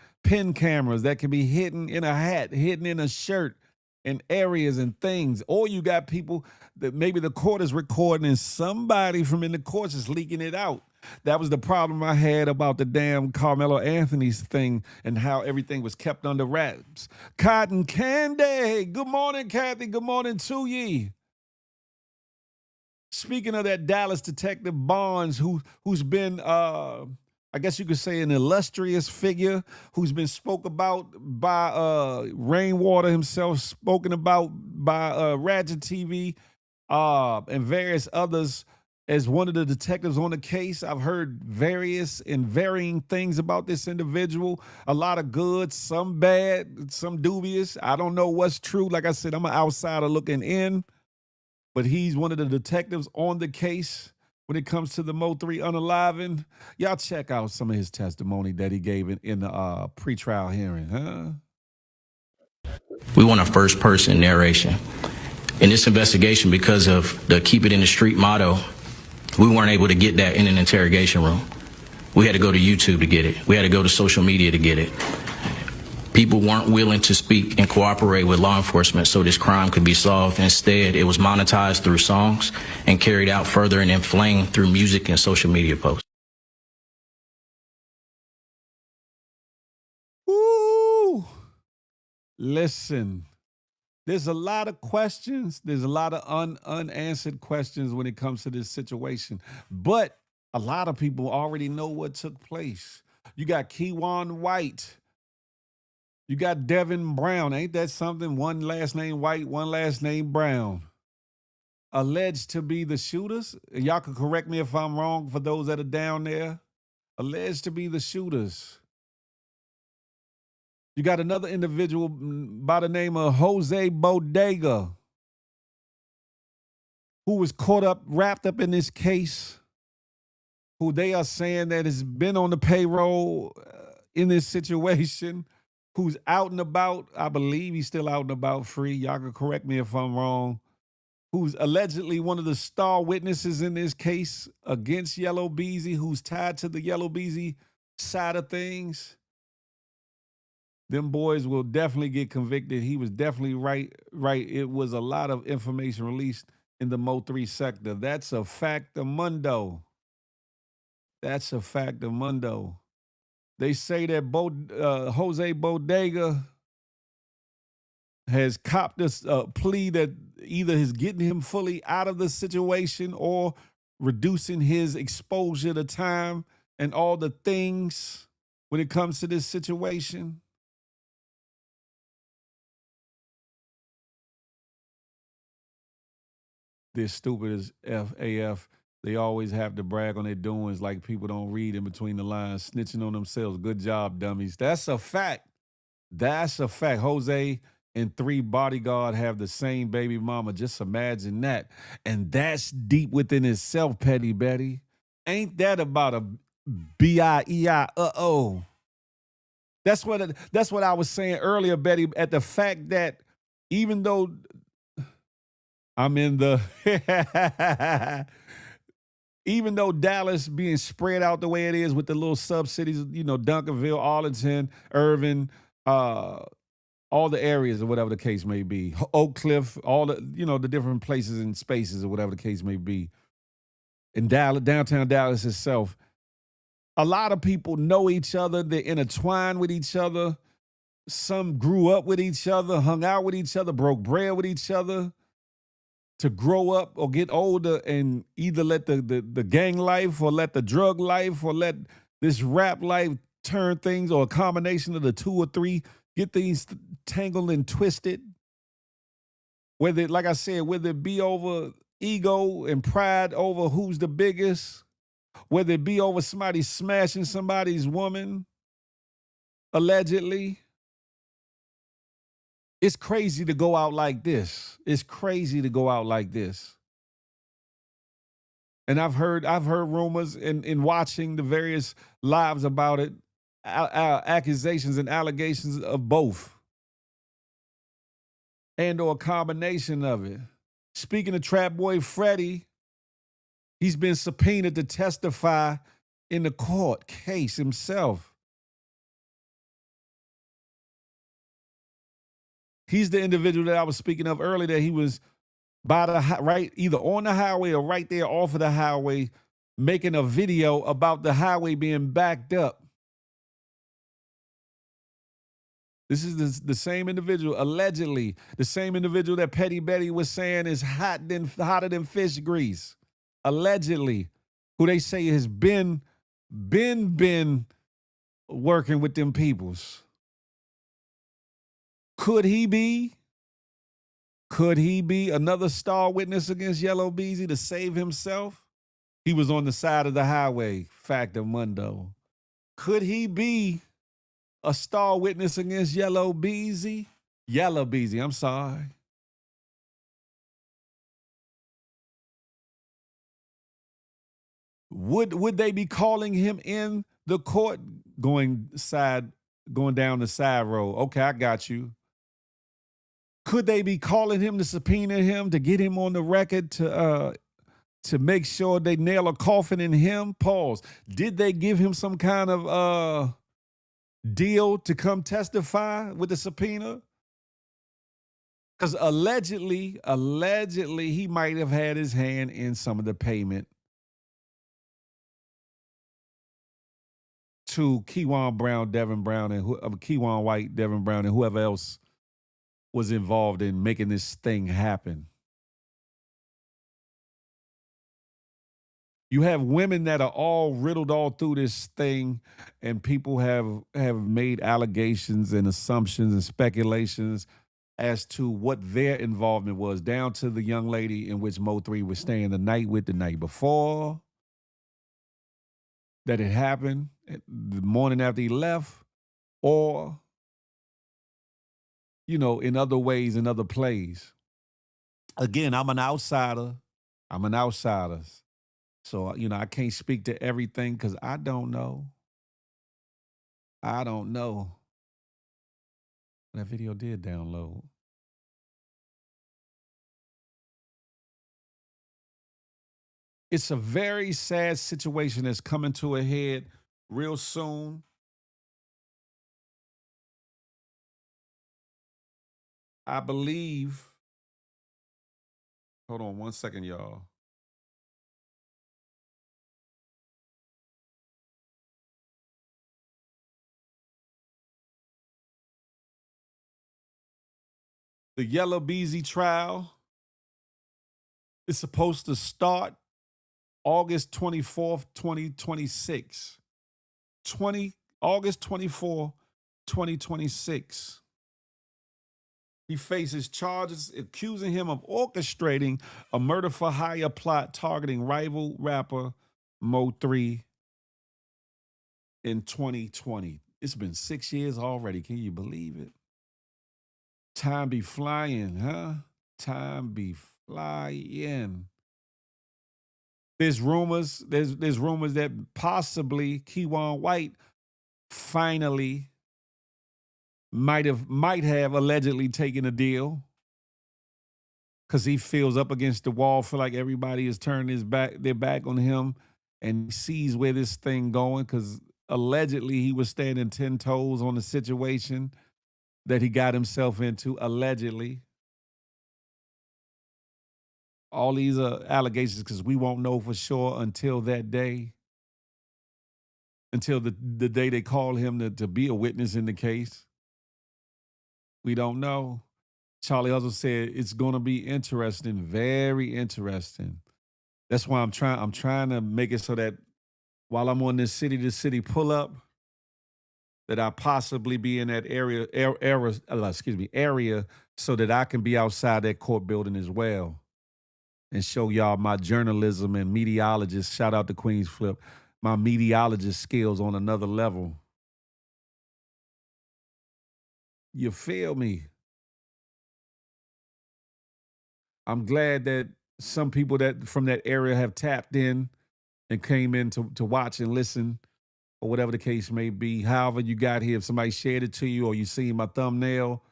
Speaker 3: cameras that can be hidden in a hat, hidden in a shirt, and areas and things. Or you got people that maybe the court is recording and somebody from in the courts is leaking it out. That was the problem I had about the damn Carmelo Anthony's thing and how everything was kept under wraps. Cotton Candy. Good morning, Kathy. Good morning to ye. Speaking of that Dallas detective Barnes, who's been, I guess you could say, an illustrious figure who's been spoke about by Rainwater himself, spoken about by Ratchet TV and various others as one of the detectives on the case, I've heard various and varying things about this individual. A lot of good, some bad, some dubious. I don't know what's true. Like I said, I'm an outsider looking in, but he's one of the detectives on the case when it comes to the Mo3 unaliving. Y'all check out some of his testimony that he gave in the pretrial hearing, huh?
Speaker 6: We want a first-person narration. In this investigation, because of the keep it in the street motto, we weren't able to get that in an interrogation room. We had to go to YouTube to get it. We had to go to social media to get it. People weren't willing to speak and cooperate with law enforcement so this crime could be solved. Instead, it was monetized through songs and carried out further and inflamed through music and social media posts.
Speaker 3: Ooh, listen. There's a lot of questions. There's a lot of unanswered questions when it comes to this situation. But a lot of people already know what took place. You got KewonWhite. You got Devin Brown. Ain't that something? One last name White, one last name Brown. Alleged to be the shooters. Y'all can correct me if I'm wrong for those that are down there. Alleged to be the shooters. You got another individual by the name of Jose Bodega who was wrapped up in this case, who they are saying that has been on the payroll in this situation, who's out and about. I believe he's still out and about free. Y'all can correct me if I'm wrong. Who's allegedly one of the star witnesses in this case against Yellow Beezy, who's tied to the Yellow Beezy side of things. Them boys will definitely get convicted. He was definitely right. It was a lot of information released in the Mo3 sector. That's a factamundo. That's a factamundo. They say that Jose Bodega has copped this plea that either is getting him fully out of the situation or reducing his exposure to time and all the things when it comes to this situation. They're stupid as AF. They always have to brag on their doings like people don't read in between the lines, snitching on themselves. Good job, dummies. That's a fact. That's a fact. Jose and 3 bodyguard have the same baby mama. Just imagine that. And that's deep within itself, Petty Betty. Ain't that about a B-I-E-I, That's what I was saying earlier, Betty, at the fact that even though I'm in the even though Dallas being spread out the way it is with the little sub-cities, Duncanville, Arlington, Irving, all the areas or whatever the case may be, Oak Cliff, all the, the different places and spaces or whatever the case may be. In Dallas, downtown Dallas itself, a lot of people know each other. They're intertwined with each other. Some grew up with each other, hung out with each other, broke bread with each other. To grow up or get older and either let the gang life or let the drug life or let this rap life turn things, or a combination of the 2 or 3, get things tangled and twisted. Whether, like I said, whether it be over ego and pride over who's the biggest, whether it be over somebody smashing somebody's woman, allegedly. It's crazy to go out like this. It's crazy to go out like this. And I've heard rumors in watching the various lives about it, accusations and allegations of both, and or a combination of it. Speaking of Trap Boy Freddie, he's been subpoenaed to testify in the court case himself. He's the individual that I was speaking of earlier, that he was either on the highway or right there off of the highway, making a video about the highway being backed up. This is the same individual, allegedly, the same individual that Petty Betty was saying is hotter than fish grease. Allegedly, who they say has been working with them peoples. Could he be another star witness against Yellow Beezy to save himself? He was on the side of the highway, Factor Mundo. Could he be a star witness against Yellow Beezy? Yellow Beezy, I'm sorry. Would they be calling him in the court going down the side road? Okay, I got you. Could they be calling him to subpoena him to get him on the record to make sure they nail a coffin in him? Pause. Did they give him some kind of deal to come testify with the subpoena? Because allegedly, he might have had his hand in some of the payment to KewonWhite, Devin Brown, and whoever else was involved in making this thing happen. You have women that are all riddled all through this thing, and people have made allegations and assumptions and speculations as to what their involvement was, down to the young lady in which Mo3 was staying the night with the night before that it happened, the morning after he left, or, in other ways, in other plays. Again, I'm an outsider. So, I can't speak to everything because I don't know. That video did download. It's a very sad situation that's coming to a head real soon. I believe, hold on one second, y'all. The Yellow Beezy trial is supposed to start August 24th, 2026. August 24th, 2026. He faces charges accusing him of orchestrating a murder for hire plot targeting rival rapper Mo3 in 2020. It's been 6 years already. Can you believe it? Time be flying, huh? Time be flying. There's rumors that possibly KewonWhite finally might have allegedly taken a deal because he feels up against the wall, feel like everybody is turning their back on him, and he sees where this thing going because allegedly he was standing 10 toes on the situation that he got himself into, allegedly. All these are allegations because we won't know for sure until that day, until the day they call him to be a witness in the case. We don't know. Charlie also said it's going to be interesting, very interesting. That's why I'm trying to make it so that while I'm on this city-to-city pull-up, that I possibly be in that area so that I can be outside that court building as well and show y'all my journalism and meteorologist, shout out to Queens Flip, my meteorologist skills on another level. You feel me? I'm glad that some people that from that area have tapped in and came in to watch and listen, or whatever the case may be. However you got here, if somebody shared it to you or you seen my thumbnail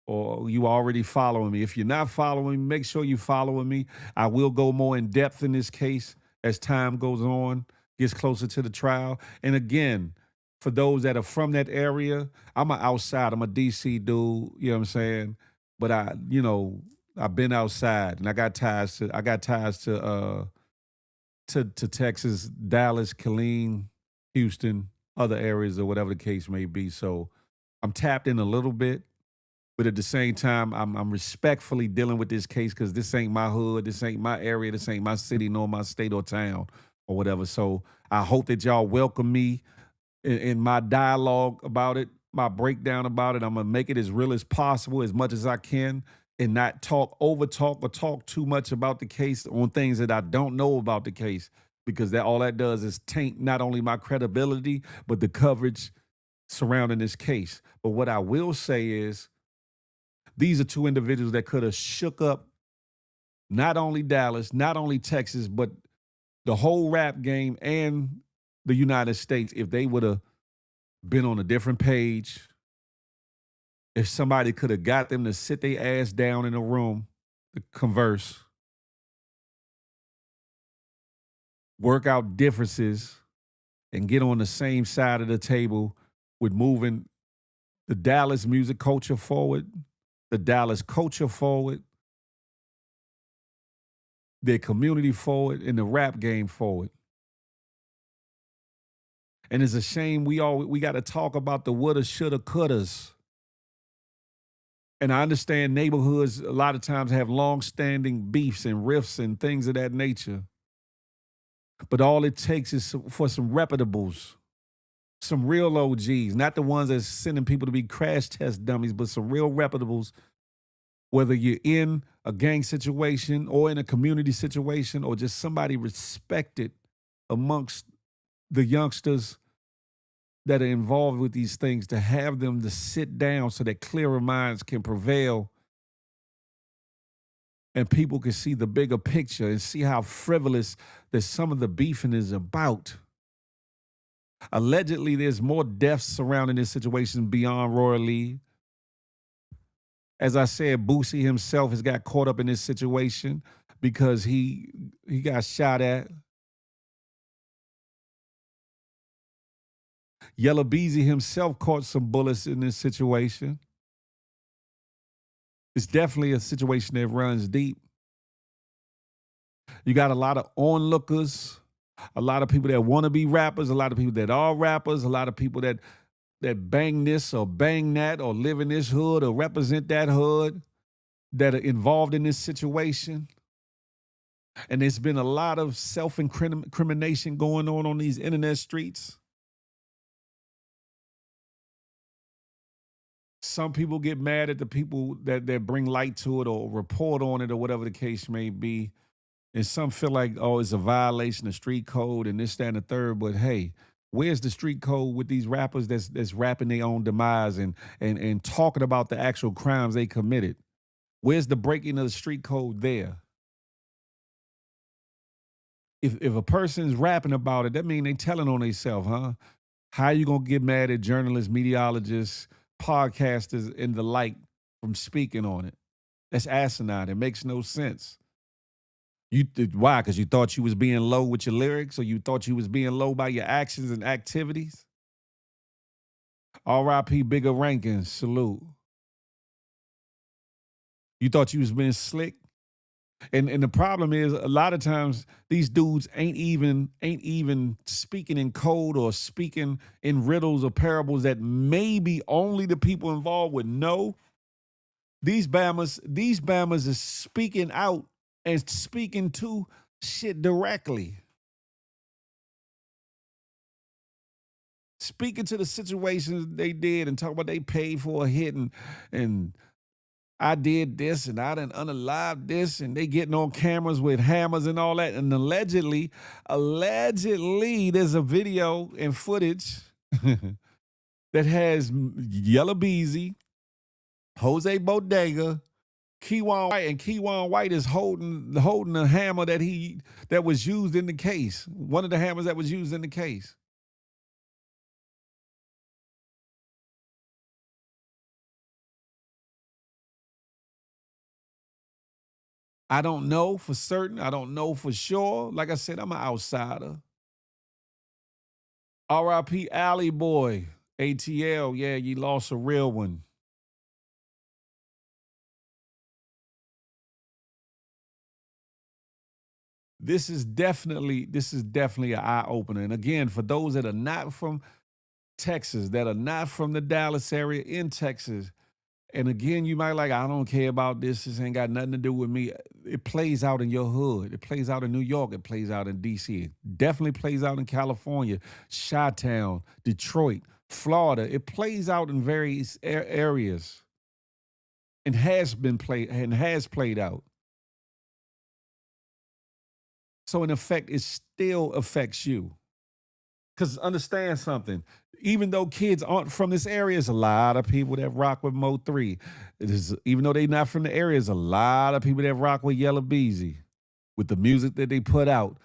Speaker 3: or you already following me. If you're not following me, make sure you following me. I will go more in depth in this case as time goes on, gets closer to the trial. And again, for those that are from that area, I'm an outside, I'm a DC dude, you know what I'm saying? But I've been outside and I got ties to Texas, Dallas, Killeen, Houston, other areas or whatever the case may be. So I'm tapped in a little bit, but at the same time, I'm respectfully dealing with this case because this ain't my hood, this ain't my area, this ain't my city, nor my state or town or whatever. So I hope that y'all welcome me in my dialogue about it, my breakdown about it. I'm going to make it as real as possible, as much as I can, and not over talk or talk too much about the case on things that I don't know about the case. because that all that does is taint not only my credibility, but the coverage surrounding this case. But what I will say is these are two individuals that could have shook up not only Dallas, not only Texas, but the whole rap game and the United States if they would have been on a different page. If somebody could have got them to sit their ass down in a room to converse, work out differences, and get on the same side of the table with moving the Dallas music culture forward, the Dallas culture forward, their community forward, and the rap game forward. And it's a shame we got to talk about the woulda, shoulda, couldas. And I understand neighborhoods a lot of times have long-standing beefs and rifts and things of that nature. But all it takes is for some reputables, some real OGs, not the ones that's sending people to be crash test dummies, but some real reputables, whether you're in a gang situation or in a community situation or just somebody respected amongst the youngsters that are involved with these things, to have them to sit down so that clearer minds can prevail and people can see the bigger picture and see how frivolous that some of the beefing is about. Allegedly, there's more deaths surrounding this situation beyond Roy Lee. As I said, Boosie himself has got caught up in this situation because he got shot at. Yella Beezy himself caught some bullets in this situation. It's definitely a situation that runs deep. You got a lot of onlookers, a lot of people that want to be rappers, a lot of people that are rappers, a lot of people that bang this or bang that or live in this hood or represent that hood that are involved in this situation. And there's been a lot of self-incrimination going on these internet streets. Some people get mad at the people that bring light to it or report on it or whatever the case may be. And some feel like, oh, it's a violation of street code and this, that, and the third. But hey, where's the street code with these rappers that's rapping their own demise and talking about the actual crimes they committed? Where's the breaking of the street code there? If a person's rapping about it, that means they telling on themselves, huh? How you gonna get mad at journalists, meteorologists, podcasters, and the like from speaking on it? That's asinine. It makes no sense. Why? Because you thought you was being low with your lyrics, or you thought you was being low by your actions and activities? R.I.P. Bigger Rankins, salute. You thought you was being slick? And the problem is a lot of times these dudes ain't even speaking in code or speaking in riddles or parables that maybe only the people involved would know. These Bammers is speaking out and speaking to shit directly. Speaking to the situations they did and talk about they paid for a hit and I did this and I done unalived this, and they getting on cameras with hammers and all that. And allegedly, there's a video and footage that has Yella Beezy, Jose Bodega, KewonWhite, and KewonWhite is holding the hammer that was used in the case. One of the hammers that was used in the case. I don't know for certain. I don't know for sure. Like I said, I'm an outsider. R.I.P. Alley Boy, ATL. Yeah, you lost a real one. This is definitely an eye opener. And again, for those that are not from Texas, that are not from the Dallas area in Texas, and again, you might like, I don't care about this. This ain't got nothing to do with me. It plays out in your hood. It plays out in New York. It plays out in D.C. It definitely plays out in California, Chi-Town, Detroit, Florida. It plays out in various areas and has played out. So in effect, it still affects you. Because understand something, even though kids aren't from this area, there's a lot of people that rock with Mo 3. Even though they're not from the area, there's a lot of people that rock with Yellow Beezy, with the music that they put out,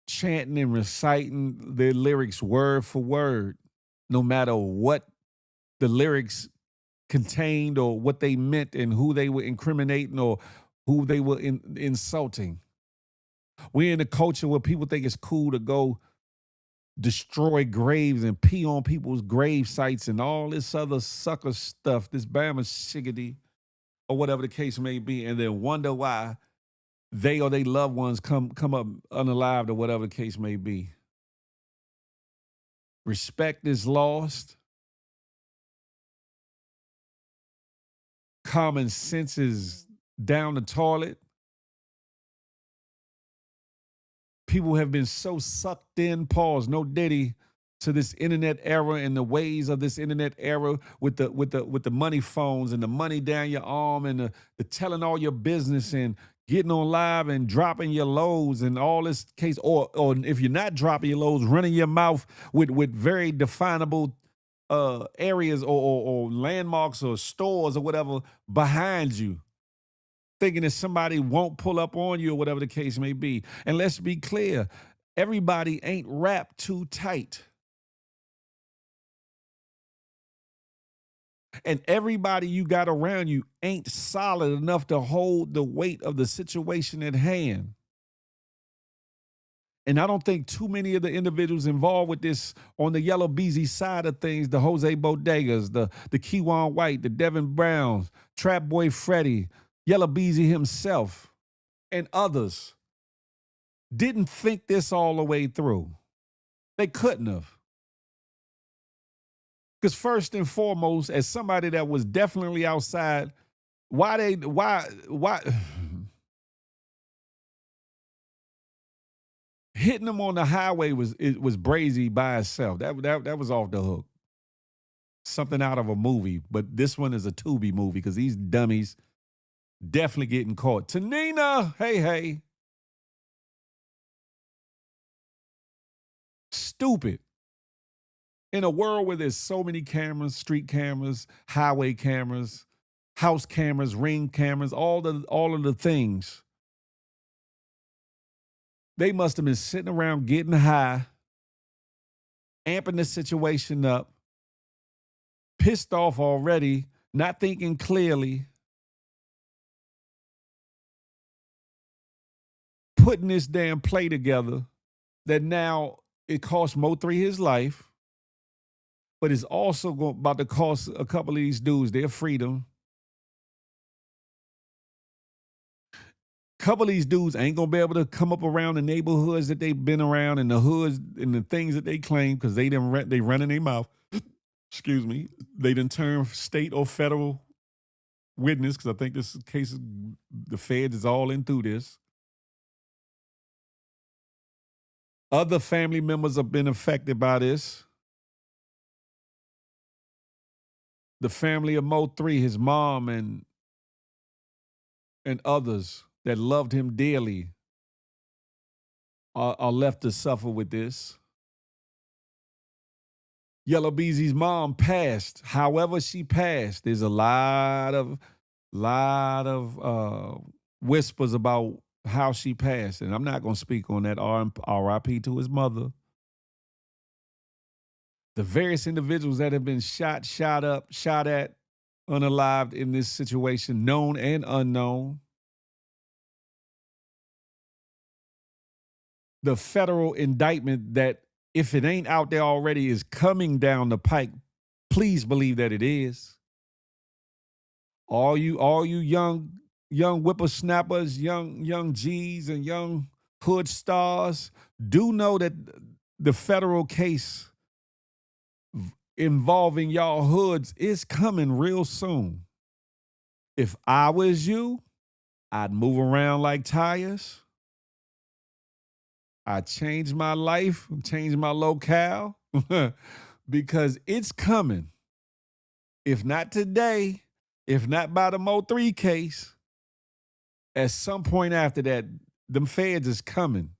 Speaker 3: chanting and reciting their lyrics word for word, no matter what the lyrics contained or what they meant and who they were incriminating or who they were insulting. We're in a culture where people think it's cool to go destroy graves and pee on people's grave sites and all this other sucker stuff, this Bama shiggity, or whatever the case may be, and then wonder why they or their loved ones come up unalived or whatever the case may be. Respect is lost. Common sense is down the toilet. People have been so sucked in, pause, no diddy, to this internet era and the ways of this internet era with the money phones and the money down your arm and the telling all your business and getting on live and dropping your loads and all this case, or if you're not dropping your loads, running your mouth with very definable areas or landmarks or stores or whatever behind you, thinking that somebody won't pull up on you or whatever the case may be. And let's be clear, everybody ain't wrapped too tight. And everybody you got around you ain't solid enough to hold the weight of the situation at hand. And I don't think too many of the individuals involved with this on the Yellow Beezy side of things, the Jose Bodegas, the KewonWhite, the Devin Browns, Trap Boy Freddy, Yellow Beezy himself, and others, didn't think this all the way through. They couldn't have. Because first and foremost, as somebody that was definitely outside, why hitting them on the highway was brazy by itself. That was off the hook. Something out of a movie, but this one is a Tubi movie because these dummies definitely getting caught. Tanina, hey. Stupid. In a world where there's so many cameras, street cameras, highway cameras, house cameras, ring cameras, all of the things, they must have been sitting around getting high, amping the situation up, pissed off already, not thinking clearly, putting this damn play together that now it cost Mo 3 his life, but it's also about to cost a couple of these dudes their freedom. A couple of these dudes ain't gonna be able to come up around the neighborhoods that they've been around and the hoods and the things that they claim because they run in their mouth. Excuse me. They didn't turn state or federal witness because I think this case, the feds is all in through this. Other family members have been affected by this. The family of Mo 3, his mom and others that loved him dearly are left to suffer with this. Yellow Beezy's mom passed. However she passed, there's a lot of whispers about how she passed, and I'm not going to speak on that. R.I.P. to his mother. The various individuals that have been shot up, shot at, unalived in this situation, known and unknown. The federal indictment that, if it ain't out there already, is coming down the pike. Please believe that it is. All you young whippersnappers, young G's and young hood stars, do know that the federal case involving y'all hoods is coming real soon. If I was you, I'd move around like tires. I'd change my life, change my locale, because it's coming. If not today, if not by the Mo 3 case, at some point after that, them feds is coming.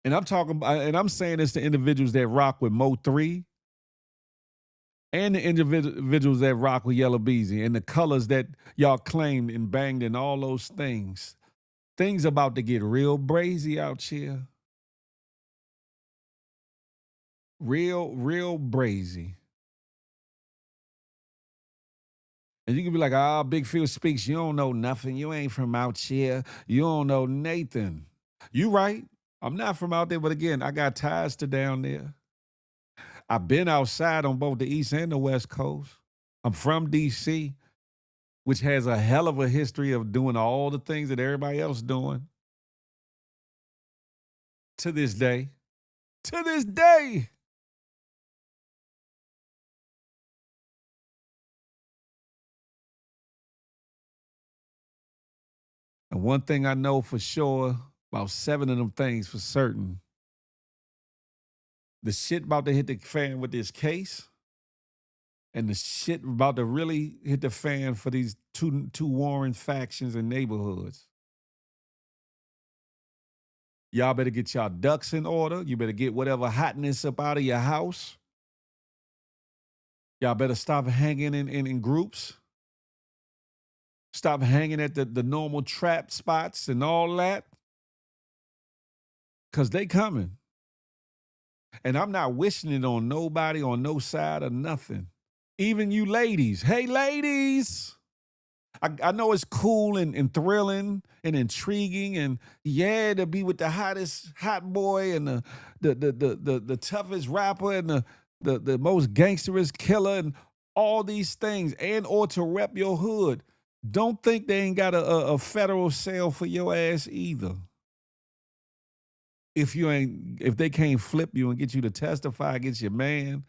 Speaker 3: And I'm saying this to individuals that rock with Mo 3 and the individuals that rock with Yellow Beezy and the colors that y'all claimed and banged and all those things. Things about to get real brazy out here. Real brazy. And you can be like, Big Phil speaks. You don't know nothing. You ain't from out here. You don't know Nathan. You right. I'm not from out there, but again, I got ties to down there. I've been outside on both the East and the West Coast. I'm from D.C., which has a hell of a history of doing all the things that everybody else doing. To this day. To this day. And one thing I know for sure, about 7 of them things for certain, the shit about to hit the fan with this case, and the shit about to really hit the fan for these two warring factions and neighborhoods. Y'all better get y'all ducks in order. You better get whatever hotness up out of your house. Y'all better stop hanging in groups. Stop hanging at the normal trap spots and all that. Because they coming. And I'm not wishing it on nobody, on no side or nothing. Even you ladies. Hey, ladies. I know it's cool and thrilling and intriguing and to be with the hottest hot boy and the toughest rapper and the most gangsterous killer and all these things, and or to rep your hood. Don't think they ain't got a federal sale for your ass either. If they can't flip you and get you to testify against your man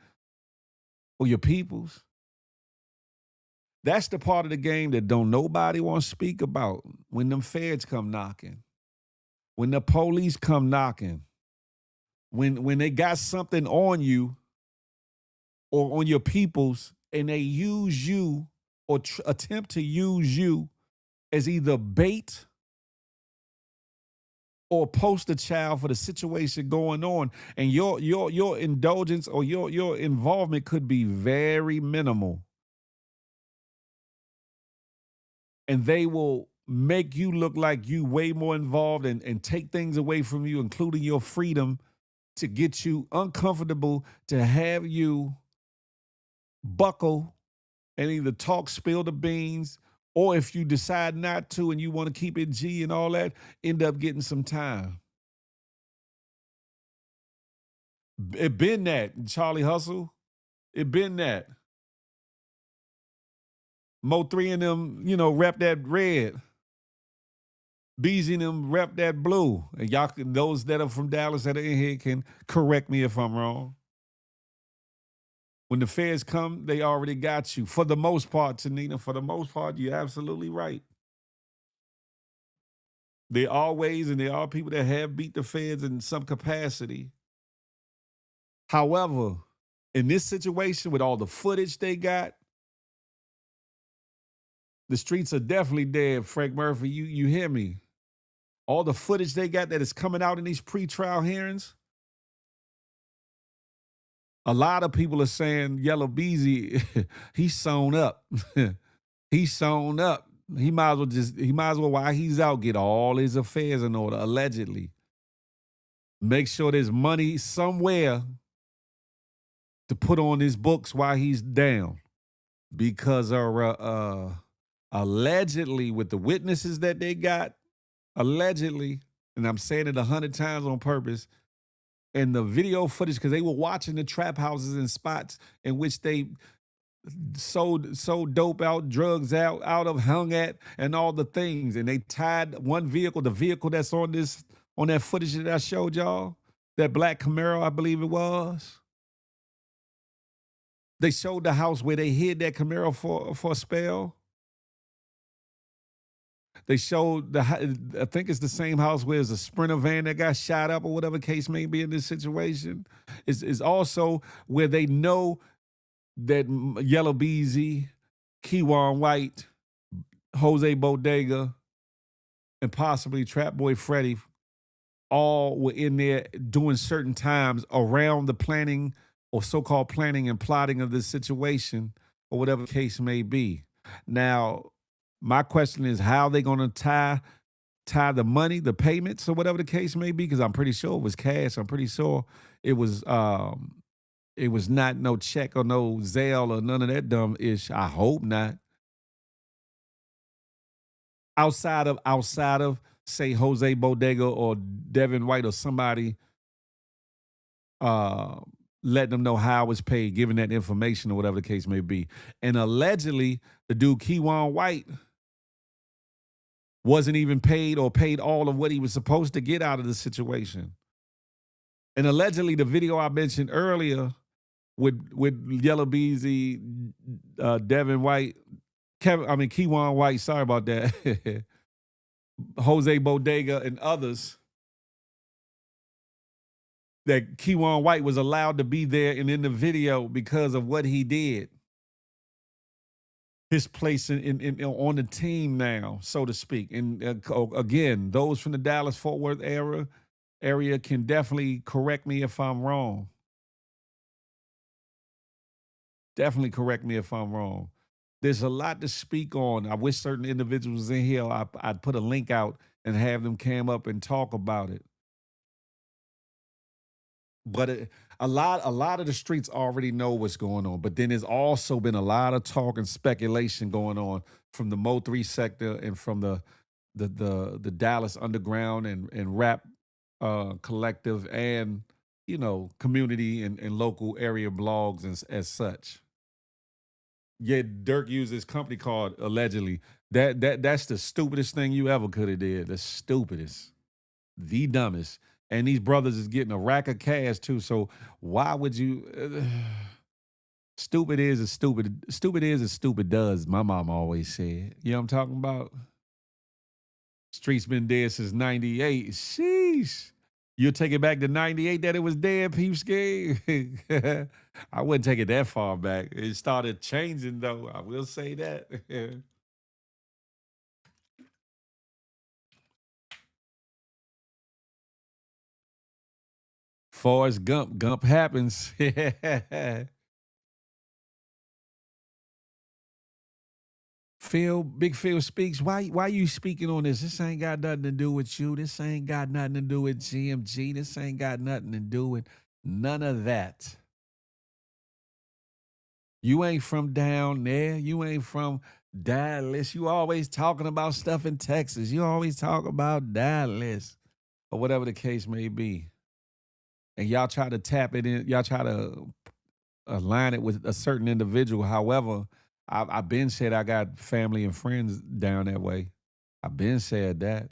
Speaker 3: or your peoples. That's the part of the game that don't nobody want to speak about when them feds come knocking, when the police come knocking, when they got something on you or on your peoples and they use you or attempt to use you as either bait or poster child for the situation going on, and your indulgence or your involvement could be very minimal. And they will make you look like you way more involved and take things away from you, including your freedom, to get you uncomfortable, to have you buckle and either talk, spill the beans, or if you decide not to and you want to keep it G and all that, end up getting some time. It been that, Charlie Hustle. It been that. Mo 3 and them, rep that red. Beezy and them rep that blue. And y'all can, those that are from Dallas that are in here can correct me if I'm wrong. When the feds come, they already got you. For the most part, Tanina, for the most part, you're absolutely right. There are people that have beat the feds in some capacity. However, in this situation with all the footage they got, the streets are definitely dead, Frank Murphy. You hear me? All the footage they got that is coming out in these pre-trial hearings. A lot of people are saying Yellow Beezy, he's sewn up. He's sewn up. He might as well, while he's out, get all his affairs in order, allegedly. Make sure there's money somewhere to put on his books while he's down. Because allegedly, with the witnesses that they got, allegedly, and I'm saying it 100 times on purpose, and the video footage, because they were watching the trap houses and spots in which they sold dope out, drugs out of, hung at, and all the things. And they tied one vehicle, the vehicle that's on that footage that I showed y'all, that black Camaro, I believe it was. They showed the house where they hid that Camaro for a spell. They showed I think it's the same house where there's a Sprinter van that got shot up or whatever case may be in this situation. Is also where they know that Yellow Beezy, KewonWhite, Jose Bodega, and possibly Trap Boy Freddy all were in there doing certain times around the planning or so-called planning and plotting of this situation or whatever the case may be. Now, my question is how they going to tie the money, the payments or whatever the case may be, because I'm pretty sure it was cash. I'm pretty sure it was not no check or no Zelle or none of that dumb ish. I hope not. Outside of say Jose Bodega or Devin White or somebody letting them know how it was paid, giving that information or whatever the case may be. And allegedly, the dude KewonWhite wasn't even paid or paid all of what he was supposed to get out of the situation. And allegedly, the video I mentioned earlier with Yellow Beezy, Devin White, KewonWhite, sorry about that, Jose Bodega and others, that KewonWhite was allowed to be there and in the video because of what he did. His place in on the team now, so to speak. And again, those from the Dallas-Fort Worth area can definitely correct me if I'm wrong. Definitely correct me if I'm wrong. There's a lot to speak on. I wish certain individuals in here, I'd put a link out and have them cam up and talk about it. But a lot of the streets already know what's going on. But then there's also been a lot of talk and speculation going on from the Mo 3 sector and from the Dallas underground and rap collective and, you know, community and local area blogs and as such. Yeah, Dirk used his company card allegedly. That's the stupidest thing you ever could have did. The stupidest, the dumbest. And these brothers is getting a rack of cash too. So why would you? Stupid is as stupid. Stupid is as stupid does. My mom always said. You know what I'm talking about? Streets been dead since '98. Sheesh. You'll take it back to '98 that it was dead, Peeps game. I wouldn't take it that far back. It started changing though. I will say that. Forrest Gump happens. Big Phil speaks. Why you speaking on this? This ain't got nothing to do with you. This ain't got nothing to do with GMG. This ain't got nothing to do with none of that. You ain't from down there. You ain't from Dallas. You always talking about stuff in Texas. You always talk about Dallas or whatever the case may be. And y'all try to tap it in. Y'all try to align it with a certain individual. However, I've been said I got family and friends down that way. I've been said that.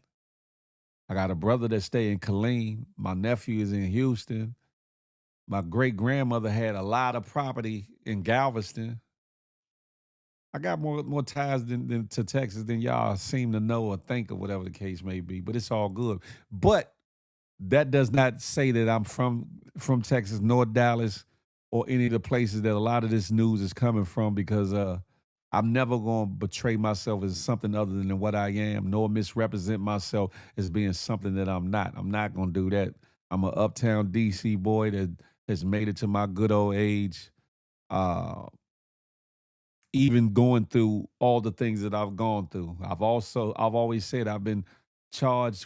Speaker 3: I got a brother that stay in Killeen. My nephew is in Houston. My great-grandmother had a lot of property in Galveston. I got more ties than to Texas than y'all seem to know or think or whatever the case may be, but it's all good. But that does not say that I'm from Texas nor Dallas or any of the places that a lot of this news is coming from, because I'm never going to betray myself as something other than what I am, nor misrepresent myself as being something that I'm not. I'm not going to do that. I'm an uptown DC boy that has made it to my good old age, even going through all the things that I've gone through. I've always said I've been charged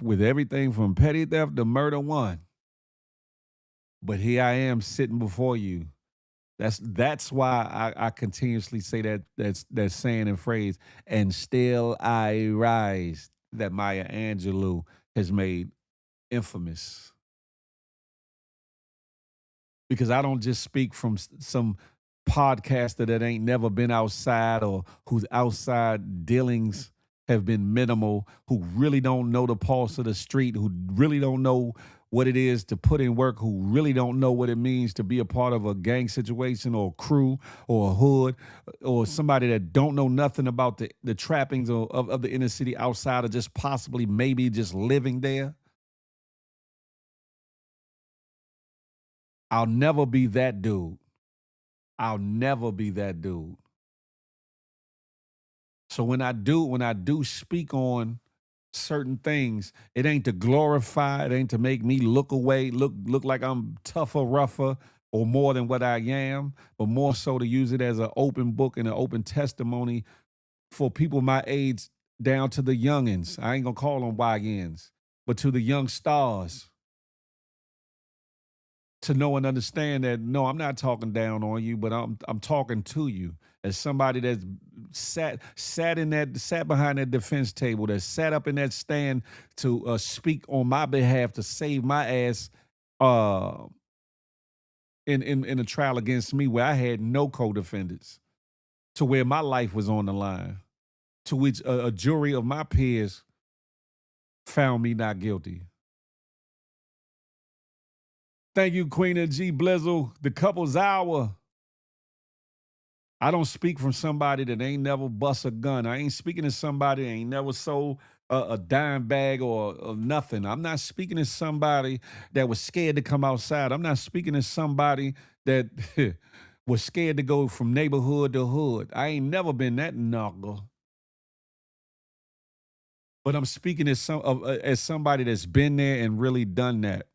Speaker 3: with everything from petty theft to murder one. But here I am sitting before you. That's why I continuously say that saying and phrase, and still I rise, that Maya Angelou has made infamous. Because I don't just speak from some podcaster that ain't never been outside or whose outside dealings have been minimal, who really don't know the pulse of the street, who really don't know what it is to put in work, who really don't know what it means to be a part of a gang situation or a crew or a hood, or somebody that don't know nothing about the trappings of the inner city outside of just possibly maybe just living there. I'll never be that dude. I'll never be that dude. So when I do speak on certain things. It ain't to glorify, it ain't to make me look away, look like I'm tougher, rougher, or more than what I am, but more so to use it as an open book and an open testimony for people my age down to the youngins. I ain't gonna call them YNs, but to the young stars, to know and understand that no, I'm not talking down on you, but I'm talking to you as somebody that's sat behind that defense table, that sat up in that stand to speak on my behalf to save my ass in a trial against me where I had no co-defendants, to where my life was on the line, to which a jury of my peers found me not guilty. Thank you, Queen of G Blizzle. The couple's hour. I don't speak from somebody that ain't never bust a gun. I ain't speaking to somebody that ain't never sold a dime bag or nothing. I'm not speaking to somebody that was scared to come outside. I'm not speaking to somebody that was scared to go from neighborhood to hood. I ain't never been that knuckle. But I'm speaking as somebody that's been there and really done that.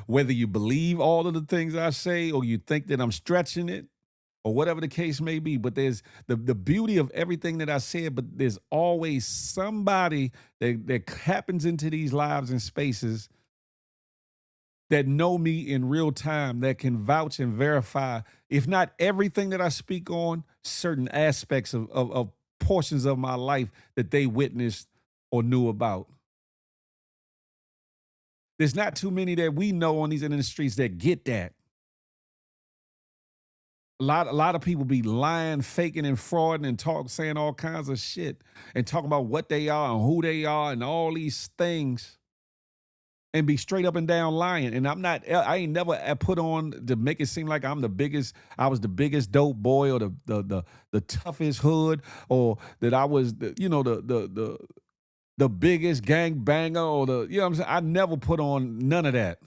Speaker 3: Whether you believe all of the things I say or you think that I'm stretching it or whatever the case may be, but there's the beauty of everything that I said, but there's always somebody that happens into these lives and spaces that know me in real time, that can vouch and verify, if not everything that I speak on, certain aspects of portions of my life that they witnessed or knew about. There's not too many that we know on these industries that get that. A lot of people be lying, faking, and frauding and saying all kinds of shit and talking about what they are and who they are and all these things and be straight up and down lying. And I ain't never put on to make it seem like I was the biggest dope boy or the toughest hood, or that I was the biggest gang banger or you know what I'm saying? I never put on none of that.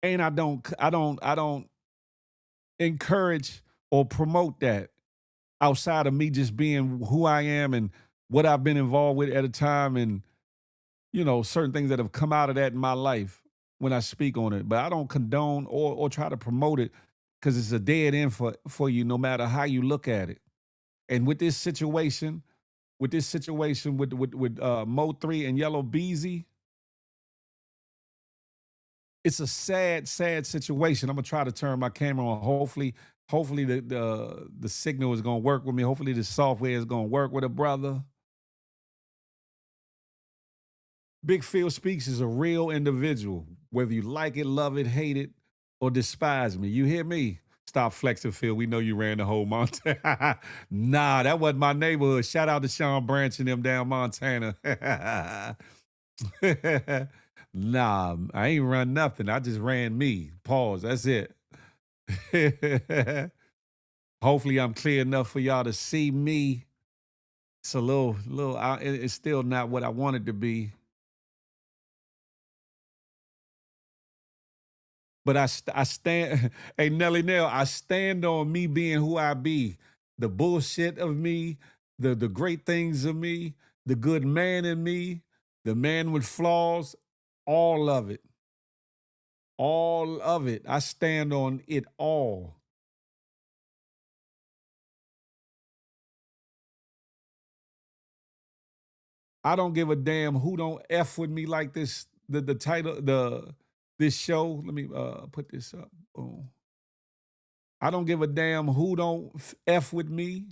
Speaker 3: And I don't encourage or promote that outside of me just being who I am and what I've been involved with at a time, and certain things that have come out of that in my life when I speak on it. But I don't condone or try to promote it, because it's a dead end for you no matter how you look at it. And with this situation with Mo 3 and Yellow Beezy, it's a sad situation. I'm gonna try to turn my camera on. Hopefully the signal is gonna work with me. Hopefully the software is gonna work with a brother. Big Phil Speaks is a real individual, whether you like it, love it, hate it, or despise me. You hear me? Stop flexing, Phil. We know you ran the whole Montana. Nah, that wasn't my neighborhood. Shout out to Sean Branch and them down Montana. Nah, I ain't run nothing. I just ran me. Pause. That's it. Hopefully I'm clear enough for y'all to see me. It's a little, it's still not what I want it to be. But I stand, hey, Nelly Nell, I stand on me being who I be. The bullshit of me, the great things of me, the good man in me, the man with flaws, all of it. All of it. I stand on it all. I don't give a damn who don't F with me like this. The title, this show. Let me put this up. Boom. I don't give a damn who don't F with me.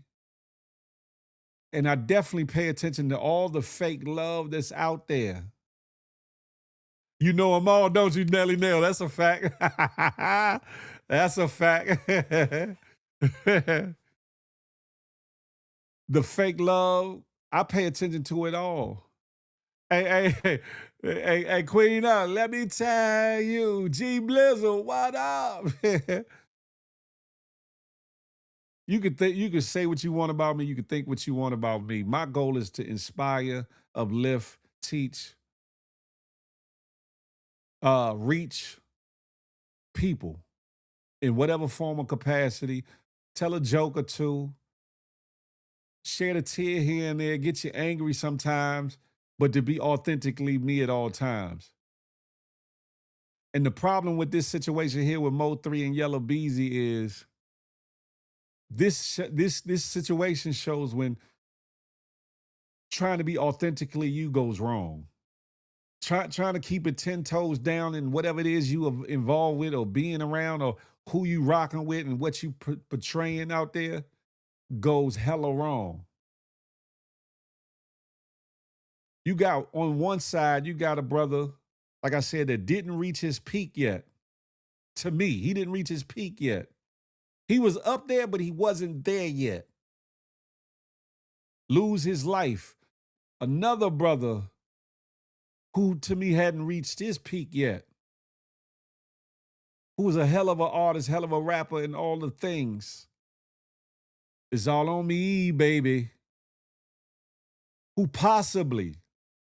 Speaker 3: And I definitely pay attention to all the fake love that's out there. You know them all, don't you, Nelly Nell? That's a fact. That's a fact. The fake love, I pay attention to it all. Hey, Queen, let me tell you, G Blizzle, what up? You can say what you want about me. You can think what you want about me. My goal is to inspire, uplift, teach, reach people in whatever form or capacity. Tell a joke or two. shed a tear here and there, get you angry sometimes, but to be authentically me at all times. And the problem with this situation here with Mo 3 and Yellow Beezy is this situation shows when trying to be authentically you goes wrong. Trying to keep it 10 toes down in whatever it is you are involved with or being around or who you rocking with and what you portraying out there goes hella wrong. You got on one side, you got a brother, like I said, that didn't reach his peak yet. To me, he didn't reach his peak yet. He was up there, but he wasn't there yet. Lose his life. Another brother who to me hadn't reached his peak yet, who was a hell of an artist, hell of a rapper, and all the things. It's all on me, baby. Who possibly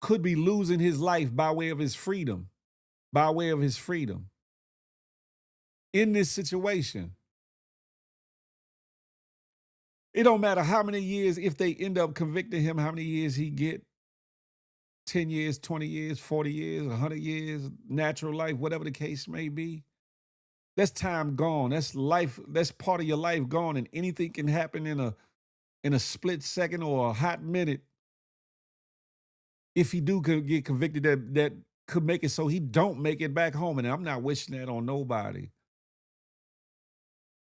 Speaker 3: could be losing his life by way of his freedom, in this situation. It don't matter how many years, if they end up convicting him, how many years he get, 10 years, 20 years, 40 years, 100 years, natural life, whatever the case may be. That's time gone. That's life. That's part of your life gone, and anything can happen in a split second or a hot minute. If he do get convicted, that could make it so he don't make it back home, and I'm not wishing that on nobody.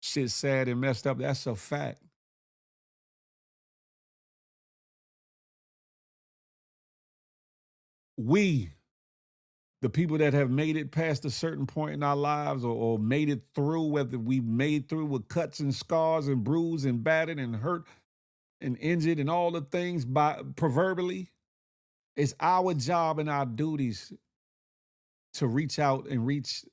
Speaker 3: Shit's sad and messed up. That's a fact. We, the people that have made it past a certain point in our lives or made it through, whether we made through with cuts and scars and bruised and battered and hurt and injured and all the things proverbially, it's our job and our duties to reach out and reach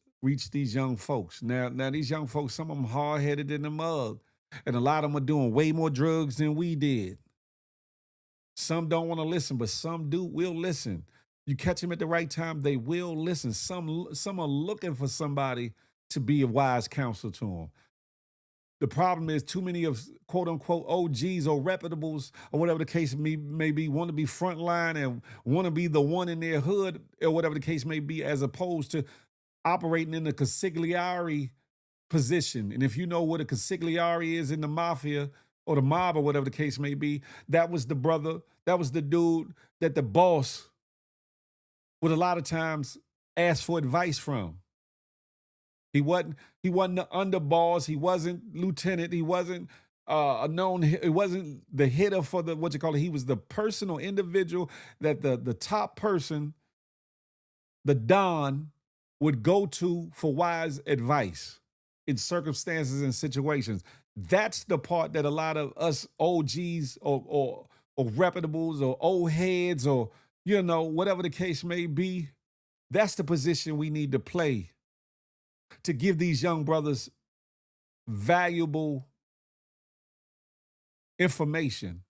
Speaker 3: these young folks. Now these young folks, some of them hard-headed in the mug, and a lot of them are doing way more drugs than we did. Some don't want to listen, but some will listen. You catch them at the right time, they will listen. Some are looking for somebody to be a wise counsel to them. The problem is too many of quote unquote OGs or reputables or whatever the case may be want to be frontline and want to be the one in their hood or whatever the case may be, as opposed to operating in the consigliere position. And if you know what a consigliere is in the mafia or the mob or whatever the case may be, that was the brother, that was the dude that the boss would a lot of times ask for advice from. He wasn't the underboss. He wasn't lieutenant. He wasn't it wasn't the hitter for the, he was the personal individual that the top person, the Don, would go to for wise advice in circumstances and situations. That's the part that a lot of us OGs or reputables or old heads or, whatever the case may be, that's the position we need to play to give these young brothers valuable information.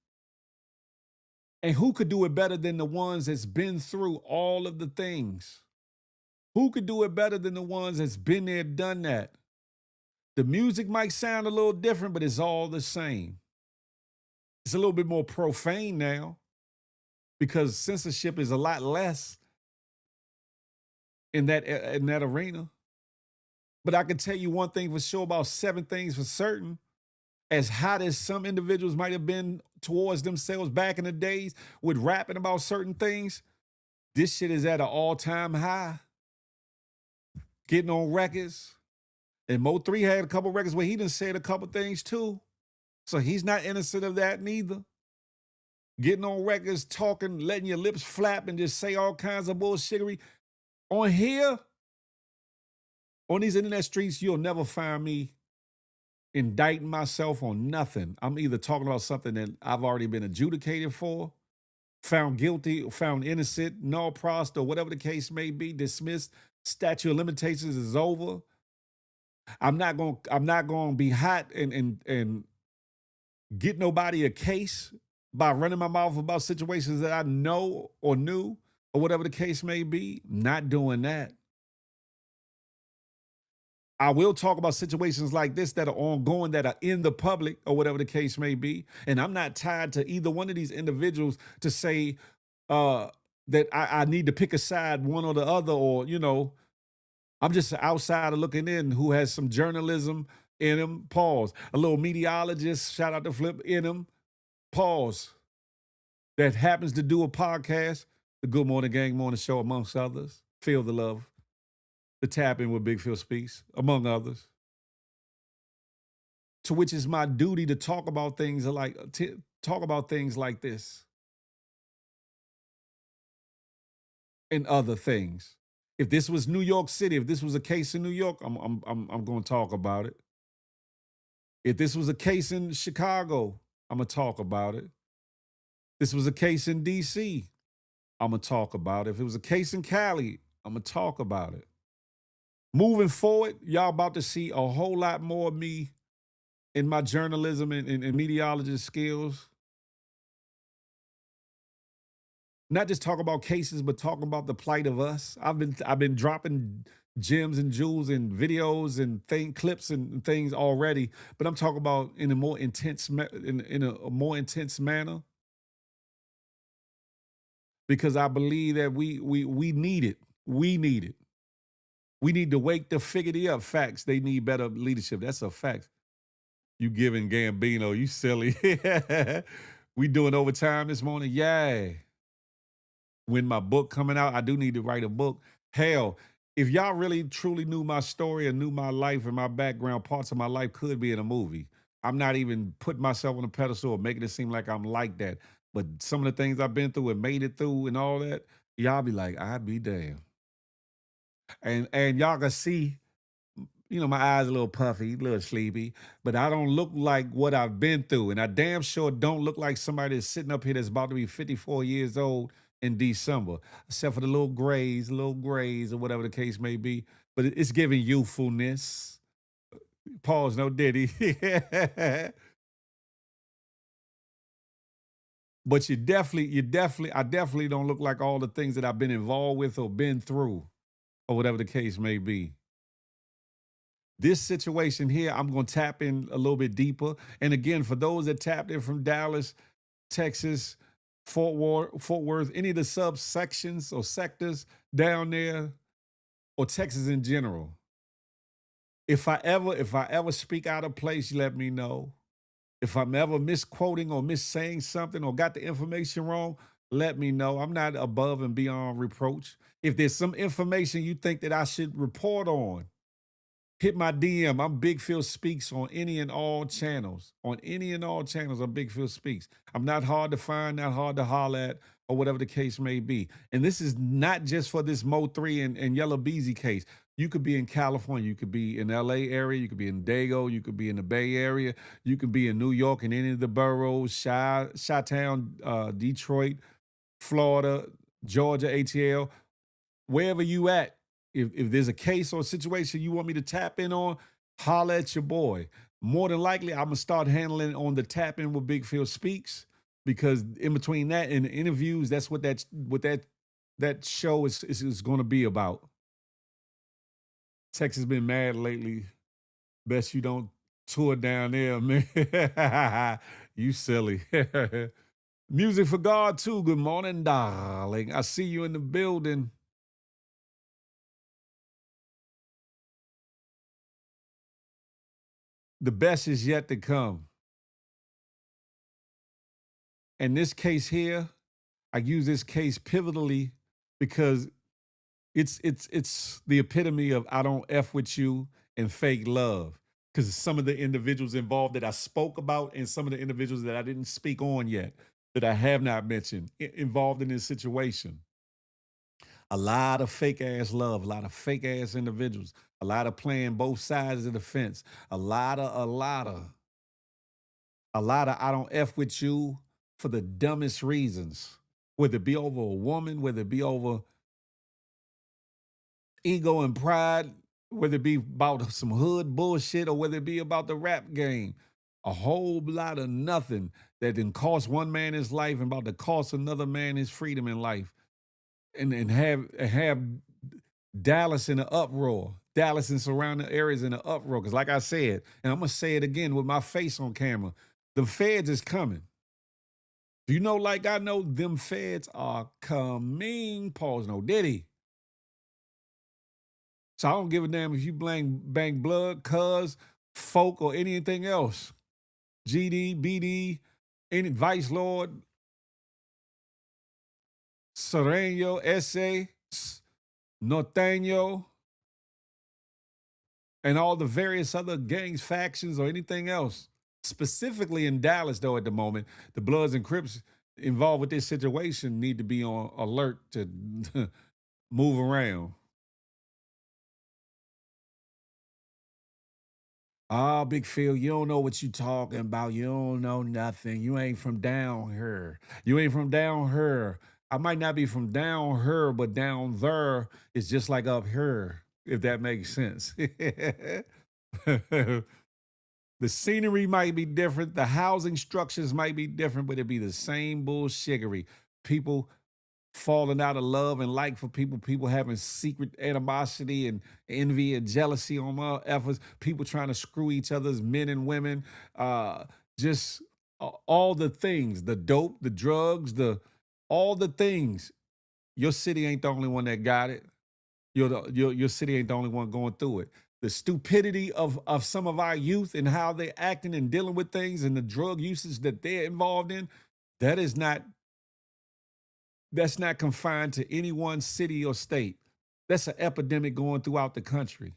Speaker 3: And who could do it better than the ones that's been through all of the things? Who could do it better than the ones that's been there, done that? The music might sound a little different, but it's all the same. It's a little bit more profane now because censorship is a lot less in that arena. But I can tell you one thing for sure, about 7 things for certain. As hot as some individuals might have been towards themselves back in the days with rapping about certain things, this shit is at an all-time high. Getting on records. And Mo 3 had a couple records where he done said a couple things too. So he's not innocent of that neither. Getting on records, talking, letting your lips flap and just say all kinds of bullshittery. On here, on these internet streets, you'll never find me indicting myself on nothing. I'm either talking about something that I've already been adjudicated for, found guilty, found innocent, null prost, or whatever the case may be, dismissed, statute of limitations is over. I'm not going to be hot and get nobody a case by running my mouth about situations that I know or knew or whatever the case may be. Not doing that. I will talk about situations like this that are ongoing, that are in the public, or whatever the case may be. And I'm not tied to either one of these individuals to say that I need to pick a side, one or the other, or, you know, I'm just an outsider looking in who has some journalism in him, pause. A little meteorologist, shout out to Flip, in him, pause. That happens to do a podcast, the Good Morning Gang Morning Show, amongst others. Feel the love. The Tap In with Big Phil Speaks, among others. To which is my duty to talk about things like this and other things. If this was New York City, if this was a case in New York, I'm going to talk about it. If this was a case in Chicago, I'm going to talk about it. This was a case in DC, I'm going to talk about it. If it was a case in Cali, I'm going to talk about it. Moving forward, y'all about to see a whole lot more of me in my journalism and meteorologist skills. Not just talk about cases, but talk about the plight of us. I've been dropping gems and jewels and videos and clips and things already, but I'm talking about in a more intense more intense manner, because I believe that we need it. We need it. We need to wake the figure up. Facts. They need better leadership. That's a fact. You giving Gambino, you silly. We doing overtime this morning? Yeah. When my book coming out, I do need to write a book. Hell, if y'all really truly knew my story and knew my life and my background, parts of my life could be in a movie. I'm not even putting myself on a pedestal or making it seem like I'm like that. But some of the things I've been through and made it through and all that, y'all be like, I'd be damned. And y'all can see, you know, my eyes a little puffy, a little sleepy, but I don't look like what I've been through. And I damn sure don't look like somebody that's sitting up here that's about to be 54 years old in December, except for the little grays, or whatever the case may be. But it's giving youthfulness. Pause, no Diddy. But I definitely don't look like all the things that I've been involved with or been through, or whatever the case may be. This situation here, I'm going to tap in a little bit deeper. And again, for those that tapped in from Dallas, Texas, Fort Worth, any of the subsections or sectors down there, or Texas in general, if I ever speak out of place, let me know. If I'm ever misquoting or missaying something or got the information wrong, let me know. I'm not above and beyond reproach. If there's some information you think that I should report on, hit my DM. I'm Big Phil Speaks on any and all channels. On any and all channels, I'm Big Phil Speaks. I'm not hard to find, not hard to holler at, or whatever the case may be. And this is not just for this Mo 3 and Yellow Beezy case. You could be in California. You could be in LA area. You could be in Dago. You could be in the Bay Area. You could be in New York in any of the boroughs, Chi-Town, Detroit, Florida, Georgia, ATL, wherever you at. If there's a case or a situation you want me to tap in on, holler at your boy. More than likely, I'm going to start handling on the Tap In with Big Phil Speaks, because in between that and the interviews, that's what that show is going to be about. Texas been mad lately. Best you don't tour down there, man. You silly. Music for God, too. Good morning, darling. I see you in the building. The best is yet to come. And this case here, I use this case pivotally because it's the epitome of I don't F with you and fake love. Because some of the individuals involved that I spoke about and some of the individuals that I didn't speak on yet, that I have not mentioned, involved in this situation. A lot of fake ass love, a lot of fake ass individuals, a lot of playing both sides of the fence, a lot of I don't F with you for the dumbest reasons, whether it be over a woman, whether it be over ego and pride, whether it be about some hood bullshit, or whether it be about the rap game. A whole lot of nothing that didn't cost one man his life and about to cost another man his freedom in life. And have Dallas in an uproar. Dallas and surrounding areas in an uproar. Because like I said, and I'm going to say it again with my face on camera, the feds is coming. Do you know, like I know, them feds are coming. Pause no diddy. So I don't give a damn if you bang blood, cuz, folk, or anything else. GD, BD, any Vice Lord, Sereno, Ese, Norteño, and all the various other gangs, factions, or anything else. Specifically in Dallas, though, at the moment, the Bloods and Crips involved with this situation need to be on alert to move around. Ah, Big Phil, you don't know what you talking about. You don't know nothing. You ain't from down here. You ain't from down here. I might not be from down here, but down there is just like up here, if that makes sense. The scenery might be different. The housing structures might be different, but it'd be the same bullshiggery. People falling out of love and like for people, people having secret animosity and envy and jealousy on my efforts, people trying to screw each other's men and women, just all the things, the dope, the drugs, all the things. Your city ain't the only one that got it. Your city ain't the only one going through it. The stupidity of some of our youth and how they're acting and dealing with things and the drug usage that they're involved in, that's not confined to any one city or state. That's an epidemic going throughout the country.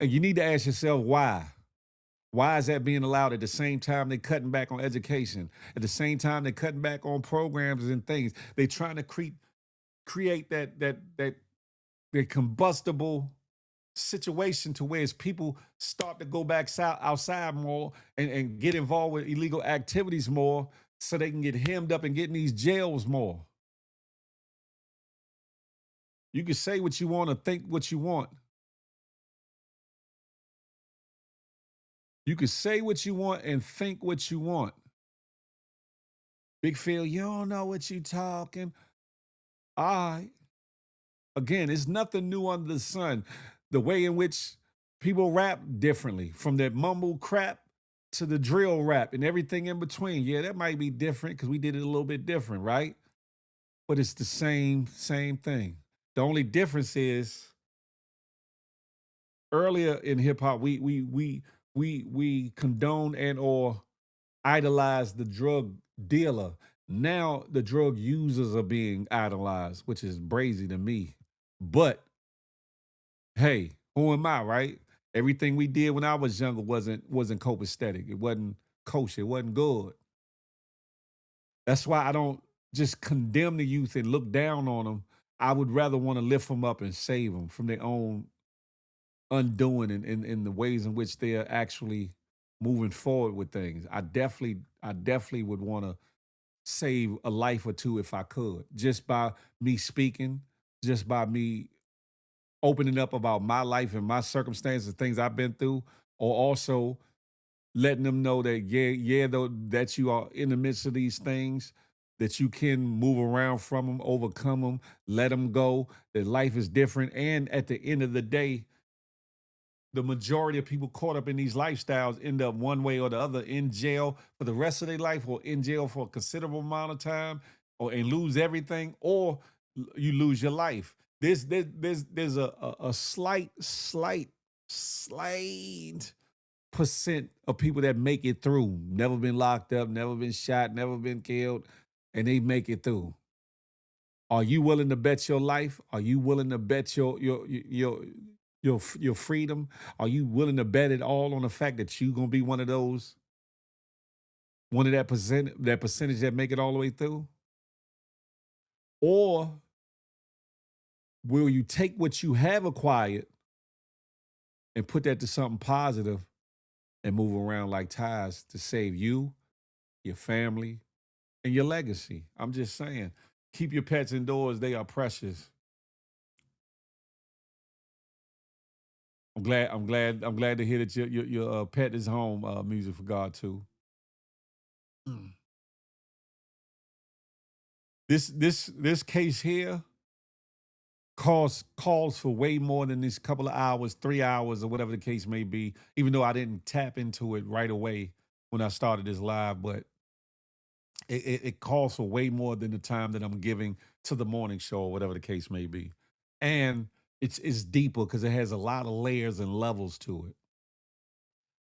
Speaker 3: And you need to ask yourself why. Why is that being allowed at the same time they're cutting back on education? At the same time they're cutting back on programs and things. They're trying to create that combustible situation to where as people start to go back outside more and get involved with illegal activities more so they can get hemmed up and get in these jails more. You can say what you want or think what you want. You can say what you want and think what you want. Big Phil, you don't know what you talking. All right. Again, it's nothing new under the sun. The way in which people rap differently, from that mumble crap to the drill rap and everything in between. Yeah, that might be different because we did it a little bit different, right? But it's the same thing. The only difference is earlier in hip hop, we condone and or idolize the drug dealer. Now the drug users are being idolized, which is brazy to me. But hey, who am I, right? Everything we did when I was younger wasn't copacetic. It wasn't kosher. It wasn't good. That's why I don't just condemn the youth and look down on them. I would rather want to lift them up and save them from their own undoing and in the ways in which they are actually moving forward with things. I definitely would want to save a life or two if I could, just by me speaking, just by me opening up about my life and my circumstances, things I've been through, or also letting them know that though that you are in the midst of these things, that you can move around from them, overcome them, let them go, that life is different. And at the end of the day, the majority of people caught up in these lifestyles end up one way or the other in jail for the rest of their life, or in jail for a considerable amount of time, and lose everything, or you lose your life. There's a slight percent of people that make it through, never been locked up, never been shot, never been killed, and they make it through. Are you willing to bet your life? Are you willing to bet your freedom? Are you willing to bet it all on the fact that you're gonna be one of that percentage that make it all the way through? Or will you take what you have acquired and put that to something positive and move around like ties to save you, your family, and your legacy? I'm just saying, keep your pets indoors. They are precious. I'm glad to hear that your pet is home. Music for God too. This case here calls for way more than this couple of hours, 3 hours, or whatever the case may be, even though I didn't tap into it right away when I started this live, but it calls for way more than the time that I'm giving to the morning show or whatever the case may be. And it's deeper because it has a lot of layers and levels to it.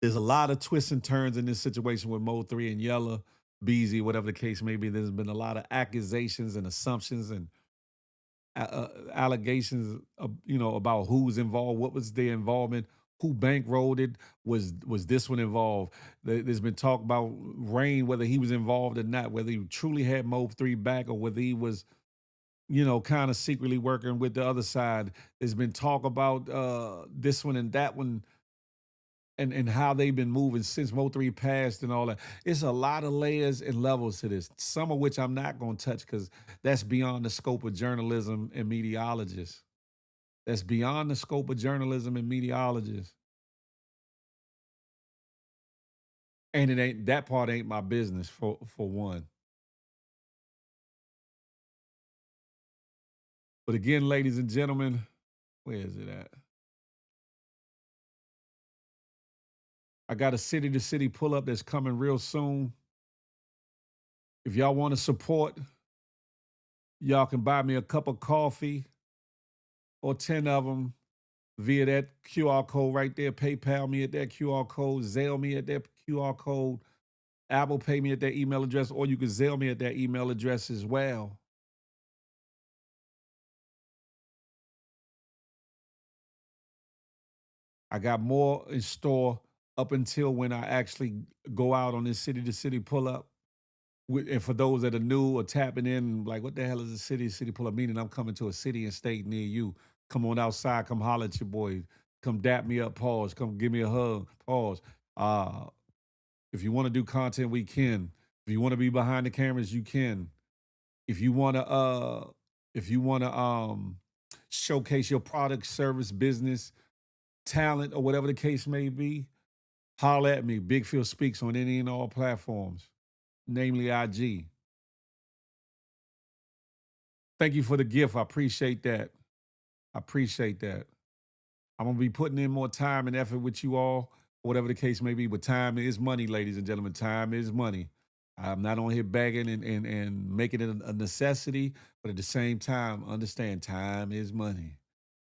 Speaker 3: There's a lot of twists and turns in this situation with Mo 3 and Yella, Beezy, whatever the case may be. There's been a lot of accusations and assumptions and allegations, about who's involved, what was their involvement, who bankrolled it, was this one involved. There's been talk about Rain, whether he was involved or not, whether he truly had Mo 3 back or whether he was, kind of secretly working with the other side. There's been talk about this one and that one. And how they've been moving since Mo 3 passed and all that. It's a lot of layers and levels to this, some of which I'm not going to touch because that's beyond the scope of journalism and meteorologists. That's beyond the scope of journalism and meteorologists. And that part ain't my business for one. But again, ladies and gentlemen, where is it at? I got a city-to-city pull-up that's coming real soon. If y'all want to support, y'all can buy me a cup of coffee or 10 of them via that QR code right there. PayPal me at that QR code. Zelle me at that QR code. Apple Pay me at that email address, or you can Zelle me at that email address as well. I got more in store up until when I actually go out on this city-to-city pull-up. And for those that are new or tapping in, like, what the hell is a city-to-city pull-up? Meaning I'm coming to a city and state near you. Come on outside, come holler at your boy. Come dap me up, pause. Come give me a hug, pause. If you want to do content, we can. If you want to be behind the cameras, you can. If you want to showcase your product, service, business, talent, or whatever the case may be, holler at me. Big Phil Speaks on any and all platforms, namely IG. Thank you for the gift. I appreciate that. I'm going to be putting in more time and effort with you all, whatever the case may be. But time is money, ladies and gentlemen. Time is money. I'm not on here begging and making it a necessity, but at the same time, understand time is money.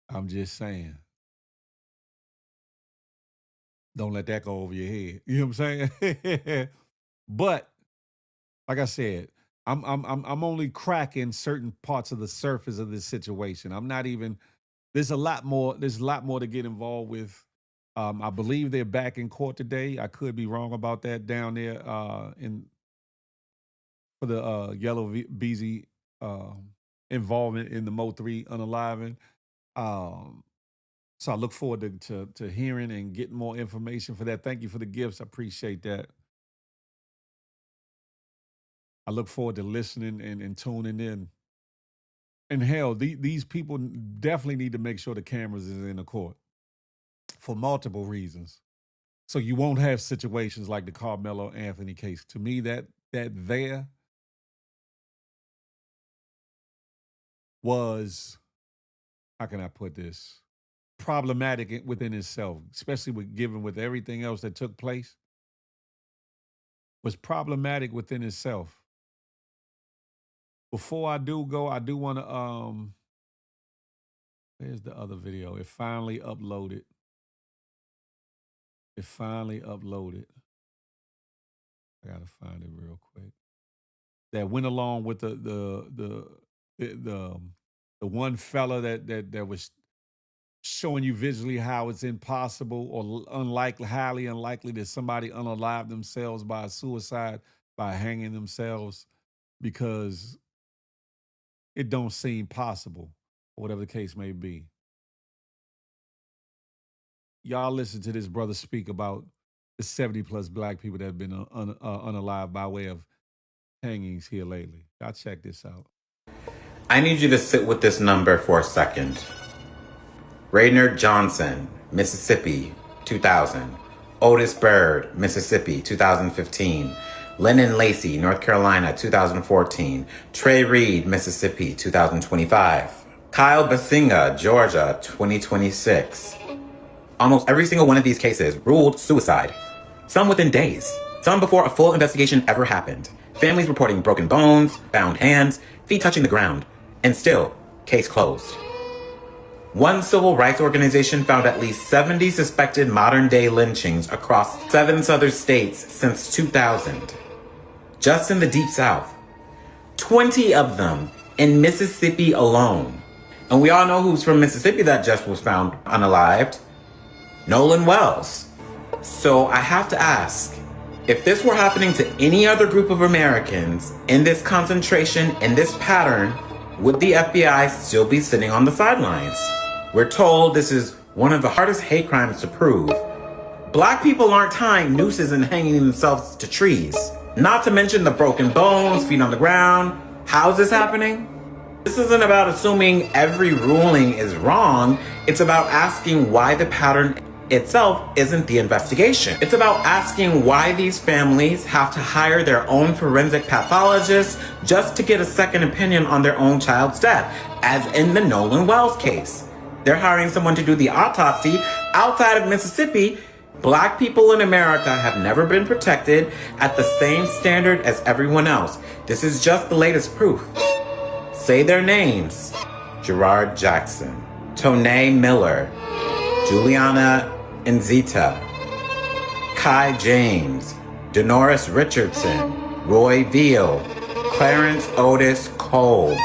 Speaker 3: I'm just saying. Don't let that go over your head. You know what I'm saying? But like I said, I'm only cracking certain parts of the surface of this situation. I'm not even. There's a lot more to get involved with. I believe they're back in court today. I could be wrong about that down there for the Yellow Beezy involvement in the Mo 3 unaliving. So I look forward to hearing and getting more information for that. Thank you for the gifts. I appreciate that. I look forward to listening and tuning in. And hell, these people definitely need to make sure the cameras is in the court for multiple reasons. So you won't have situations like the Carmelo Anthony case. To me, that there was, how can I put this? Problematic within itself, especially given with everything else that took place, was problematic within itself. Before I do go, I do want to, where's the other video? It finally uploaded. I gotta find it real quick. That went along with the one fella that was showing you visually how it's impossible or highly unlikely that somebody unalive themselves by suicide, by hanging themselves, because it don't seem possible, or whatever the case may be. Y'all listen to this brother speak about the 70+ black people that have been unalive by way of hangings here lately. Y'all check this out.
Speaker 7: I need you to sit with this number for a second. Raynard Johnson, Mississippi, 2000. Otis Bird, Mississippi, 2015. Lennon Lacey, North Carolina, 2014. Trey Reed, Mississippi, 2025. Kyle Basinga, Georgia, 2026. Almost every single one of these cases ruled suicide. Some within days. Some before a full investigation ever happened. Families reporting broken bones, bound hands, feet touching the ground. And still, case closed. One civil rights organization found at least 70 suspected modern-day lynchings across 7 southern states since 2000. Just in the Deep South. 20 of them in Mississippi alone. And we all know who's from Mississippi that just was found unalived. Nolan Wells. So I have to ask, if this were happening to any other group of Americans in this concentration, in this pattern, would the FBI still be sitting on the sidelines? We're told this is one of the hardest hate crimes to prove. Black people aren't tying nooses and hanging themselves to trees. Not to mention the broken bones, feet on the ground. How's this happening? This isn't about assuming every ruling is wrong. It's about asking why the pattern itself isn't the investigation. It's about asking why these families have to hire their own forensic pathologists just to get a second opinion on their own child's death, as in the Nolan Wells case. They're hiring someone to do the autopsy outside of Mississippi. Black people in America have never been protected at the same standard as everyone else. This is just the latest proof. Say their names. Gerard Jackson, Tonae Miller, Juliana Nzita, Kai James, Denoris Richardson, Roy Veal, Clarence Otis Cole,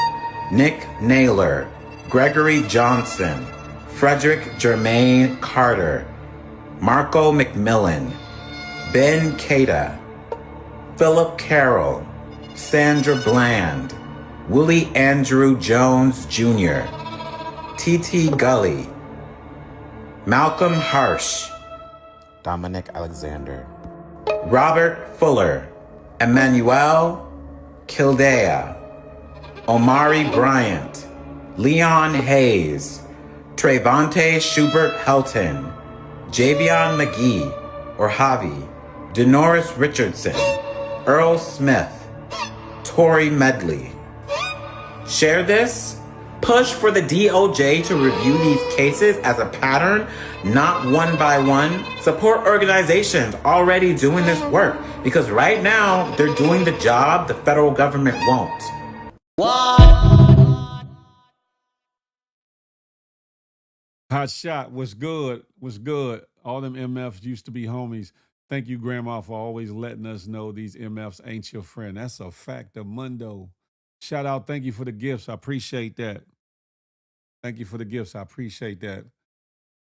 Speaker 7: Nick Naylor, Gregory Johnson, Frederick Jermaine Carter, Marco McMillan, Ben Cada, Philip Carroll, Sandra Bland, Willie Andrew Jones Jr., T.T. Gully, Malcolm Harsh, Dominic Alexander, Robert Fuller, Emmanuel Kildea, Omari Bryant, Leon Hayes, Trayvonte Schubert Helton, Javion McGee, or Javi, Denoris Richardson, Earl Smith, Tori Medley. Share this. Push for the DOJ to review these cases as a pattern, not one by one. Support organizations already doing this work, because right now they're doing the job the federal government won't.
Speaker 3: Hot shot. What's good? What's good? All them MFs used to be homies. Thank you, Grandma, for always letting us know these MFs ain't your friend. That's a fact of mundo. Shout out. Thank you for the gifts. I appreciate that. Thank you for the gifts. I appreciate that.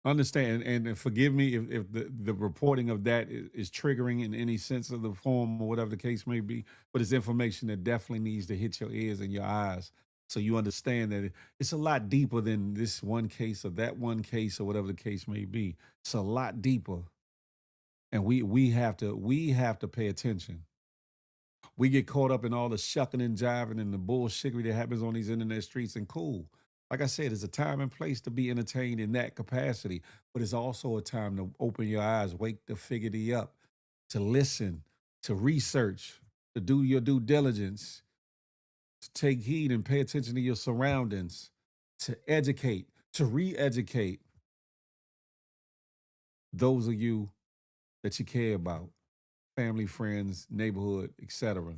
Speaker 3: Understand and forgive me if the reporting of that is triggering in any sense of the form or whatever the case may be, but it's information that definitely needs to hit your ears and your eyes so you understand that it's a lot deeper than this one case or that one case or whatever the case may be. It's a lot deeper. And we have to pay attention. We get caught up in all the shucking and jiving and the bullshittery that happens on these internet streets, and cool. Like I said, there's a time and place to be entertained in that capacity, but it's also a time to open your eyes, wake the figurity up, to listen, to research, to do your due diligence, to take heed and pay attention to your surroundings, to educate, to re-educate those of you that you care about, family, friends, neighborhood, etc.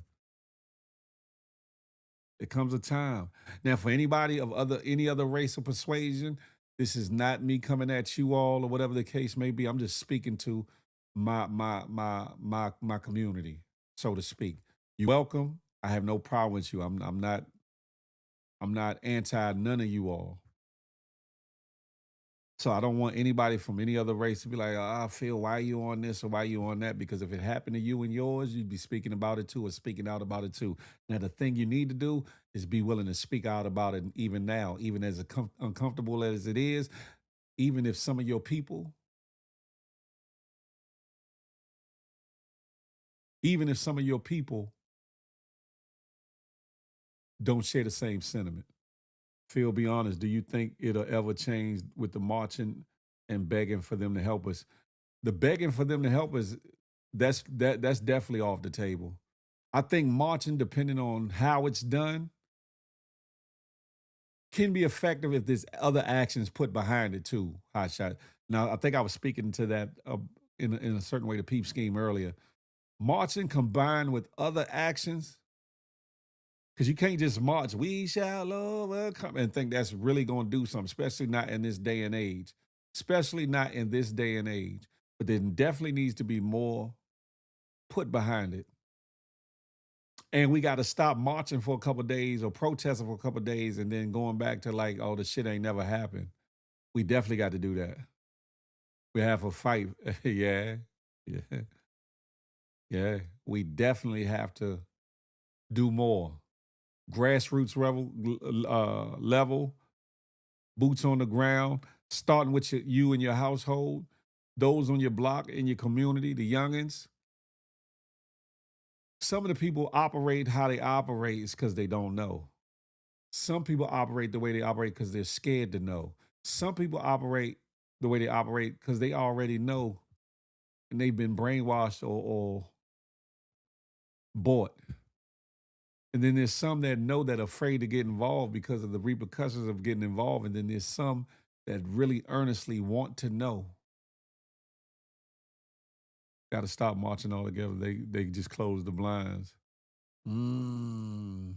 Speaker 3: It comes a time. Now, for anybody of any other race or persuasion, this is not me coming at you all or whatever the case may be. I'm just speaking to my community, so to speak. You're welcome. I have no problem with you. I'm not anti none of you all. So I don't want anybody from any other race to be like, oh, Phil, why are you on this or why are you on that? Because if it happened to you and yours, you'd be speaking about it too or speaking out about it too. Now, the thing you need to do is be willing to speak out about it even now, even as uncomfortable as it is, even if some of your people, don't share the same sentiment. Phil, be honest, do you think it'll ever change with the marching and begging for them to help us? The begging for them to help us, that's definitely off the table. I think marching, depending on how it's done, can be effective if there's other actions put behind it too. Hot shot. Now, I think I was speaking to that in a certain way, the PEEP scheme earlier. Marching combined with other actions, because you can't just march, we shall overcome, and think that's really going to do something, especially not in this day and age. Especially not in this day and age. But there definitely needs to be more put behind it. And we got to stop marching for a couple of days or protesting for a couple of days and then going back to like, oh, the shit ain't never happened. We definitely got to do that. We have a fight. Yeah. Yeah. Yeah. We definitely have to do more. Grassroots level, boots on the ground, starting with you and your household, those on your block, in your community, the youngins. Some of the people operate how they operate is because they don't know. Some people operate the way they operate because they're scared to know. Some people operate the way they operate because they already know and they've been brainwashed or bought. And then there's some that know that are afraid to get involved because of the repercussions of getting involved. And then there's some that really earnestly want to know. Got to stop marching all together. They just close the blinds. The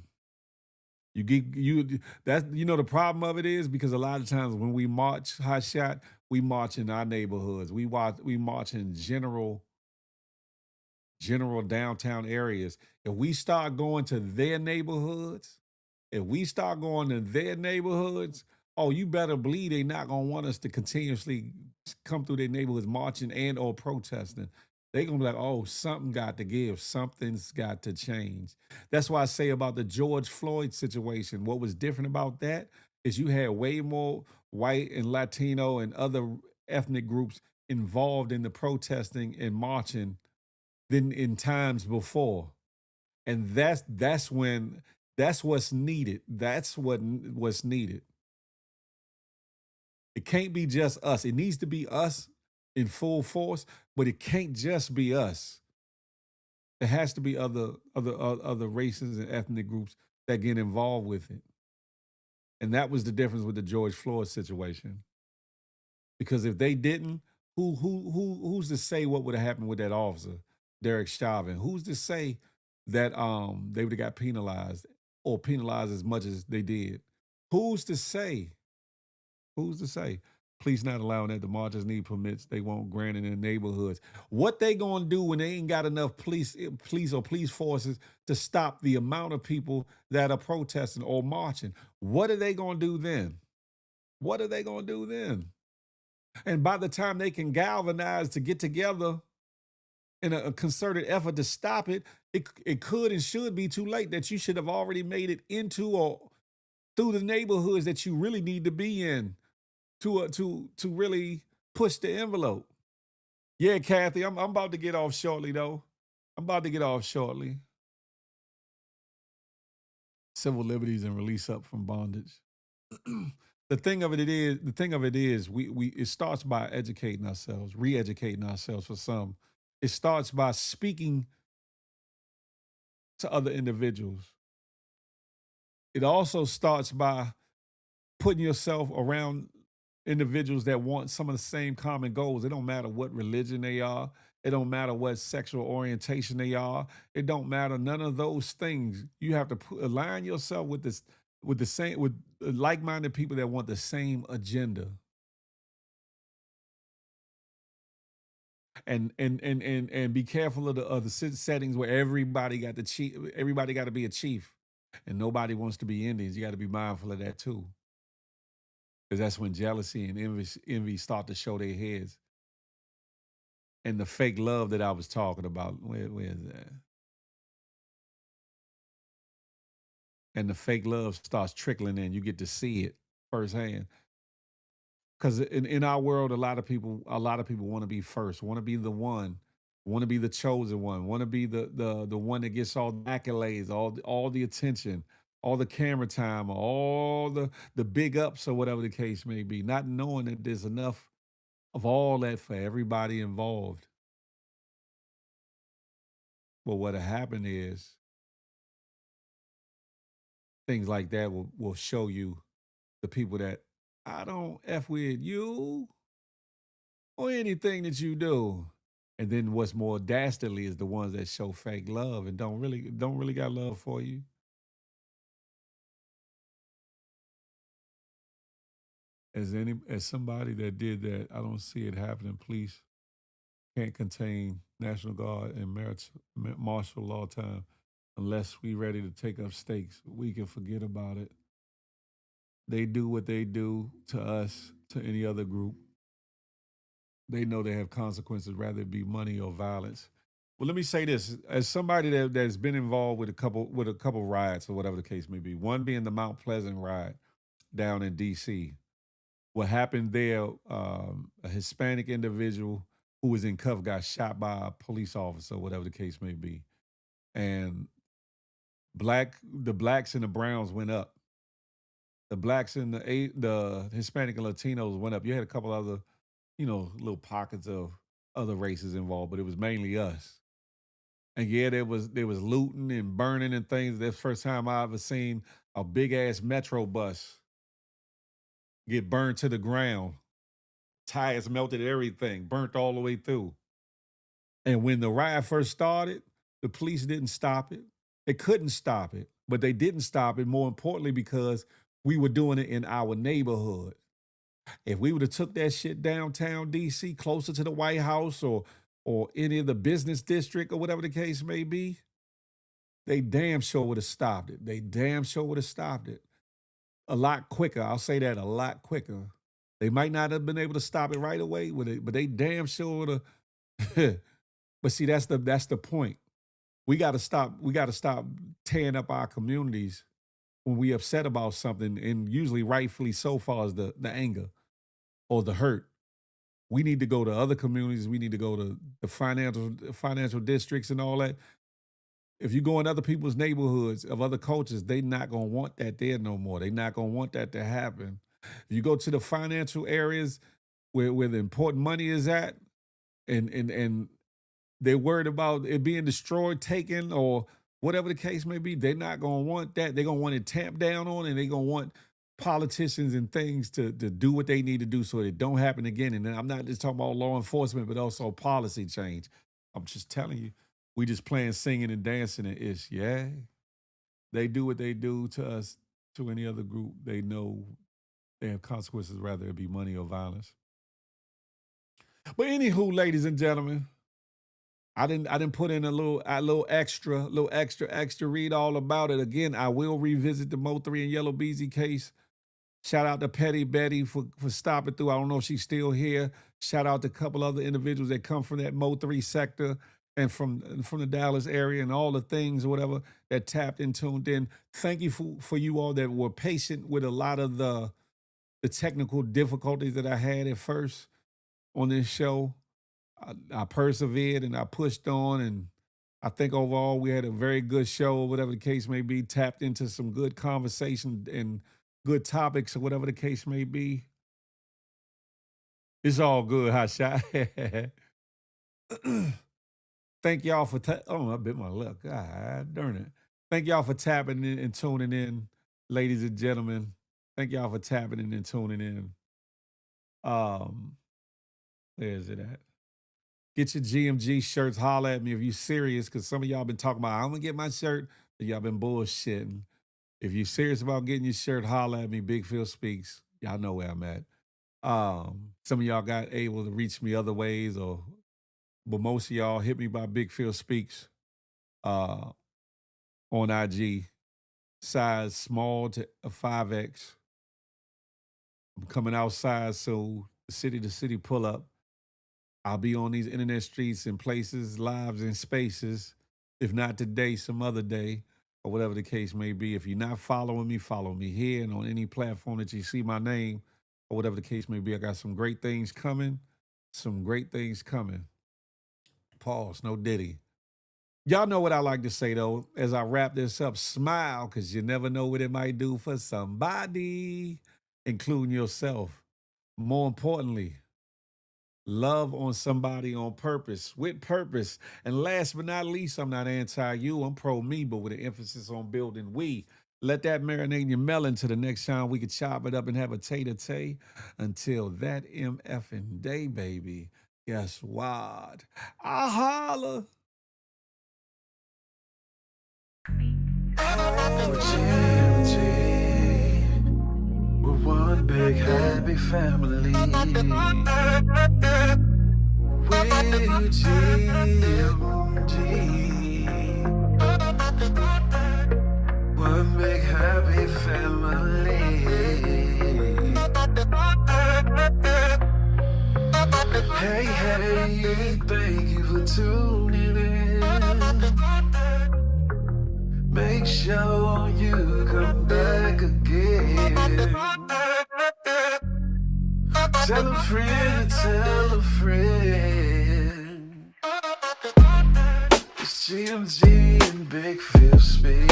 Speaker 3: problem of it is because a lot of times when we march, hot shot, we march in our neighborhoods. We march in general downtown areas. If we start going to their neighborhoods, oh, you better believe they not gonna want us to continuously come through their neighborhoods marching and or protesting. They're gonna be like, oh, something got to give, something's got to change. That's why I say about the George Floyd situation. What was different about that is you had way more white and Latino and other ethnic groups involved in the protesting and marching than in times before. And that's what's needed. That's what's needed. It can't be just us. It needs to be us in full force, but it can't just be us. There has to be other races and ethnic groups that get involved with it. And that was the difference with the George Floyd situation. Because if they didn't, who's to say what would have happened with that officer, Derek Chauvin? Who's to say that they would have got penalized or penalized as much as they did? Who's to say? Who's to say? Police not allowing that. The marchers need permits. They won't grant it in the neighborhoods. What they gonna do when they ain't got enough police or police forces to stop the amount of people that are protesting or marching? What are they gonna do then? What are they gonna do then? And by the time they can galvanize to get together in a concerted effort to stop it, it could and should be too late. That you should have already made it into or through the neighborhoods that you really need to be in to really push the envelope. Yeah, Kathy, I'm about to get off shortly though. I'm about to get off shortly. Civil liberties and release up from bondage. The thing of it is, it starts by educating ourselves, re-educating ourselves for some. It starts by speaking to other individuals. It also starts by putting yourself around individuals that want some of the same common goals. It don't matter what religion they are. It don't matter what sexual orientation they are. It don't matter none of those things. You have to align yourself with like-minded people that want the same agenda. And be careful of the settings where everybody got to be a chief, and nobody wants to be Indians. You got to be mindful of that too, because that's when jealousy and envy start to show their heads. And the fake love that I was talking about, where is that? And the fake love starts trickling in. You get to see it firsthand. Because in our world, a lot of people want to be first, want to be the one, want to be the chosen one, want to be the one that gets all the accolades, all the attention, all the camera time, all the big ups or whatever the case may be, not knowing that there's enough of all that for everybody involved. But what'll happen is things like that will show you the people that I don't F with you or anything that you do. And then what's more dastardly is the ones that show fake love and don't really got love for you. As somebody that did that, I don't see it happening. Police can't contain National Guard and martial law time unless we ready to take up stakes. We can forget about it. They do what they do to us, to any other group. They know they have consequences, rather it be money or violence. Well, let me say this: as somebody that's been involved with a couple riots or whatever the case may be, one being the Mount Pleasant riot down in D.C. What happened there? A Hispanic individual who was in cuffs got shot by a police officer, whatever the case may be, and the blacks and the browns went up. The blacks and the Hispanic and Latinos went up. You had a couple other, little pockets of other races involved, but it was mainly us. And yeah, there was looting and burning and things. That's the first time I ever seen a big ass metro bus get burned to the ground. Tires melted, everything burnt all the way through. And when the riot first started, the police didn't stop it. They couldn't stop it, but they didn't stop it, more importantly, because we were doing it in our neighborhood. If we would have took that shit downtown DC, closer to the White House or any of the business district or whatever the case may be, they damn sure would have stopped it. They damn sure would have stopped it a lot quicker. I'll say that, a lot quicker. They might not have been able to stop it right away with it, but they damn sure would have. But see, that's the point. We got to stop tearing up our communities when we upset about something, and usually rightfully so far as the anger or the hurt. We need to go to other communities. We need to go to the financial districts and all that. If you go in other people's neighborhoods of other cultures, they not going to want that there no more. They not going to want that to happen. If you go to the financial areas where the important money is at, and they're worried about it being destroyed, taken, or whatever the case may be, they're not going to want that. They're going to want it tamped down on, and they're going to want politicians and things to do what they need to do so it don't happen again. And then I'm not just talking about law enforcement, but also policy change. I'm just telling you, we just playing, singing, and dancing and ish. Yeah, they do what they do to us, to any other group. They know they have consequences, rather it be money or violence. But anywho, ladies and gentlemen, I didn't put in a little extra read all about it. Again, I will revisit the Mo 3 and Yellow Beezy case. Shout out to Petty Betty for stopping through. I don't know if she's still here. Shout out to a couple other individuals that come from that Mo 3 sector and from the Dallas area and all the things or whatever that tapped and tuned in. Thank you for you all that were patient with a lot of the technical difficulties that I had at first on this show. I persevered and I pushed on, and I think overall we had a very good show, whatever the case may be, tapped into some good conversation and good topics or whatever the case may be. It's all good, Hot Shot. Thank y'all for, I bit my lip. God darn it. Thank y'all for tapping in and tuning in, ladies and gentlemen. Thank y'all for tapping in and tuning in. Where is it at? Get your GMG shirts. Holler at me if you serious, because some of y'all been talking about, I'm going to get my shirt, but y'all been bullshitting. If you serious about getting your shirt, holler at me. Big Phil Speaks. Y'all know where I'm at. Some of y'all got able to reach me other ways, but most of y'all hit me by Big Phil Speaks on IG. Size small to a 5X. I'm coming outside, so city to city pull up. I'll be on these internet streets and places, lives and spaces. If not today, some other day, or whatever the case may be. If you're not following me, follow me here and on any platform that you see my name, or whatever the case may be. I got some great things coming. Some great things coming. Pause, no diddy. Y'all know what I like to say, though, as I wrap this up. Smile, because you never know what it might do for somebody, including yourself. More importantly, love on somebody on purpose, with purpose. And last but not least, I'm not anti-you. I'm pro-me, but with an emphasis on building we. Let that marinate in your melon till the next time we can chop it up and have a tay-to-tay. Until that MFing day, baby. Guess what? I holla.
Speaker 2: We're one big happy family. We're GMG. One big happy family. Hey, hey, thank you for tuning in. Make sure you come back again. Tell a friend to tell a friend. It's GMG and Big Phil Speech.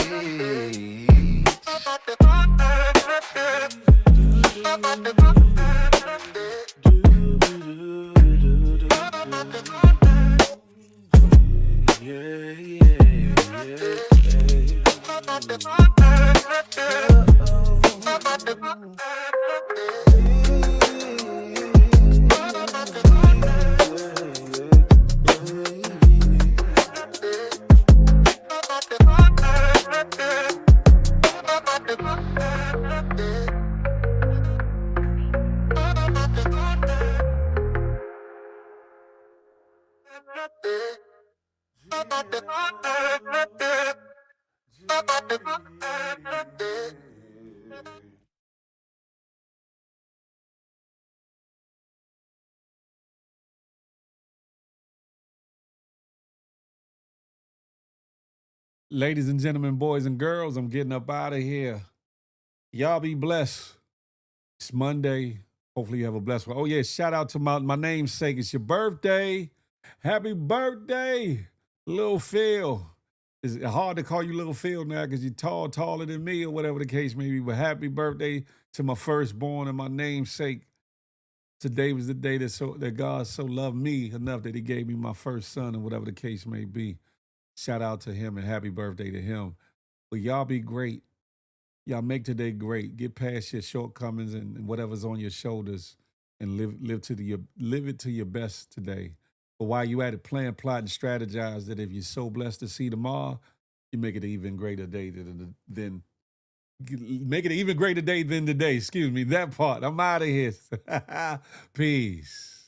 Speaker 3: Ladies and gentlemen, boys and girls, I'm getting up out of here. Y'all be blessed. It's Monday. Hopefully you have a blessed one. Oh, yeah, shout out to my namesake. It's your birthday. Happy birthday, Lil Phil. It's hard to call you Lil Phil now because you're taller than me or whatever the case may be. But happy birthday to my firstborn and my namesake. Today was the day that God so loved me enough that he gave me my first son and whatever the case may be. Shout out to him and happy birthday to him. But y'all be great. Y'all make today great. Get past your shortcomings and whatever's on your shoulders and live it to your best today. But while you at it, plan, plot, and strategize that if you're so blessed to see tomorrow, you make it an even greater day than make it an even greater day than today. Excuse me, that part. I'm out of here. Peace.